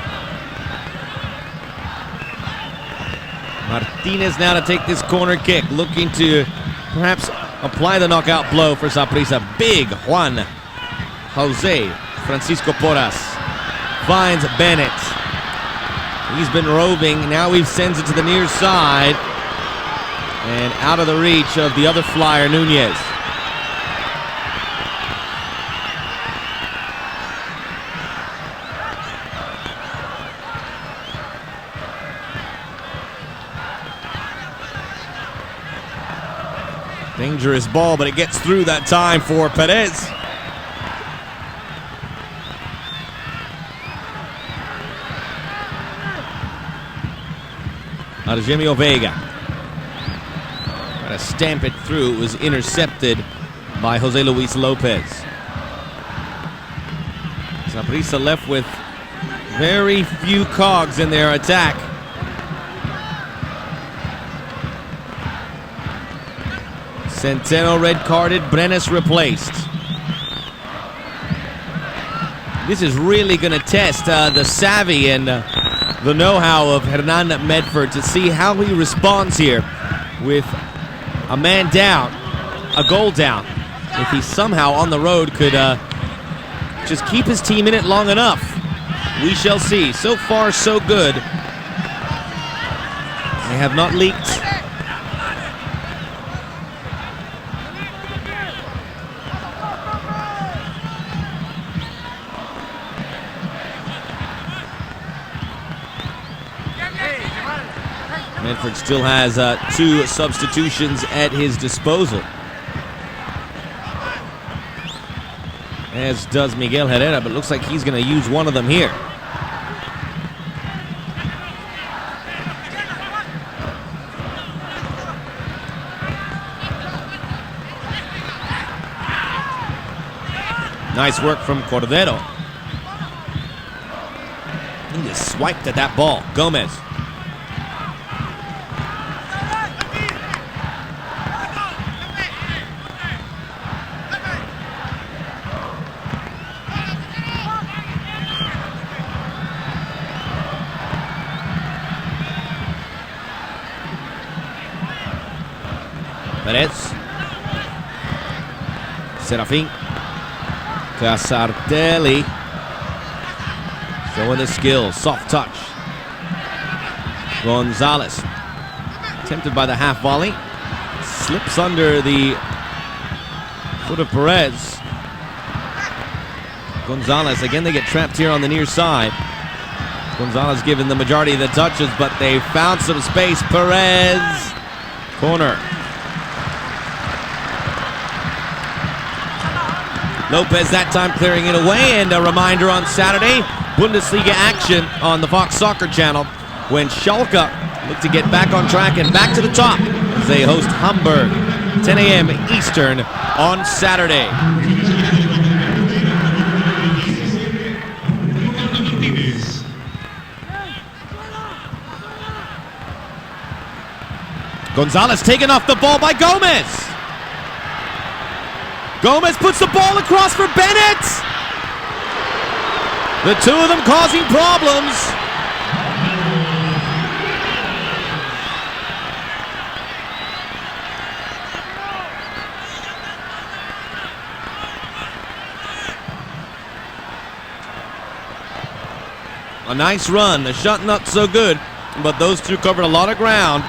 Martinez now to take this corner kick, looking to perhaps apply the knockout blow for Saprissa. Big Juan Jose Francisco Porras finds Bennett. He's been roving. Now he sends it to the near side and out of the reach of the other flyer, Nunez. Dangerous ball, but it gets through that time for Perez. Argemio Vega. Trying to stamp it through. It was intercepted by Jose Luis Lopez. Saprissa left with very few cogs in their attack. Centeno red-carded, Brenes replaced. This is really going to test the savvy and the know-how of Hernan Medford to see how he responds here with a man down, a goal down. If he somehow on the road could just keep his team in it long enough, we shall see. So far, so good. They have not leaked. Medford still has two substitutions at his disposal, as does Miguel Herrera, but it looks like he's going to use one of them here. Nice work from Cordero. He just swiped at that ball. Gomez. Perez. Serafin. Casartelli. Showing the skill. Soft touch. Gonzalez. Tempted by the half volley. Slips under the foot of Perez. Gonzalez. Again, they get trapped here on the near side. Gonzalez given the majority of the touches, but they found some space. Perez. Corner. Lopez that time clearing it away, and a reminder on Saturday, Bundesliga action on the Fox Soccer channel. when Schalke look to get back on track and back to the top as they host Hamburg, 10 a.m. Eastern on Saturday. Gonzalez taken off the ball by Gomez. Gomez puts the ball across for Bennett. The two of them causing problems. A nice run. The shot not so good, but those two covered a lot of ground.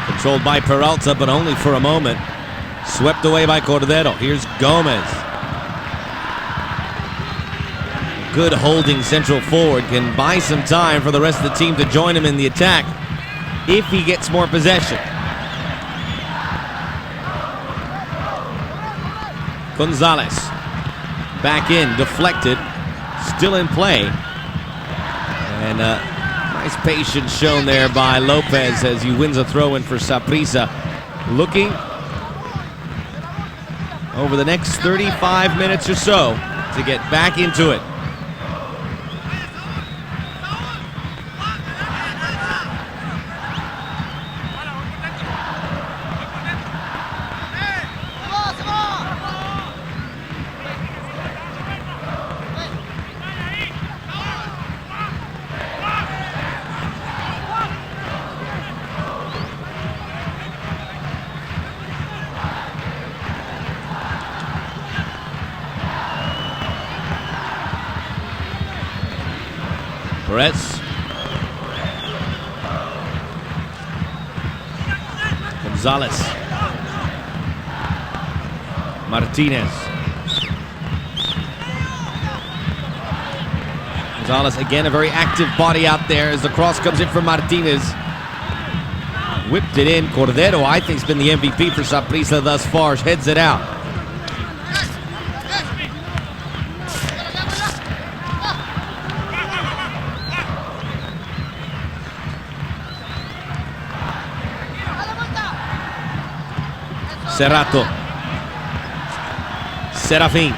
Controlled by Peralta, but only for a moment. Swept away by Cordero. Here's Gomez. Good holding central forward. Can buy some time for the rest of the team to join him in the attack if he gets more possession. Gonzalez. Back in, deflected. Still in play. And nice patience shown there by Lopez as he wins a throw-in for Saprissa. Looking over the next 35 minutes or so to get back into it.
Perez. Gonzalez. Martinez. Gonzalez, again, a very active body out there as the cross comes in from Martinez. Whipped it in. Cordero, I think, has been the MVP for Saprissa thus far. Heads it out. Serrato. Serafin.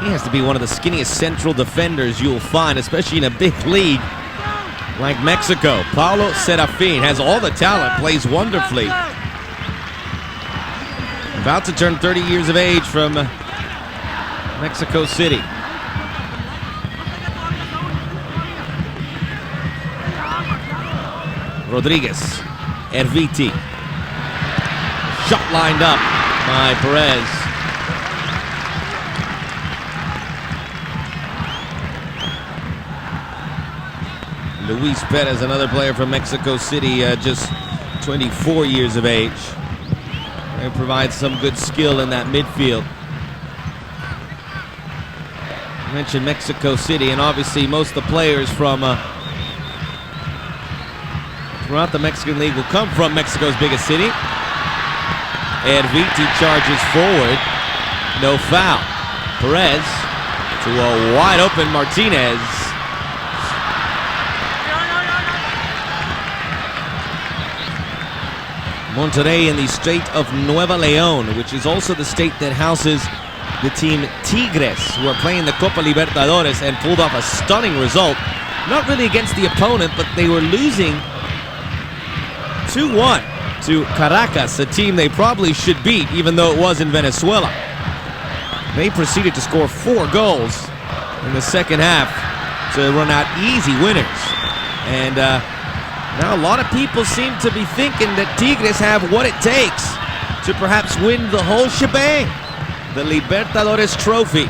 He has to be one of the skinniest central defenders you'll find, especially in a big league like Mexico. Paulo Serafin has all the talent, plays wonderfully. About to turn 30 years of age from Mexico City. Rodriguez. Erviti. Shot lined up by Perez. Luis Perez, another player from Mexico City, just 24 years of age. They provide some good skill in that midfield. I mentioned Mexico City, and obviously most of the players from throughout the Mexican League will come from Mexico's biggest city. Erviti charges forward. No foul. Perez to a wide open Martinez. Monterrey in the state of Nuevo León, which is also the state that houses the team Tigres, who are playing the Copa Libertadores and pulled off a stunning result. Not really against the opponent, but they were losing 2-1 to Caracas, a team they probably should beat, even though it was in Venezuela. They proceeded to score 4 goals in the second half to run out easy winners. And now a lot of people seem to be thinking that Tigres have what it takes to perhaps win the whole shebang, the Libertadores trophy.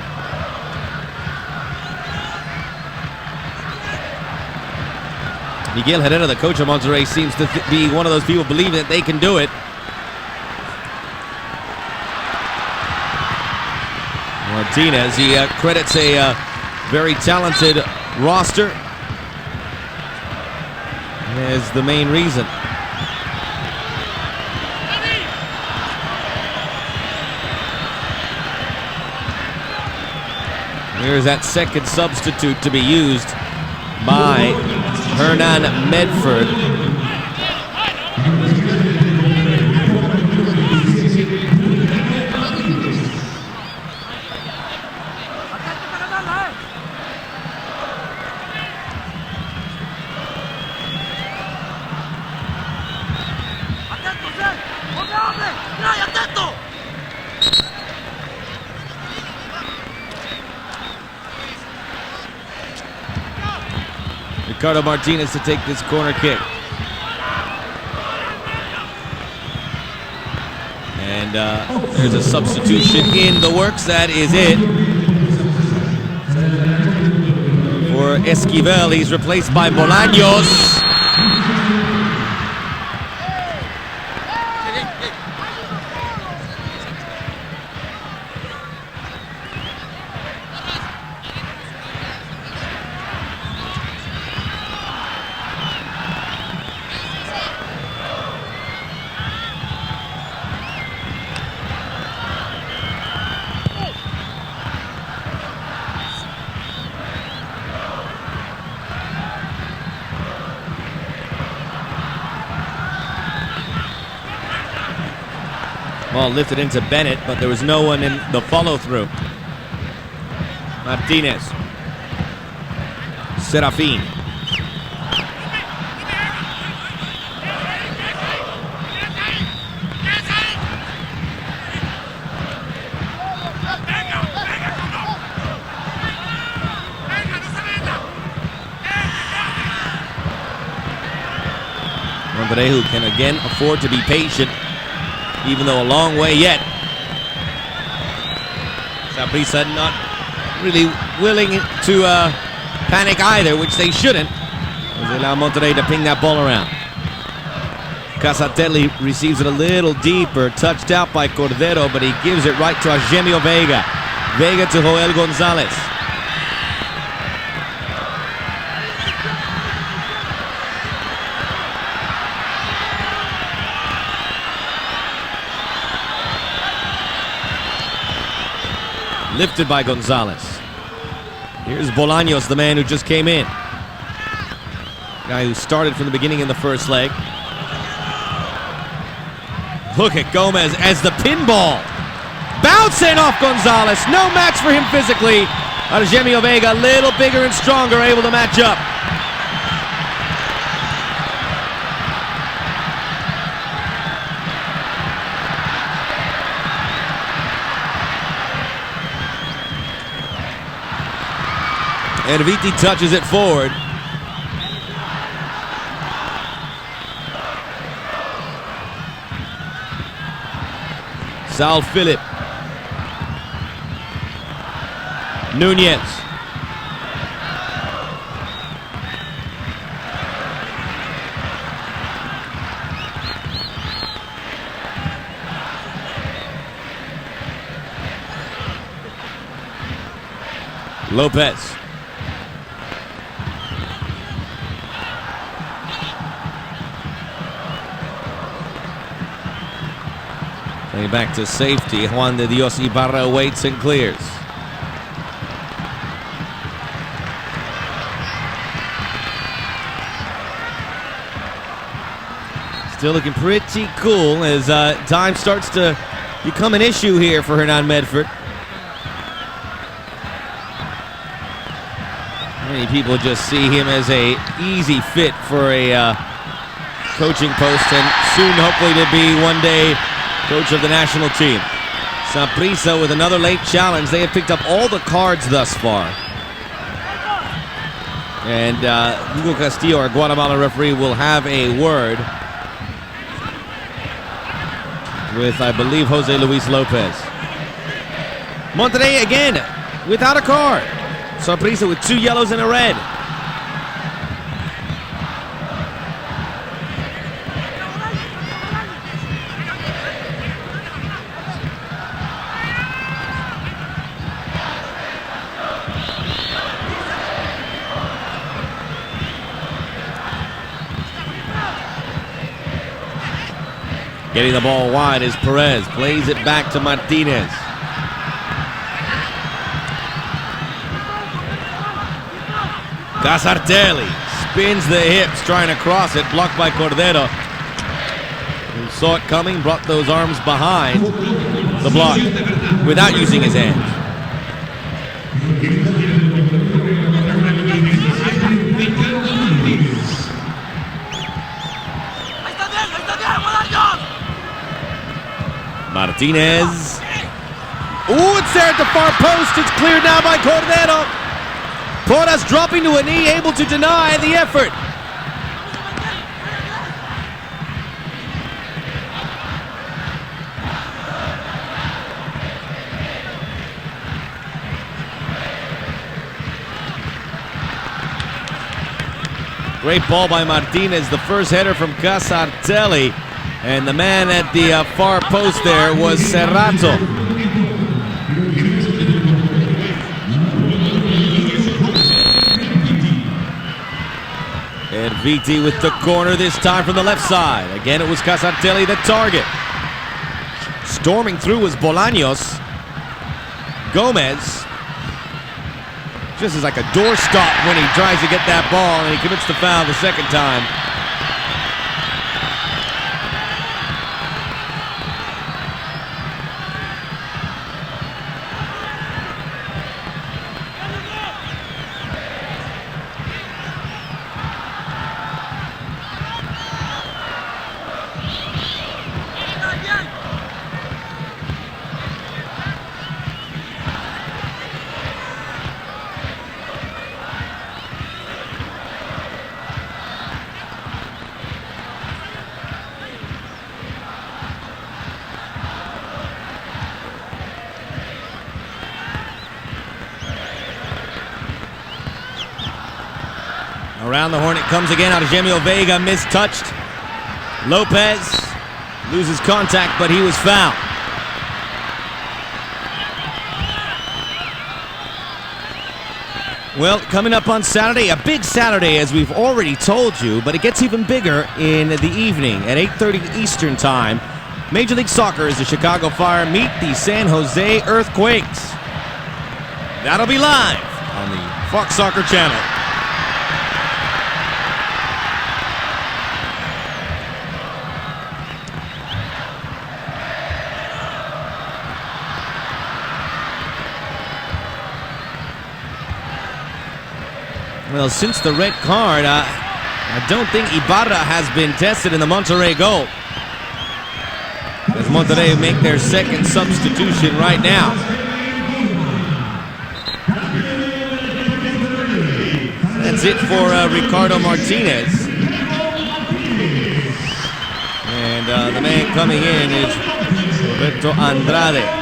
Miguel Herrera, the coach of Monterrey, seems to be one of those people believing that they can do it. Martinez, he credits a very talented roster is the main reason. Here's that second substitute to be used by Hernan Medford. Ricardo Martinez to take this corner kick. And there's a substitution in the works. That is it. For Esquivel, he's replaced by Bolaños. Ball lifted into Bennett, but there was no one in the follow-through. Martinez. Serafin. Monterrey, who can again afford to be patient, even though a long way yet. Saprissa not really willing to panic either, which they shouldn't, as they allow Monterrey to ping that ball around. Casatelli receives it a little deeper, touched out by Cordero, but he gives it right to Argemio Vega. Vega to Joel Gonzalez. Lifted by Gonzalez. Here's Bolaños, the man who just came in. Guy who started from the beginning in the first leg. Look at Gomez as the pinball. Bouncing off Gonzalez. No match for him physically. Argemio Vega, a little bigger and stronger, able to match up. And Viti touches it forward. Sal Philip. Nunez. Lopez. Playing back to safety. Juan de Dios Ibarra waits and clears. Still looking pretty cool as time starts to become an issue here for Hernan Medford. Many people just see him as a easy fit for a coaching post, and soon hopefully to be one day coach of the national team. Saprissa with another late challenge. They have picked up all the cards thus far. And Hugo Castillo, our Guatemala referee, will have a word with, I believe, Jose Luis Lopez. Monterrey again without a card. Saprissa with 2 yellows and a red. Getting the ball wide is Perez. Plays it back to Martinez. Casartelli spins the hips, trying to cross it. Blocked by Cordero, who saw it coming, brought those arms behind the block without using his hands. Martinez. Ooh, it's there at the far post. It's cleared now by Cordero. Porras dropping to a knee, able to deny the effort. Great ball by Martinez, the first header from Casartelli. And the man at the far post there was Serrato. And VT with the corner, this time from the left side. Again, it was Casartelli the target. Storming through was Bolaños. Gomez. Just as like a doorstop when he tries to get that ball, and he commits the foul the second time. Around the horn it comes again. Argemio Vega mistouched. Lopez loses contact, but he was fouled. Well, coming up on Saturday, a big Saturday as we've already told you, but it gets even bigger in the evening at 8:30 Eastern Time. Major League Soccer as the Chicago Fire meet the San Jose Earthquakes. That'll be live on the Fox Soccer Channel. Well, since the red card, I don't think Ibarra has been tested in the Monterrey goal. As Monterrey make their second substitution right now. That's it for Ricardo Martinez. And the man coming in is Roberto Andrade.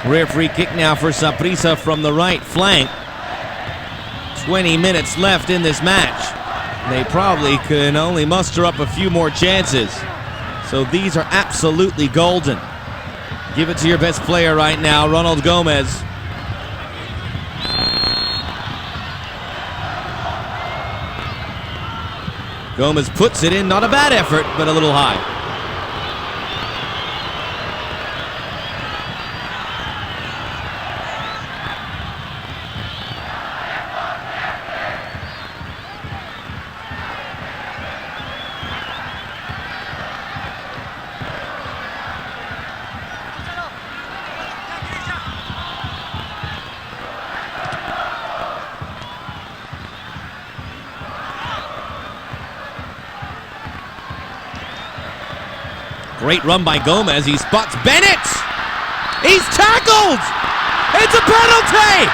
Rear free kick now for Saprissa from the right flank. 20 minutes left in this match. They probably can only muster up a few more chances. So these are absolutely golden. Give it to your best player right now, Ronald Gomez. Gomez puts it in, not a bad effort, but a little high. Great run by Gomez. He spots Bennett. He's tackled. It's a penalty.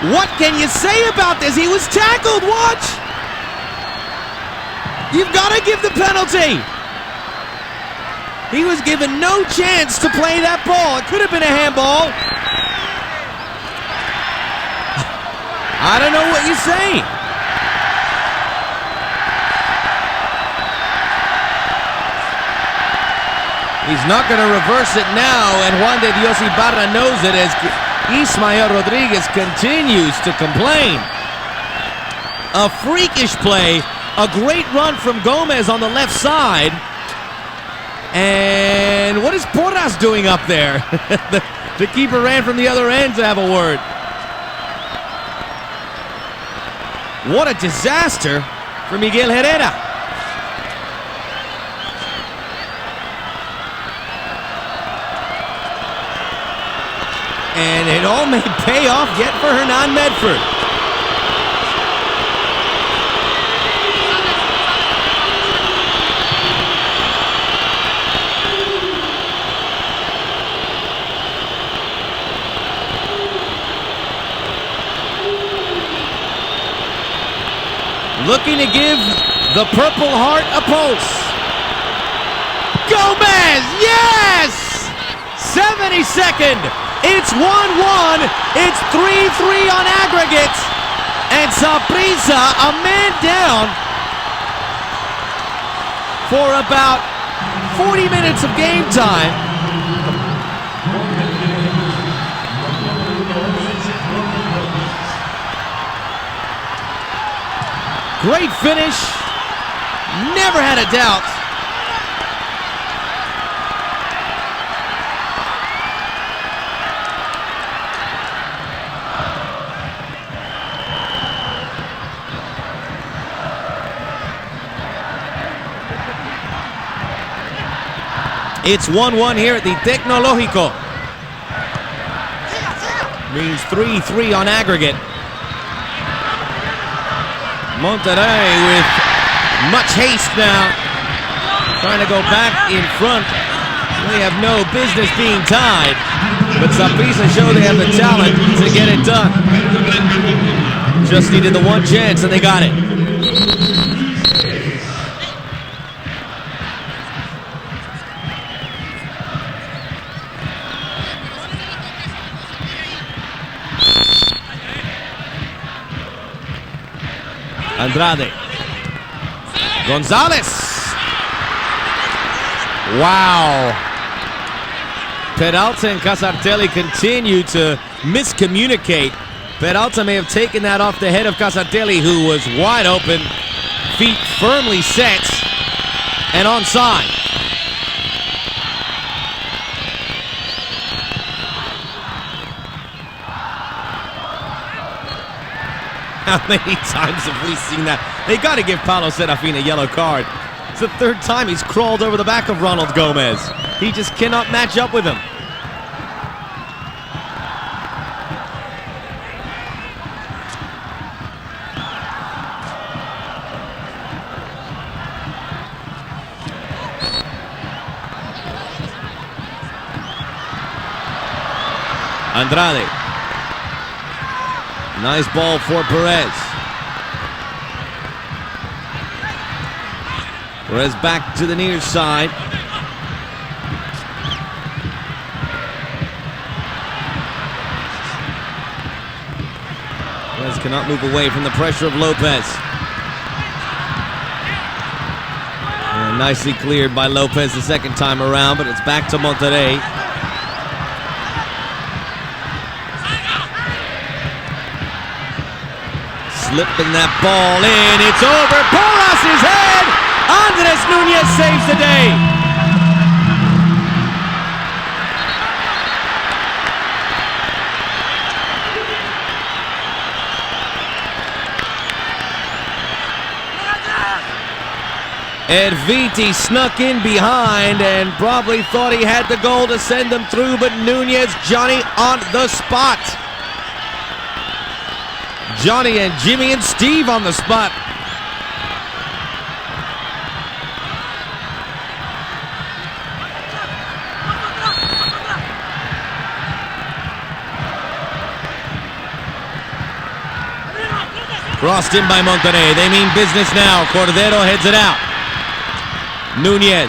What can you say about this? He was tackled. Watch. You've got to give the penalty. He was given no chance to play that ball. It could have been a handball. I don't know what you say. He's not going to reverse it now, and Juan de Dios Ibarra knows it as Ismael Rodriguez continues to complain. A freakish play, a great run from Gomez on the left side. And what is Porras doing up there? The keeper ran from the other end to have a word. What a disaster for Miguel Herrera. And it all may pay off yet for Hernan Medford. Looking to give the Purple Heart a pulse. Gomez, yes! 72nd. It's 1-1. It's 3-3 on aggregate. And Saprissa, a man down for about 40 minutes of game time. Great finish. Never had a doubt. It's 1-1 here at the Tecnologico. Means 3-3 on aggregate. Monterrey with much haste now, trying to go back in front. They have no business being tied, but Saprissa show they have the talent to get it done. Just needed the one chance and they got it. Andrade. Gonzalez. Wow. Peralta and Casartelli continue to miscommunicate. Peralta may have taken that off the head of Casartelli, who was wide open, feet firmly set, and onside. How many times have we seen that? They got to give Paulo Serafin a yellow card. It's the third time he's crawled over the back of Ronald Gomez. He just cannot match up with him. Andrade. Nice ball for Perez. Perez back to the near side. Perez cannot move away from the pressure of Lopez. And nicely cleared by Lopez the second time around, but it's back to Monterrey. Slipping that ball in, it's over. Porras' head. Andres Nunez saves the day. Erviti snuck in behind and probably thought he had the goal to send them through, but Nunez, Johnny on the spot. Johnny and Jimmy and Steve on the spot. Crossed in by Monterrey. They mean business now. Cordero heads it out. Nunez.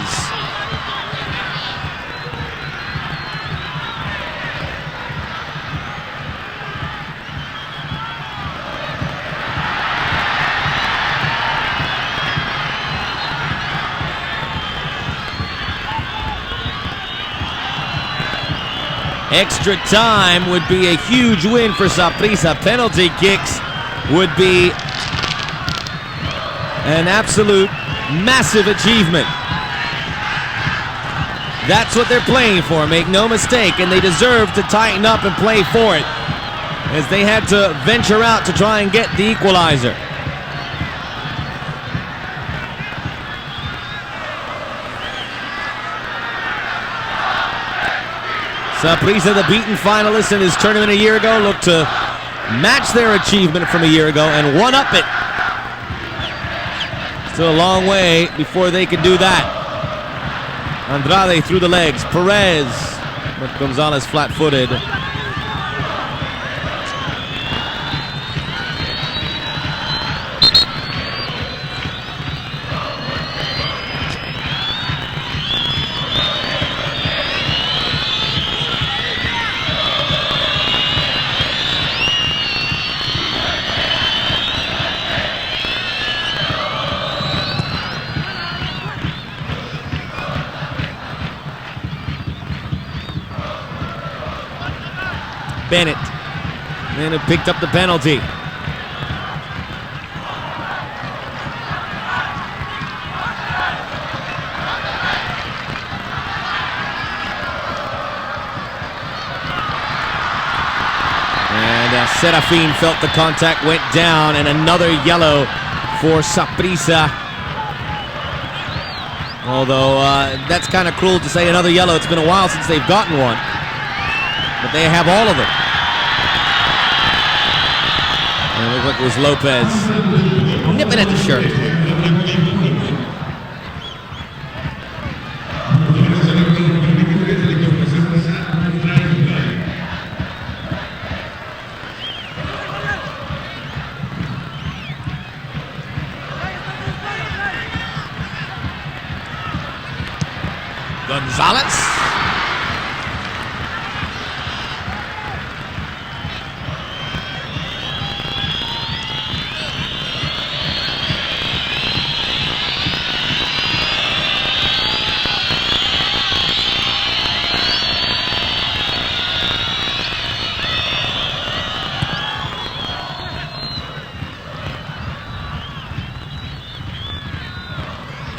Extra time would be a huge win for Saprissa. Penalty kicks would be an absolute massive achievement. That's what they're playing for, make no mistake, and they deserve to tighten up and play for it, as they had to venture out to try and get the equalizer. Saprissa, the beaten finalists in his tournament a year ago, looked to match their achievement from a year ago and one-up it. Still a long way before they could do that. Andrade through the legs. Perez. But Gonzalez flat-footed. Bennett, man who picked up the penalty. And Serafin felt the contact, went down, and another yellow for Saprissa. Although that's kind of cruel to say another yellow. It's been a while since they've gotten one. But they have all of them. And it looked like it was Lopez nipping at the shirt. Gonzalez.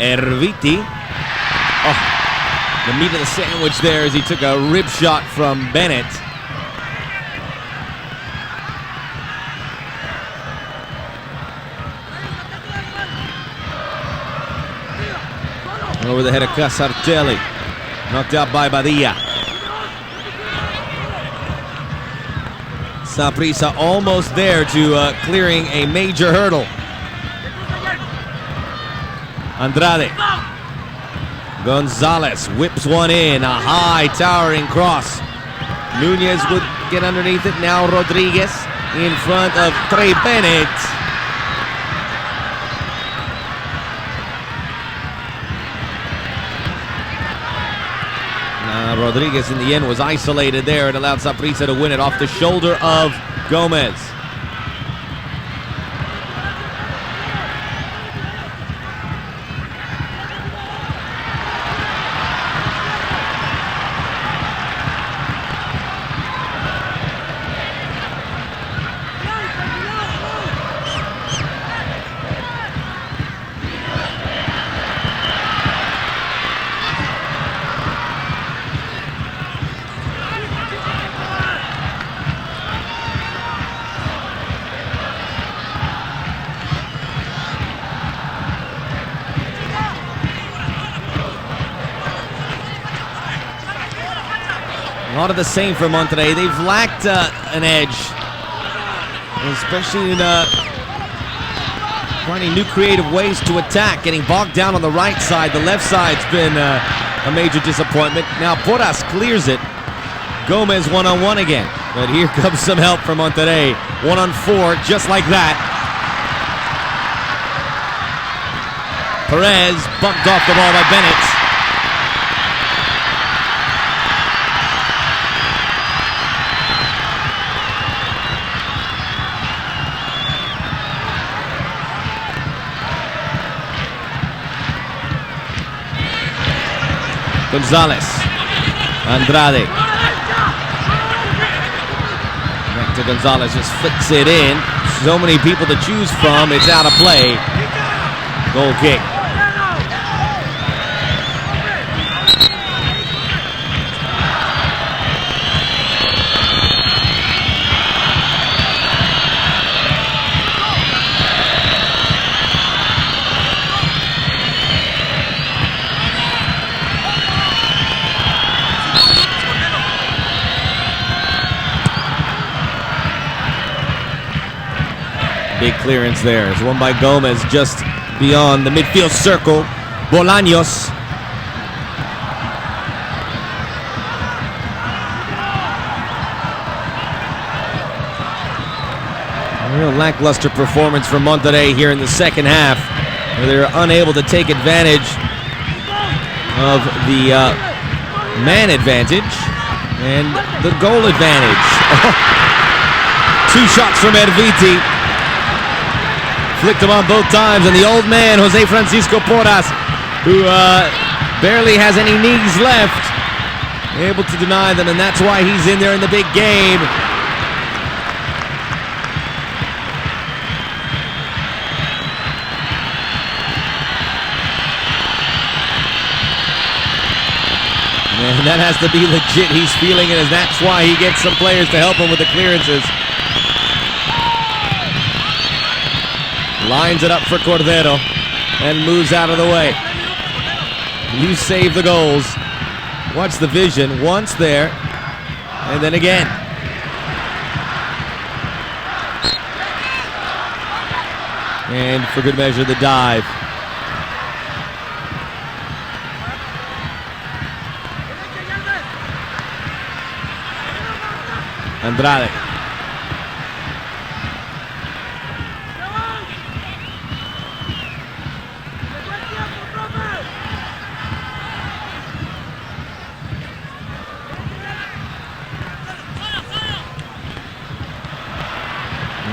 Erviti. Oh, the meat of the sandwich there as he took a rib shot from Bennett. Over the head of Casartelli. Knocked out by Badilla. Saprissa almost there to clearing a major hurdle. Andrade. Gonzalez whips one in, a high towering cross. Nunez would get underneath it. Now Rodriguez in front of Trey Bennett. Rodriguez in the end was isolated there. It allowed Saprissa to win it off the shoulder of Gomez. lot of the same for Monterrey. They've lacked an edge, especially in finding new creative ways to attack, getting bogged down on the right side. The left side's been a major disappointment. Now Porras clears it. Gomez one-on-one again. But here comes some help from Monterrey. 1-on-4, just like that. Perez bumped off the ball by Bennett. Gonzalez. Andrade. Back to Gonzalez, just flicks it in. So many people to choose from, it's out of play. Goal kick. Big clearance there. It's won by Gomez just beyond the midfield circle. Bolaños. A real lackluster performance from Monterrey here in the second half, where they're unable to take advantage of the man advantage and the goal advantage. Two shots from Erviti. Flicked him on both times, and the old man, Jose Francisco Porras, who barely has any knees left, able to deny them, and that's why he's in there in the big game. And that has to be legit. He's feeling it, and that's why he gets some players to help him with the clearances. Lines it up for Cordero and moves out of the way. You save the goals. Watch the vision. Once there, and then again. And for good measure, the dive. Andrade.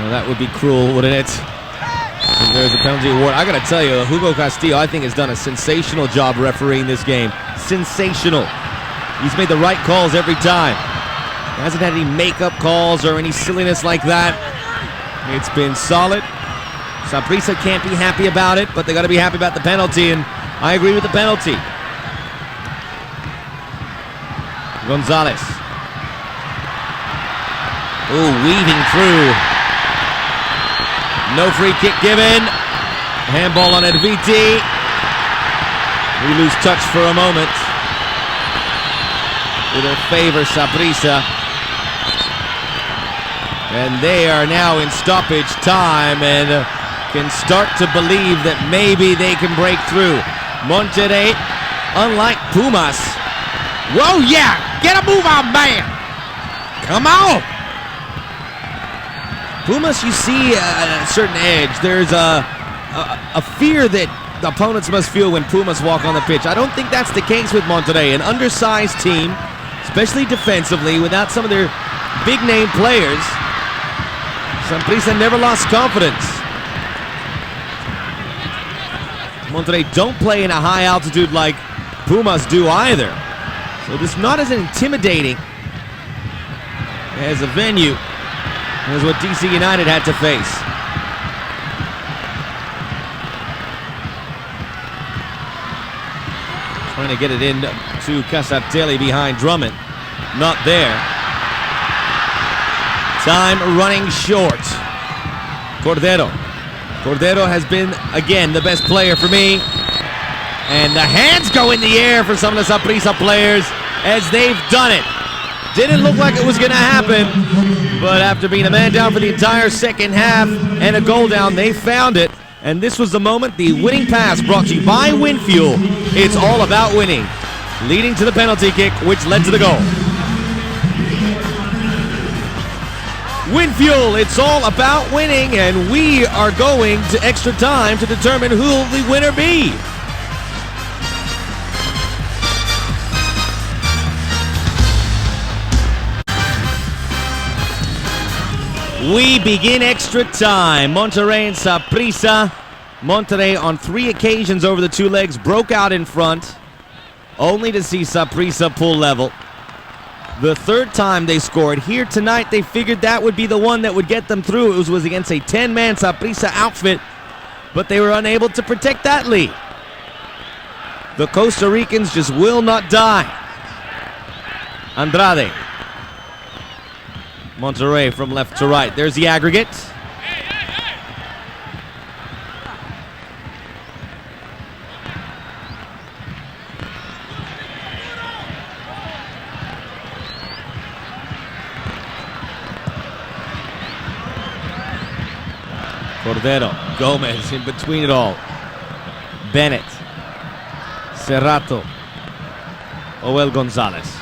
That would be cruel, wouldn't it? And there's a penalty award. I gotta tell you, Hugo Castillo, I think, has done a sensational job refereeing this game. Sensational. He's made the right calls every time. He hasn't had any makeup calls or any silliness like that. It's been solid. Saprissa can't be happy about it, but they gotta be happy about the penalty, and I agree with the penalty. Gonzalez. Ooh, weaving through. No free kick given. Handball on Erviti. We lose touch for a moment. It'll favor Saprissa. And they are now in stoppage time and can start to believe that maybe they can break through. Monterrey, unlike Pumas. Whoa, yeah! Get a move on, man! Come on! Pumas, you see a certain edge. There's a fear that the opponents must feel when Pumas walk on the pitch. I don't think that's the case with Monterrey. An undersized team, especially defensively, without some of their big-name players. Saprissa never lost confidence. Monterrey don't play in a high altitude like Pumas do either. So it's not as intimidating as a venue as what DC United had to face. Trying to get it in to Casartelli behind Drummond. Not there. Time running short. Cordero. Cordero has been, again, the best player for me. And the hands go in the air for some of the Saprissa players as they've done it. Didn't look like it was going to happen, but after being a man down for the entire second half and a goal down, they found it. And this was the moment, the winning pass brought to you by WinFuel. It's all about winning, leading to the penalty kick, which led to the goal. WinFuel, it's all about winning, and we are going to extra time to determine who will the winner be. We begin extra time. Monterrey and Saprissa. Monterrey on 3 occasions over the 2 legs broke out in front, only to see Saprissa pull level. The 3rd time they scored. Here tonight, they figured that would be the one that would get them through. It was against a 10-man Saprissa outfit, but they were unable to protect that lead. The Costa Ricans just will not die. Andrade. Monterrey from left to right. There's the aggregate. Cordero, Gomez in between it all. Bennett, Serrato, Oel Gonzalez.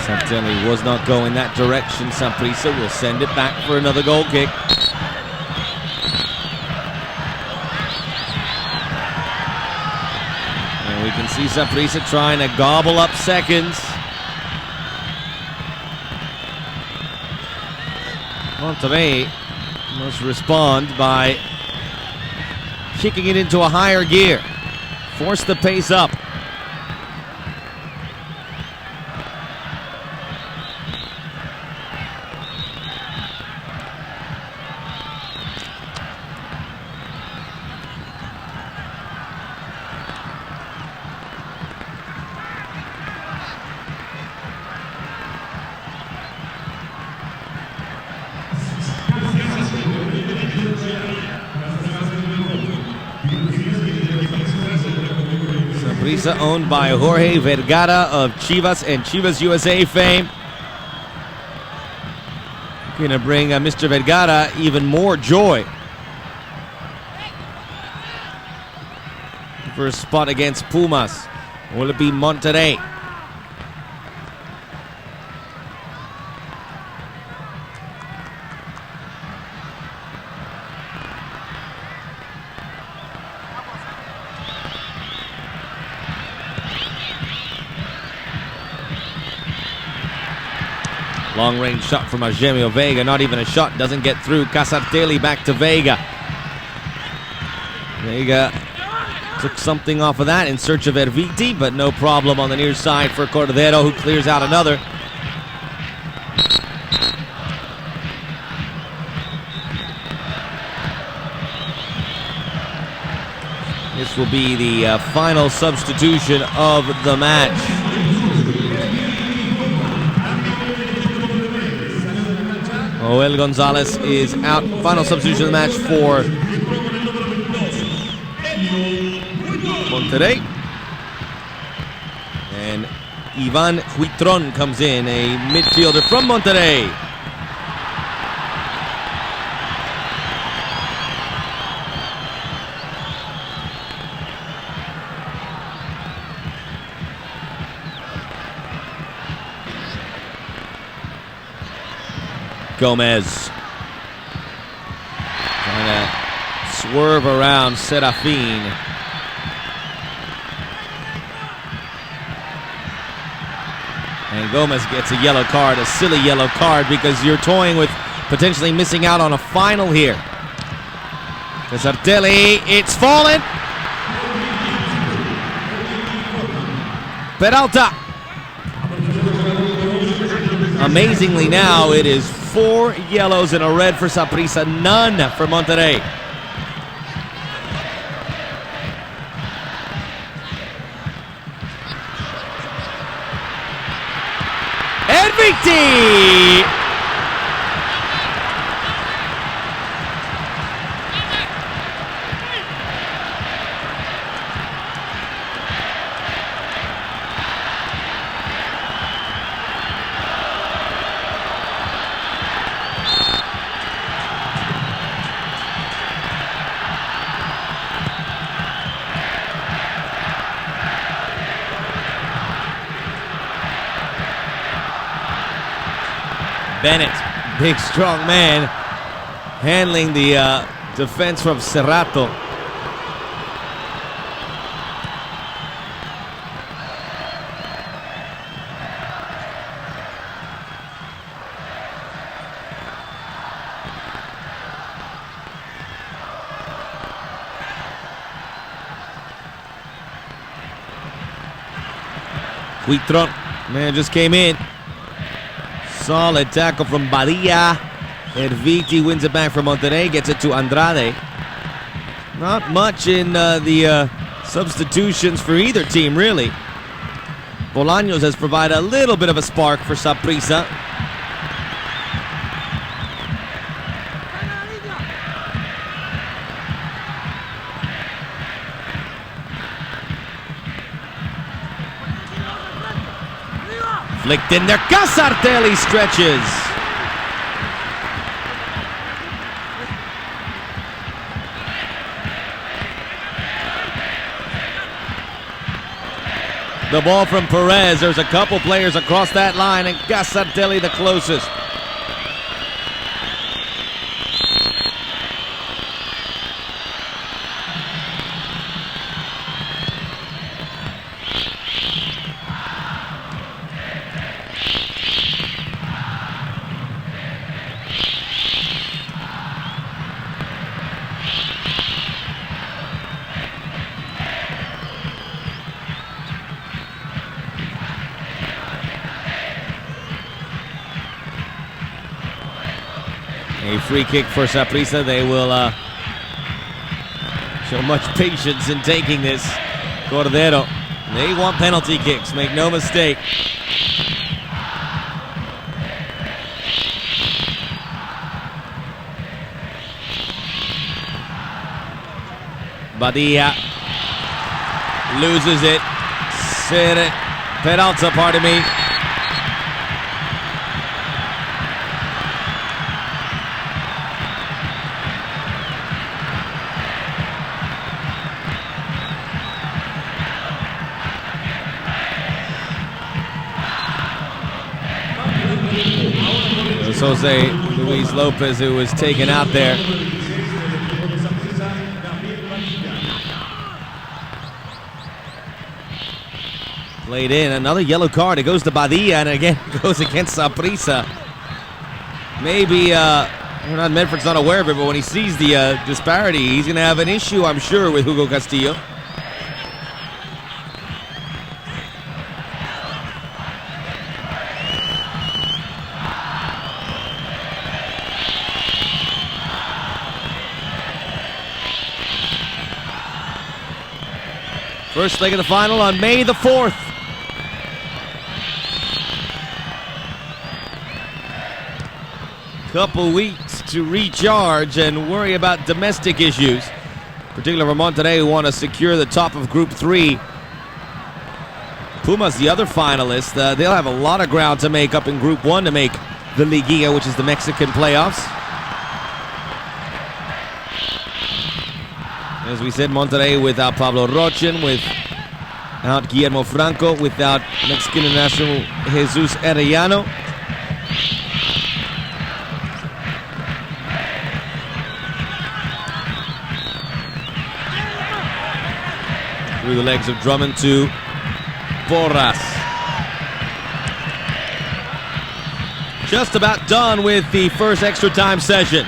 Santelli was not going that direction. Saprissa will send it back for another goal kick. And we can see Saprissa trying to gobble up seconds. Monterrey must respond by kicking it into a higher gear. Force the pace up. Saprissa, owned by Jorge Vergara of Chivas and Chivas USA fame. Gonna bring Mr. Vergara even more joy for a spot against Pumas. Will it be Monterrey? Long-range shot from Argemio Vega, not even a shot, doesn't get through. Casartelli back to Vega. Vega took something off of that in search of Erviti, but no problem on the near side for Cordero, who clears out another. This will be the final substitution of the match. Joel Gonzalez is out. Final substitution of the match for Monterrey. And Ivan Huitron comes in, a midfielder from Monterrey. Gomez trying to swerve around Serafin. And Gomez gets a yellow card, a silly yellow card, because you're toying with potentially missing out on a final here. Casartelli, it's fallen. Peralta. Amazingly now, it is 4 yellows and a red for Saprissa, none for Monterrey. Ervi! Viti! Bennett, big strong man, handling the defense from Cerrato. Huitron, man, just came in. Solid tackle from Badilla. Viti wins it back from Monterrey, gets it to Andrade. Not much in the substitutions for either team, really. Bolaños has provided a little bit of a spark for Saprissa. Flicked in there, Casartelli stretches. The ball from Perez. There's a couple players across that line, and Casartelli the closest. A free kick for Saprissa. They will show much patience in taking this. Cordero. They want penalty kicks, make no mistake. Badilla loses it. Peralta, pardon me. Jose Luis Lopez, who was taken out there. Played in. Another yellow card. It goes to Badilla, and again goes against Saprissa. Maybe Hernan Medford's not aware of it, but when he sees the disparity, he's going to have an issue, I'm sure, with Hugo Castillo. First leg of the final on May the 4th. Couple weeks to recharge and worry about domestic issues. Particularly for Monterrey, who want to secure the top of Group 3. Pumas, the other finalist, they'll have a lot of ground to make up in Group 1 to make the Liguilla, which is the Mexican playoffs. As we said, Monterrey without Pablo Rochin, without Guillermo Franco, without Mexican international Jesus Arellano. Through the legs of Drummond to Porras. Just about done with the first extra time session.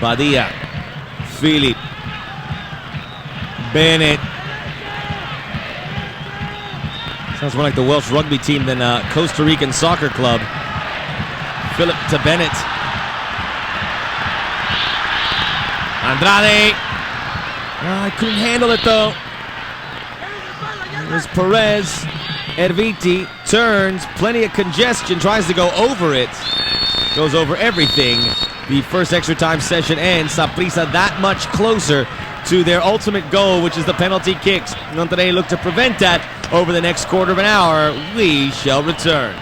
Badilla, Philip, Bennett. Sounds more like the Welsh rugby team than Costa Rican soccer club. Philip to Bennett. Andrade. I couldn't handle it though. There's Perez. Erviti turns. Plenty of congestion. Tries to go over it. Goes over everything. The first extra time session ends. Saprissa that much closer to their ultimate goal, which is the penalty kicks. Monterrey look to prevent that over the next quarter of an hour. We shall return.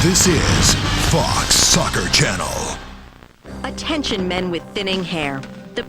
This is Fox Soccer Channel.
Attention, men with thinning hair. The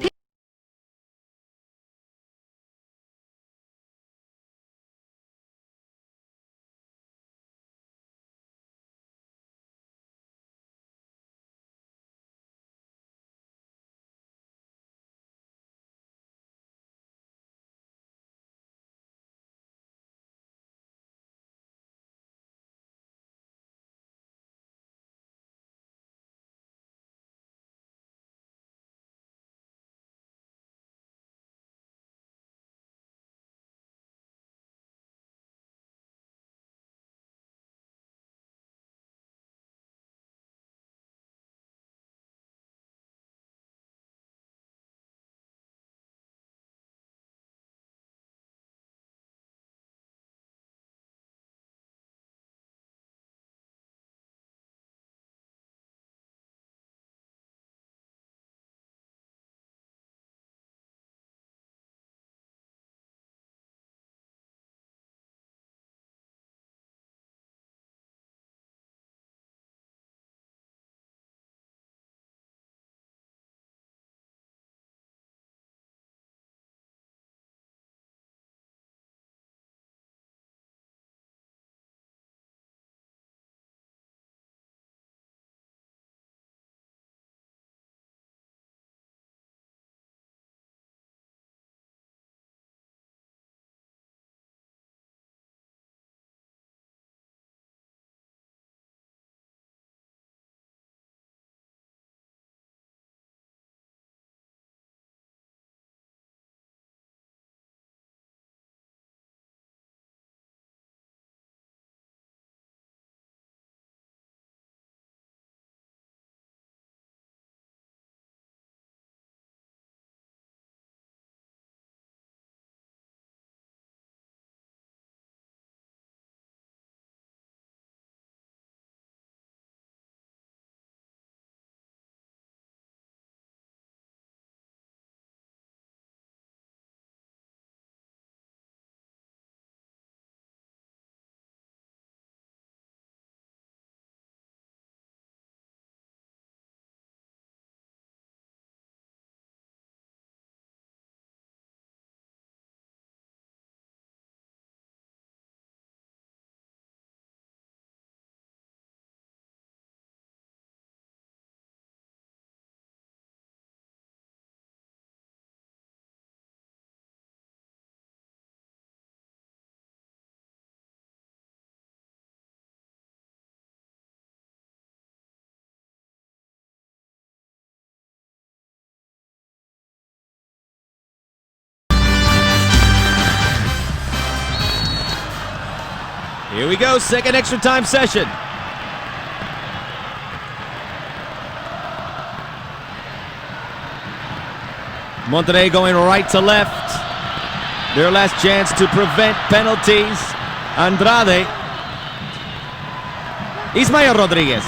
Here we go, second extra time session. Monterrey going right to left. Their last chance to prevent penalties. Andrade. Ismael Rodriguez.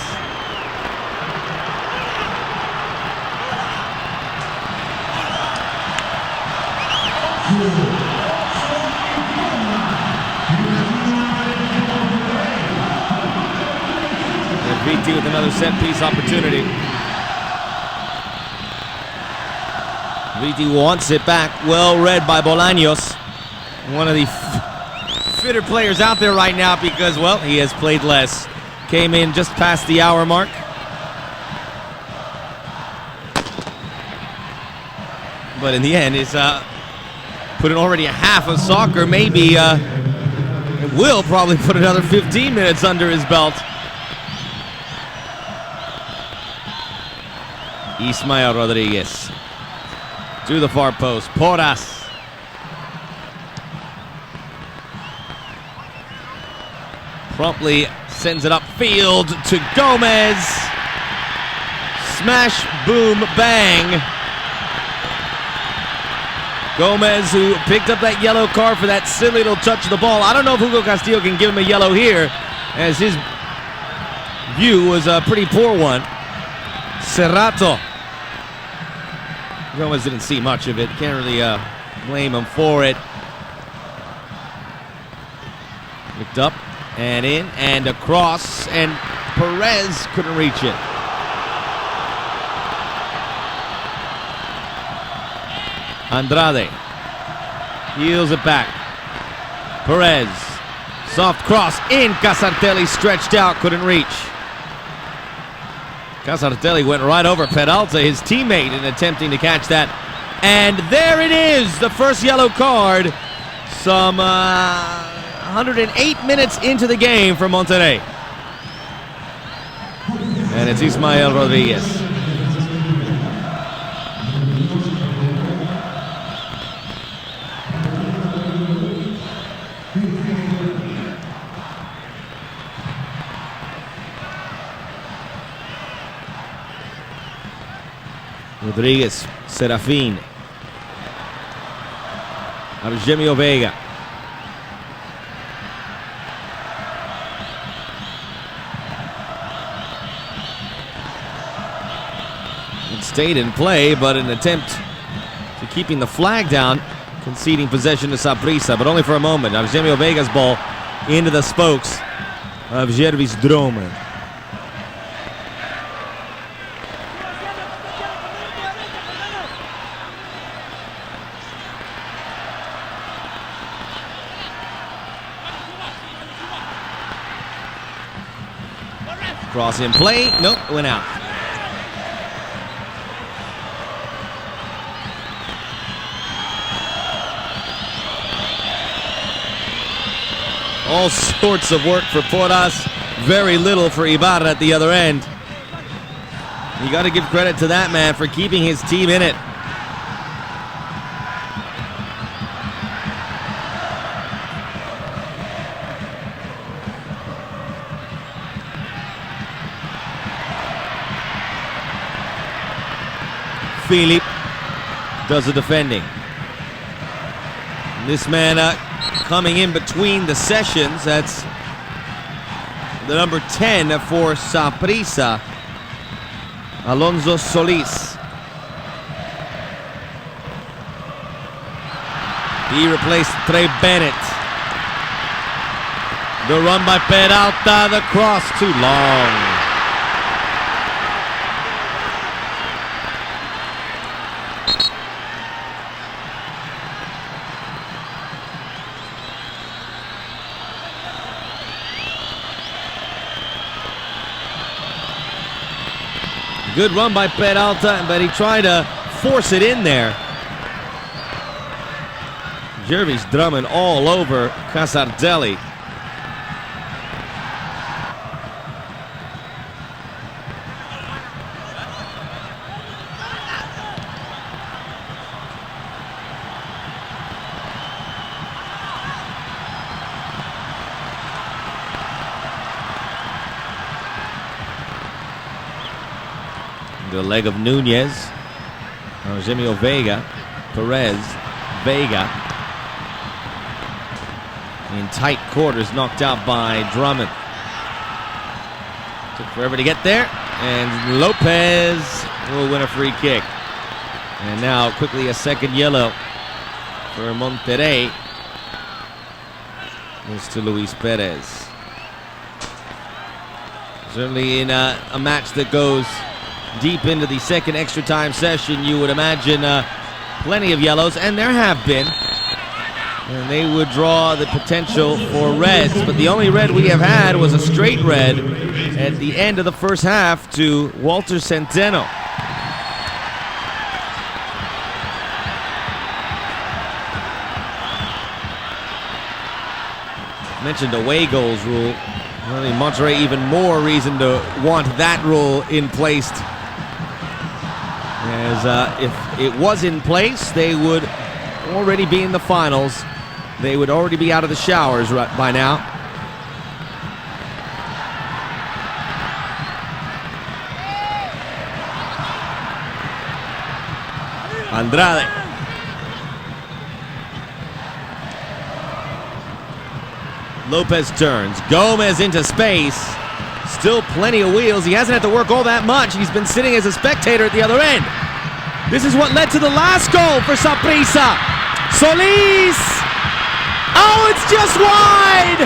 VT with another set-piece opportunity. VT wants it back. Well read by Bolaños. One of the fitter players out there right now because, well, he has played less. Came in just past the hour mark. But in the end, it's put in already a half of soccer. Maybe it will probably put another 15 minutes under his belt. Ismael Rodriguez to the far post. Porras. Promptly sends it upfield to Gomez. Smash, boom, bang. Gomez, who picked up that yellow card for that silly little touch of the ball. I don't know if Hugo Castillo can give him a yellow here, as his view was a pretty poor one. Cerrato. Gomez didn't see much of it. Can't really blame him for it. Picked up and in and across, and Perez couldn't reach it. Andrade heels it back. Perez, soft cross in. Casartelli stretched out, couldn't reach. Casartelli went right over Peralta, his teammate, in attempting to catch that. And there it is, the first yellow card. Some 108 minutes into the game for Monterrey. And it's Ismael Rodriguez. Rodriguez, Serafin, Argemio Vega. It stayed in play, but an attempt to keeping the flag down, conceding possession to Saprissa, but only for a moment. Argemio Vega's ball into the spokes of Jervis Dromen. Cross in play. Nope, went out. All sorts of work for Porras. Very little for Ibarra at the other end. You got to give credit to that man for keeping his team in it. Philip does the defending. This man coming in between the sessions. That's the number 10 for Saprissa, Alonso Solis. He replaced Trey Bennett. The run by Peralta, the cross too long. Good run by Peralta, but he tried to force it in there. Jervis Drummond all over Casartelli. The leg of Nunez. Argemio Vega. Perez. Vega. In tight quarters, knocked out by Drummond. Took forever to get there. And Lopez will win a free kick. And now quickly a second yellow for Monterrey. Goes to Luis Perez. Certainly in a match that goes deep into the second extra time session, you would imagine plenty of yellows, and there have been. And they would draw the potential for reds, but the only red we have had was a straight red at the end of the first half to Walter Centeno. Mentioned away goals rule. Really, Monterrey even more reason to want that rule in place As if it was in place, they would already be in the finals. They would already be out of the showers by now. Andrade. Lopez turns. Gomez into space. Still plenty of wheels. He hasn't had to work all that much. He's been sitting as a spectator at the other end. This is what led to the last goal for Saprissa. Solis! Oh, it's just wide!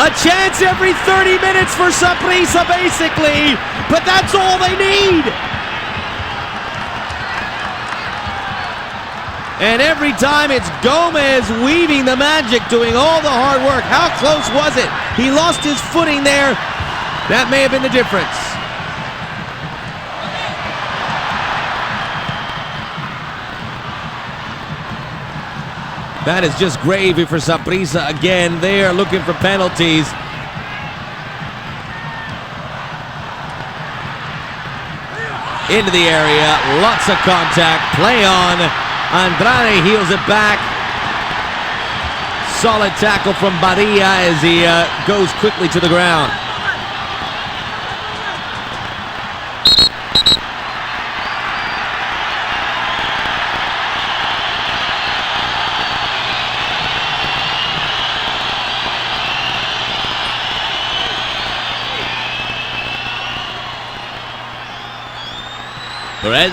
A chance every 30 minutes for Saprissa, basically. But that's all they need. And every time it's Gomez weaving the magic, doing all the hard work. How close was it? He lost his footing there. That may have been the difference. That is just gravy for Saprissa again. They are looking for penalties. Into the area, lots of contact, play on. Andrade heels it back. Solid tackle from Badilla as he goes quickly to the ground. Perez,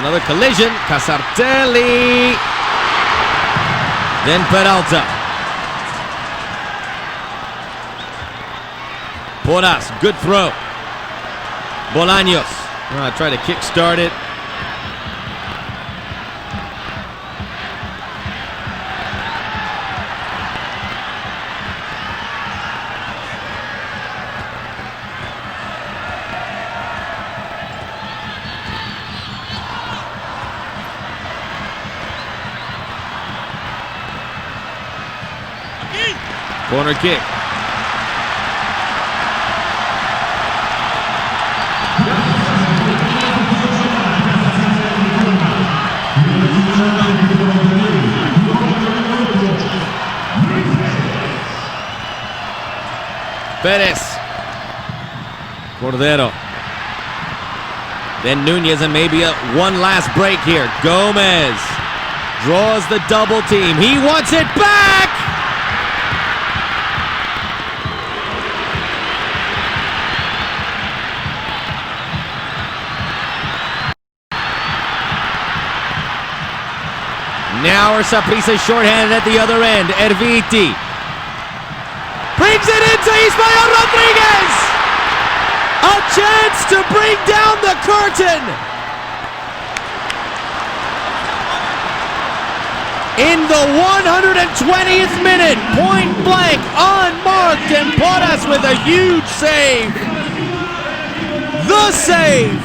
another collision. Casartelli. Then Peralta. Porras, good throw. Bolaños. Try to kick-start it. Corner kick. Perez. Cordero. Then Nunez, and maybe one last break here. Gomez draws the double team. He wants it back! Now Saprissa shorthanded at the other end. Erviti brings it into Ismael Rodriguez. A chance to bring down the curtain. In the 120th minute, point blank, unmarked, and Porras with a huge save. The save.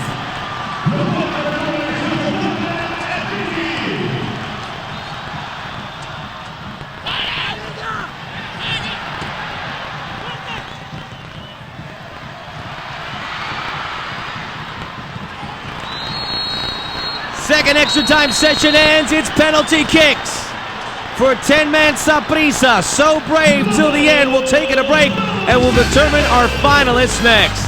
Second extra time session ends. It's penalty kicks for 10-man Saprissa. So brave till the end. We'll take it a break and we'll determine our finalists next.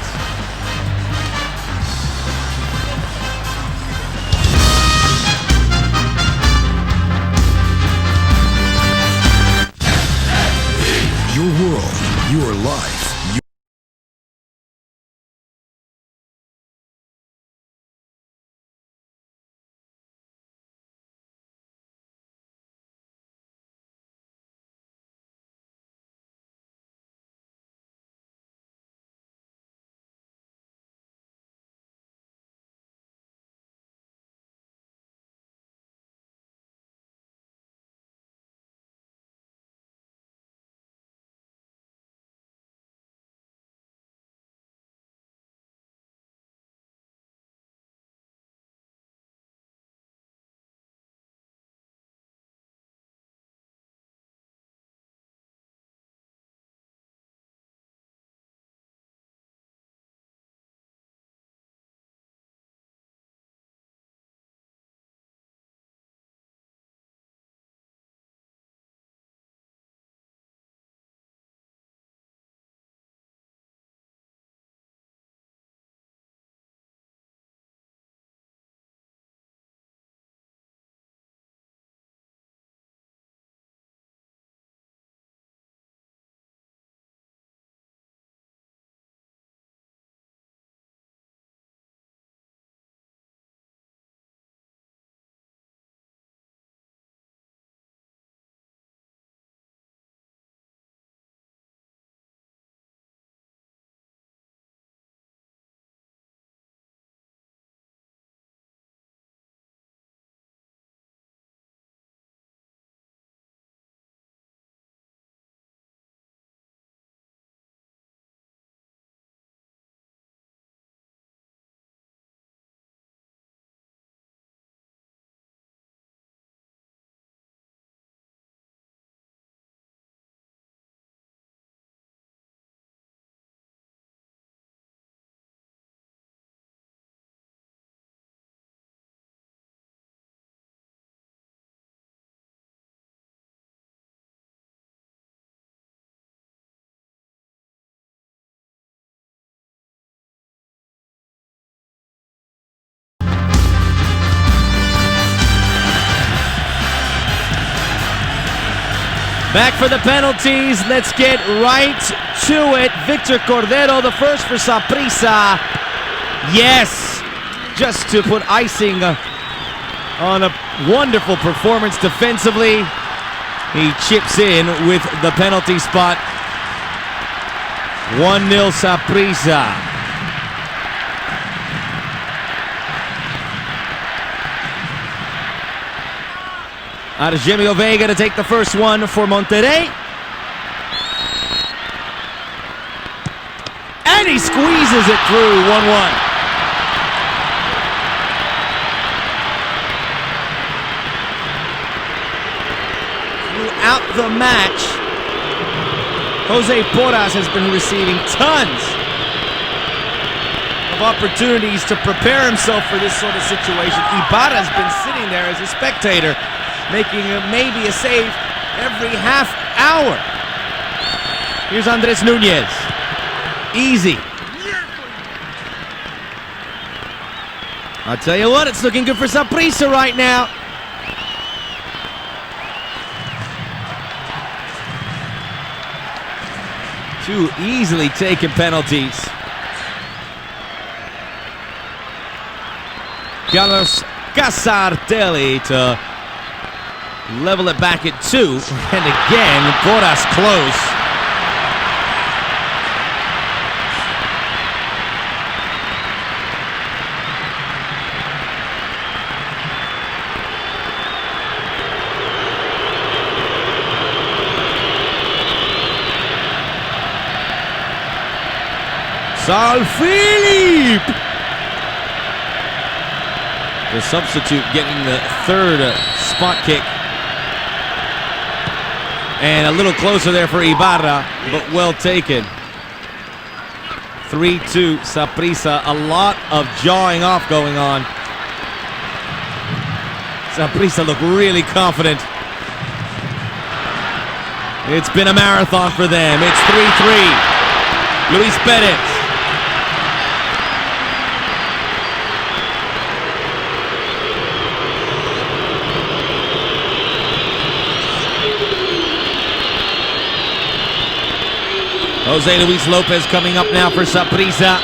Your world, your life.
Back for the penalties. Let's get right to it. Victor Cordero, the first for Saprissa. Yes! Just to put icing on a wonderful performance defensively. He chips in with the penalty spot. 1-0 Saprissa. Argemio Vega to take the first one for Monterrey. And he squeezes it through, 1-1. Throughout the match, Jose Porras has been receiving tons of opportunities to prepare himself for this sort of situation. Ibarra's been sitting there as a spectator, making maybe a save every half hour. Here's Andres Nunez. Easy. I'll tell you what, it's looking good for Saprissa right now. Two easily taken penalties. Carlos Casartelli to level it back at 2. And again, Porras close. Philippe! The substitute getting the third spot kick. And a little closer there for Ibarra, but well taken. 3-2 Saprissa. A lot of jawing off going on. Saprissa look really confident. It's been a marathon for them. It's 3-3. Luis Perez. Jose Luis Lopez coming up now for Saprissa.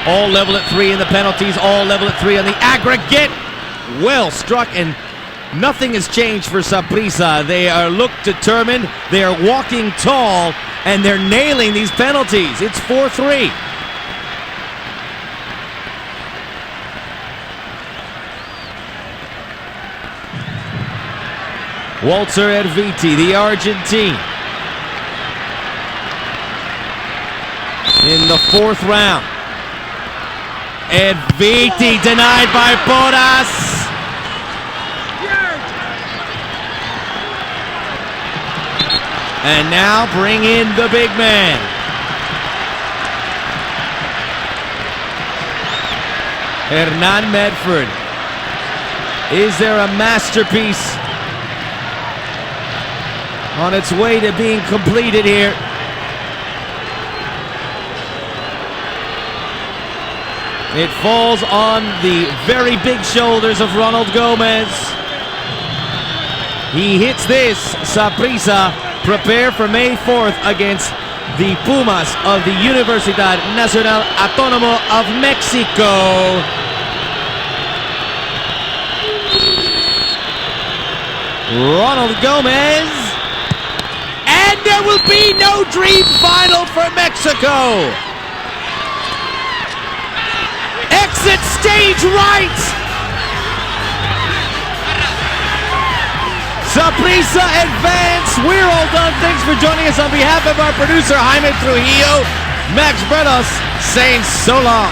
All level at 3 in the penalties, all level at 3 on the aggregate. Well struck, and nothing has changed for Saprissa. They are look determined, they are walking tall, and they're nailing these penalties. It's 4-3. Walter Erviti, the Argentine. In the 4th round. Erviti denied by Porras. And now bring in the big man. Hernan Medford. Is there a masterpiece on its way to being completed here? It falls on the very big shoulders of Ronald Gomez. He hits this. Saprissa prepare for May 4th against the Pumas of the Universidad Nacional Autónoma of Mexico. Ronald Gomez. And there will be no dream final for Mexico. Exit stage right. Saprissa advance. We're all done. Thanks for joining us on behalf of our producer Jaime Trujillo. Max Bredos saying so long.